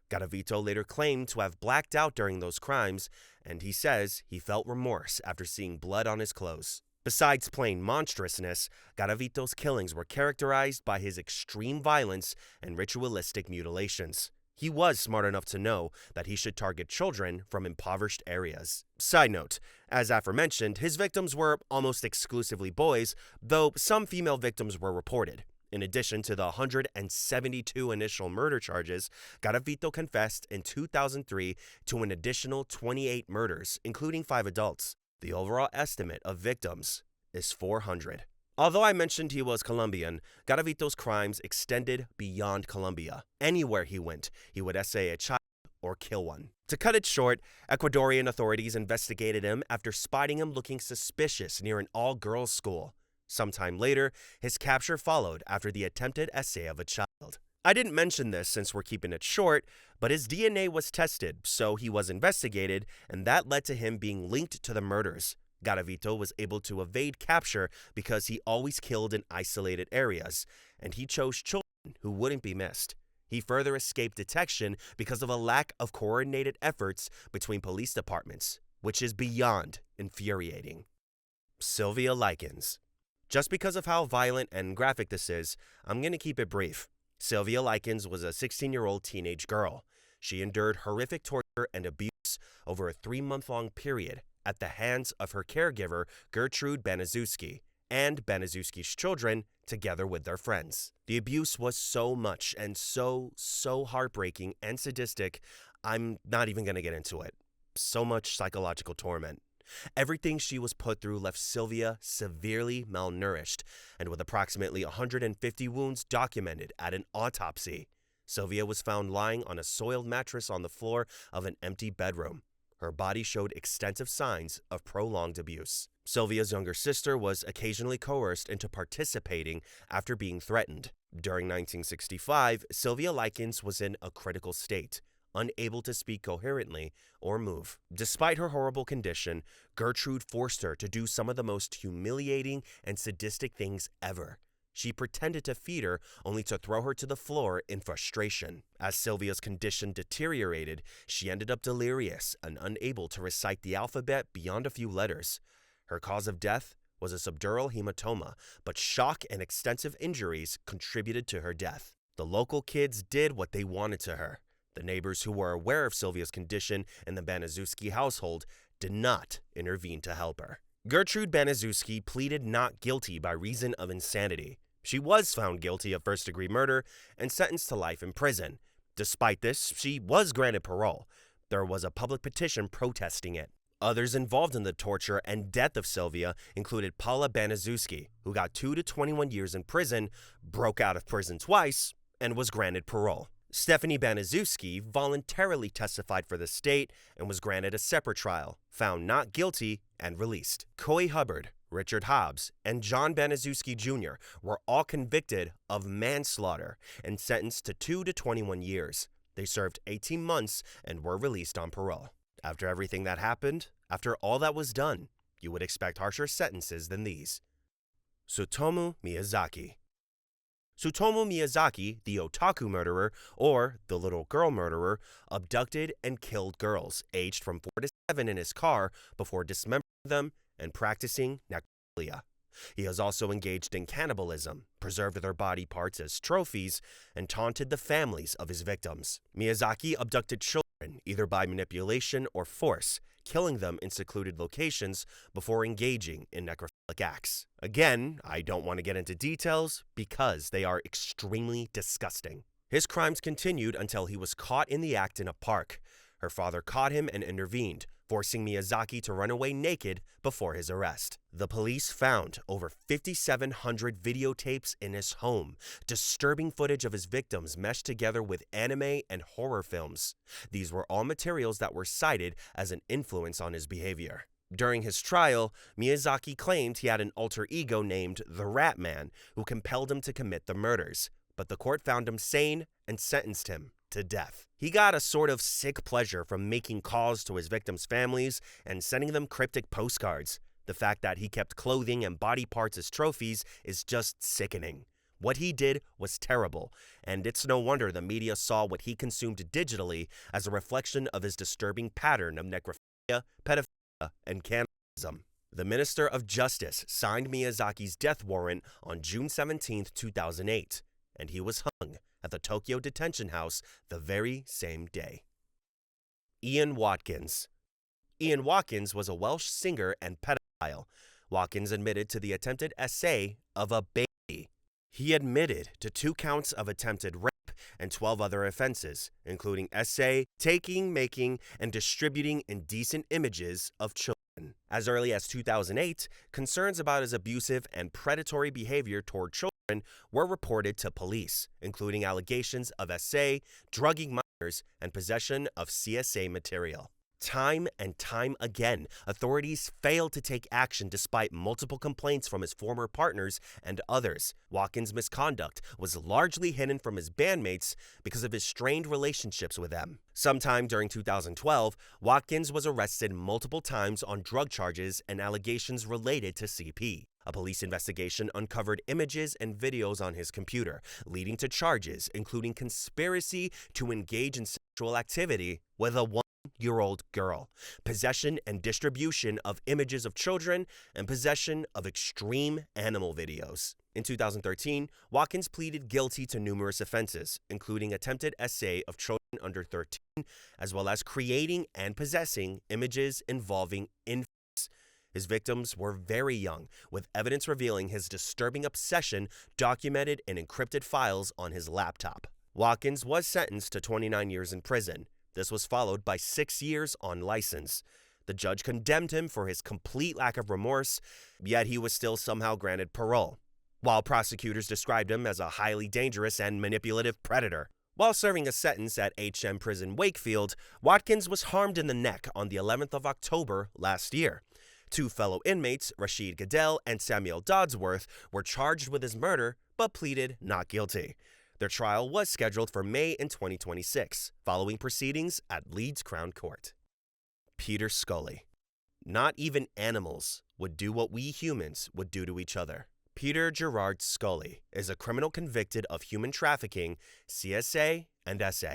Garavito later claimed to have blacked out during those crimes, and he says he felt remorse after seeing blood on his clothes. Besides plain monstrousness, Garavito's killings were characterized by his extreme violence and ritualistic mutilations. He was smart enough to know that he should target children from impoverished areas. Side note, as aforementioned, his victims were almost exclusively boys, though some female victims were reported. In addition to the 172 initial murder charges, Garavito confessed in 2003 to an additional 28 murders, including 5 adults. The overall estimate of victims is 400. Although I mentioned he was Colombian, Garavito's crimes extended beyond Colombia. Anywhere he went, he would essay a child or kill one. To cut it short, Ecuadorian authorities investigated him after spotting him looking suspicious near an all-girls school. Sometime later, his capture followed after the attempted essay of a child. I didn't mention this since we're keeping it short, but his DNA was tested, so he was investigated, and that led to him being linked to the murders. Garavito was able to evade capture because he always killed in isolated areas, and he chose children who wouldn't be missed. He further escaped detection because of a lack of coordinated efforts between police departments, which is beyond infuriating. Sylvia Likens. Just because of how violent and graphic this is, I'm going to keep it brief. Sylvia Likens was a 16-year-old teenage girl. She endured horrific torture and abuse over a 3-month-long period at the hands of her caregiver, Gertrude Baniszewski, and Baniszewski's children, together with their friends. The abuse was so much and so heartbreaking and sadistic, I'm not even going to get into it. So much psychological torment. Everything she was put through left Sylvia severely malnourished, and with approximately 150 wounds documented at an autopsy. Sylvia was found lying on a soiled mattress on the floor of an empty bedroom. Her body showed extensive signs of prolonged abuse. Sylvia's younger sister was occasionally coerced into participating after being threatened. During 1965, Sylvia Likens was in a critical state, unable to speak coherently or move. Despite her horrible condition, Gertrude forced her to do some of the most humiliating and sadistic things ever. She pretended to feed her, only to throw her to the floor in frustration. As Sylvia's condition deteriorated, she ended up delirious and unable to recite the alphabet beyond a few letters. Her cause of death was a subdural hematoma, but shock and extensive injuries contributed to her death. The local kids did what they wanted to her. The neighbors who were aware of Sylvia's condition in the Baniszewski household did not intervene to help her. Gertrude Baniszewski pleaded not guilty by reason of insanity. She was found guilty of first-degree murder and sentenced to life in prison. Despite this, she was granted parole. There was a public petition protesting it. Others involved in the torture and death of Sylvia included Paula Baniszewski, who got 2 to 21 years in prison, broke out of prison twice, and was granted parole. Stephanie Baniszewski voluntarily testified for the state and was granted a separate trial, found not guilty, and released. Coy Hubbard, Richard Hobbs, and John Baniszewski Jr. were all convicted of manslaughter and sentenced to 2 to 21 years. They served 18 months and were released on parole. After everything that happened, after all that was done, you would expect harsher sentences than these. Tsutomu Miyazaki. Tsutomu Miyazaki, the otaku murderer, or the little girl murderer, abducted and killed girls aged from 4 to 7 in his car before dismembering them and practicing necrophilia. He has also engaged in cannibalism, preserved their body parts as trophies, and taunted the families of his victims. Miyazaki abducted children either by manipulation or force, killing them in secluded locations before engaging in necrophilic acts. Again, I don't want to get into details because they are extremely disgusting. His crimes continued until he was caught in the act in a park. Her father caught him and intervened, forcing Miyazaki to run away naked before his arrest. The police found over 5,700 videotapes in his home, disturbing footage of his victims meshed together with anime and horror films. These were all materials that were cited as an influence on his behavior. During his trial, Miyazaki claimed he had an alter ego named the Rat Man who compelled him to commit the murders, but the court found him sane and sentenced him to death. He got a sort of sick pleasure from making calls to his victims' families and sending them cryptic postcards. The fact that he kept clothing and body parts as trophies is just sickening. What he did was terrible, and it's no wonder the media saw what he consumed digitally as a reflection of his disturbing pattern of necrophilia, pedophilia, and cannibalism. The Minister of Justice signed Miyazaki's death warrant on June 17, 2008, and he was hung at the Tokyo detention house the very same day. Ian Watkins. Ian Watkins was a Welsh singer and pedophile. Watkins admitted to the attempted essay of a baby. He admitted to 2 counts of attempted rape and 12 other offenses, including essay, taking, making, and distributing indecent images of children. As early as 2008, concerns about his abusive and predatory behavior toward children were reported to police, including allegations of essay, drugging minors, and possession of CSA material. Time and time again, authorities failed to take action despite multiple complaints from his former partners and others. Watkins' misconduct was largely hidden from his bandmates because of his strained relationships with them. Sometime during 2012, Watkins was arrested multiple times on drug charges and allegations related to CP. A police investigation uncovered images and videos on his computer, leading to charges including conspiracy to engage in sexual activity with a 1-year-old girl, possession and distribution of images of children, and possession of extreme animal videos. In 2013, Watkins pleaded guilty to numerous offenses, including attempted essay of children under 13, as well as creating and possessing images involving infants. His victims were very young, with evidence revealing his disturbing obsession documented in encrypted files on his laptop. Watkins was sentenced to 29 years in prison. This was followed by 6 years on license. The judge condemned him for his complete lack of remorse, yet he was still somehow granted parole, while prosecutors described him as a highly dangerous and manipulative predator. While serving a sentence at HM Prison Wakefield, Watkins was harmed in the neck on the 11th of October last year. 2 fellow inmates, Rashid Goodell and Samuel Dodsworth, were charged with his murder but pleaded not guilty. Their trial was scheduled for May in 2026, following proceedings at Leeds Crown Court. Peter Scully. Not even animals would do what we humans would do to each other. Peter Gerard Scully is a criminal convicted of human trafficking, CSA, and SA.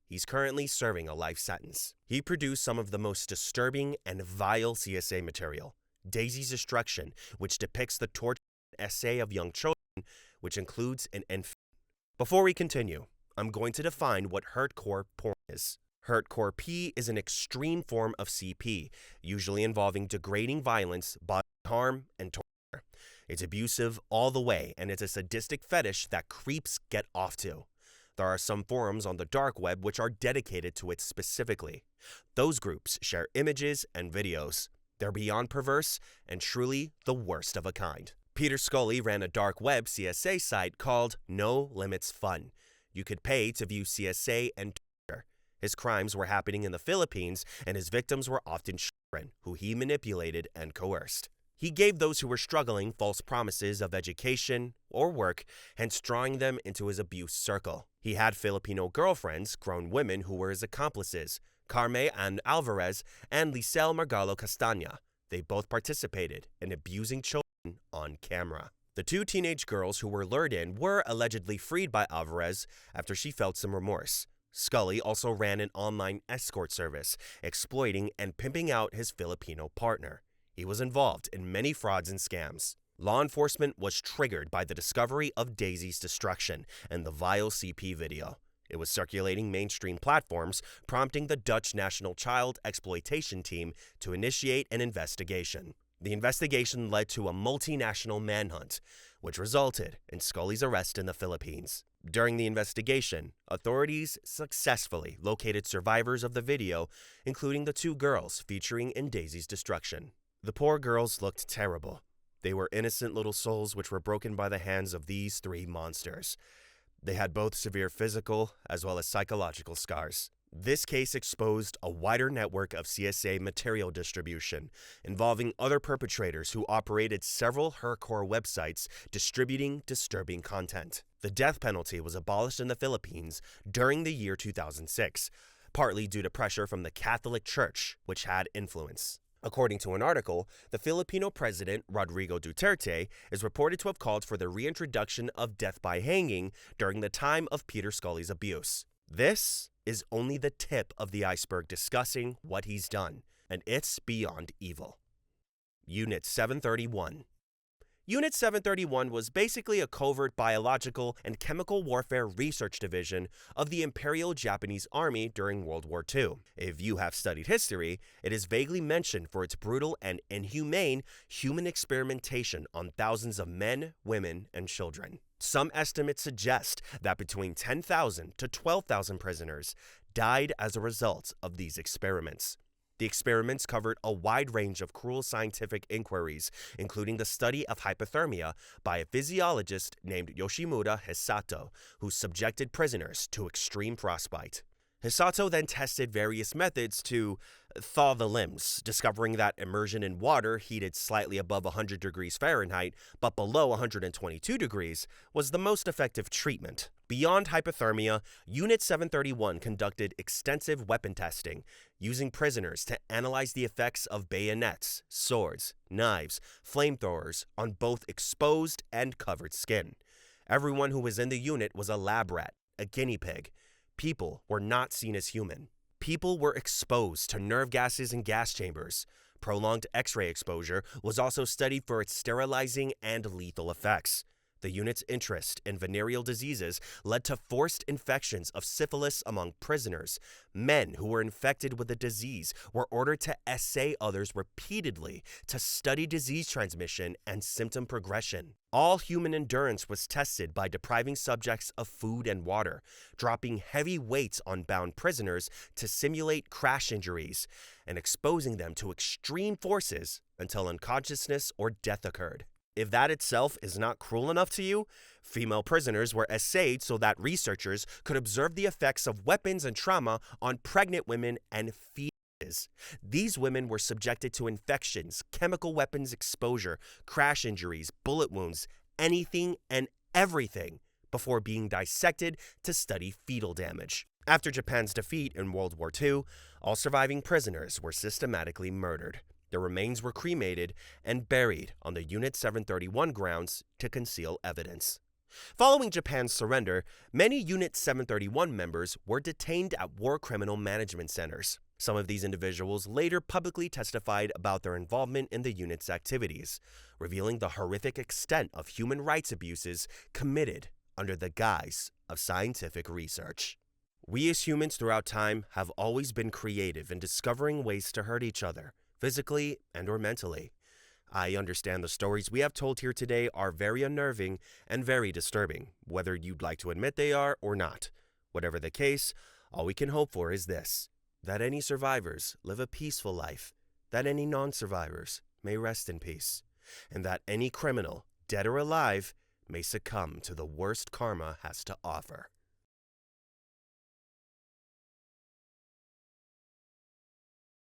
He's currently serving a life sentence. He produced some of the most disturbing and vile CSA material, Daisy's Destruction, which depicts the torture and essay of young children, which includes an infant. Before we continue, I'm going to define what hardcore porn is. Hardcore P is an extreme form of CP, usually involving degrading violence, bodily harm, and torture. It's abusive all the way, and it's a sadistic fetish that creeps get off to. There are some forums on the dark web which are dedicated to it specifically. Those groups share images and videos. They're beyond perverse and truly the worst of a kind. Peter Scully ran a dark web CSA site called No Limits Fun. You could pay to view CSA and torture. His crimes were happening in the Philippines, and his victims were often children who he manipulated and coerced. He gave those who were struggling false promises of education or work, hence drawing them into his abuse circle. He had Filipino girlfriends, grown women who were his accomplices, Carme and Alvarez and Lisel Margalo Castaña. They both participated in abusing children on camera. The two teenage girls who were lured in were allegedly freed by Alvarez after she felt some remorse. Scully also ran an online escort service, exploiting and pimping out his Filipino partner. He was involved in many frauds and scams. Law enforcement was triggered by the discovery of Daisy's destruction and the vile CP video. It was circulating mainstream platforms, prompting the Dutch National Child Exploitation Team to initiate an investigation. The investigation led to a multinational manhunt, which resulted in Scully's arrest in the Philippines. During the investigation, authorities successfully located survivors of the video, including the two girls featuring in Daisy's destruction. The poor girls looked terrible. They were innocent little souls which were broken by the hands of these three monsters. They had both severe physical as well as psychological scars. This case exposed a wider network of CSA material distribution, involving other perpetrators who operated several hardcore websites distributing disturbing content. The death penalty was abolished in the Philippines during the year 2006, partly due to pressure from the Catholic Church, which had influence. According to an article, the Filipino president, Rodrigo Duterte, is reported to have called for the reintroduction of death by hanging during the time of Peter Scully's abuse. This is only the tip of the iceberg discussing what he's done, and it's beyond evil. Unit 731. Unit 731 was basically a covert biological and chemical warfare research division of the Imperial Japanese Army during World War II. If you have studied history, it is vaguely mentioned for its brutal and inhumane human experimentation on thousands of men, women, and children. Some estimates suggest that between 10,000 to 12,000 prisoners died as a result of these experiments. The experiments covered a wide range of cruel scientific inquiries, including the study of hypothermia by a physiologist named Yoshimura Hisato, who subjected prisoners to extreme frostbite. Hisato then tested various methods to thaw the limbs, discovering that immersion in water heated slightly above 100 degrees Fahrenheit but below 122 degrees was the most effective treatment. Beyond hypothermia, Unit 731 conducted extensive weapon testing, using prisoners to analyze the effects of bayonets, swords, knives, flamethrowers on both exposed and covered skin. Everyone who was in the unit was a lab rat, a guinea pig. People were not seen as human. People were exposed to nerve gases and gas chambers. Prolonged X-ray exposure was also studied for its sterilizing and lethal effects. The unit's interest in venereal diseases led to forced infections of syphilis among prisoners. Men who were infected with the disease were ordered to assay others repeatedly to study disease transmission and symptom progression. All human endurance was tested by depriving subjects of food and water, dropping heavy weights on bound prisoners to simulate crash injuries, and exposing them to extreme forces until unconsciousness or death occurred. If that itself is not cruel enough to you, female prisoners were assayed so that researchers could observe the effects of weapons and trauma on pregnant women and fetuses. These women were subjected to infections, chemical weapons exposure, crash injuries, bullet wounds, anything and everything before being dissected to study fetal damage. After Japan's defeat in World War II, all surviving prisoners were systematically murdered. Their remains were cremated and buried on the Unit 731 grounds to conceal evidence. Following Japan's surrender, many Unit 731 members were detained at war criminal management centers. Some of these individuals later publicly testified about their involvement in the unit's activities, revealing the horrific extent of human rights abuses committed under the guise of scientific research. We as humans throughout time have always been creative in discovering ways to hurt each other, physically and or mentally. I understand the stories we have told here today are very unnerving and very disturbing, whether you'd like to admit they are or not. Whatever the case, all we can hope for is this: that any survivors live a peaceful life, that any non-survivors may rest in peace, and that any criminal, dead or alive, may succumb to the worst karma has to offer.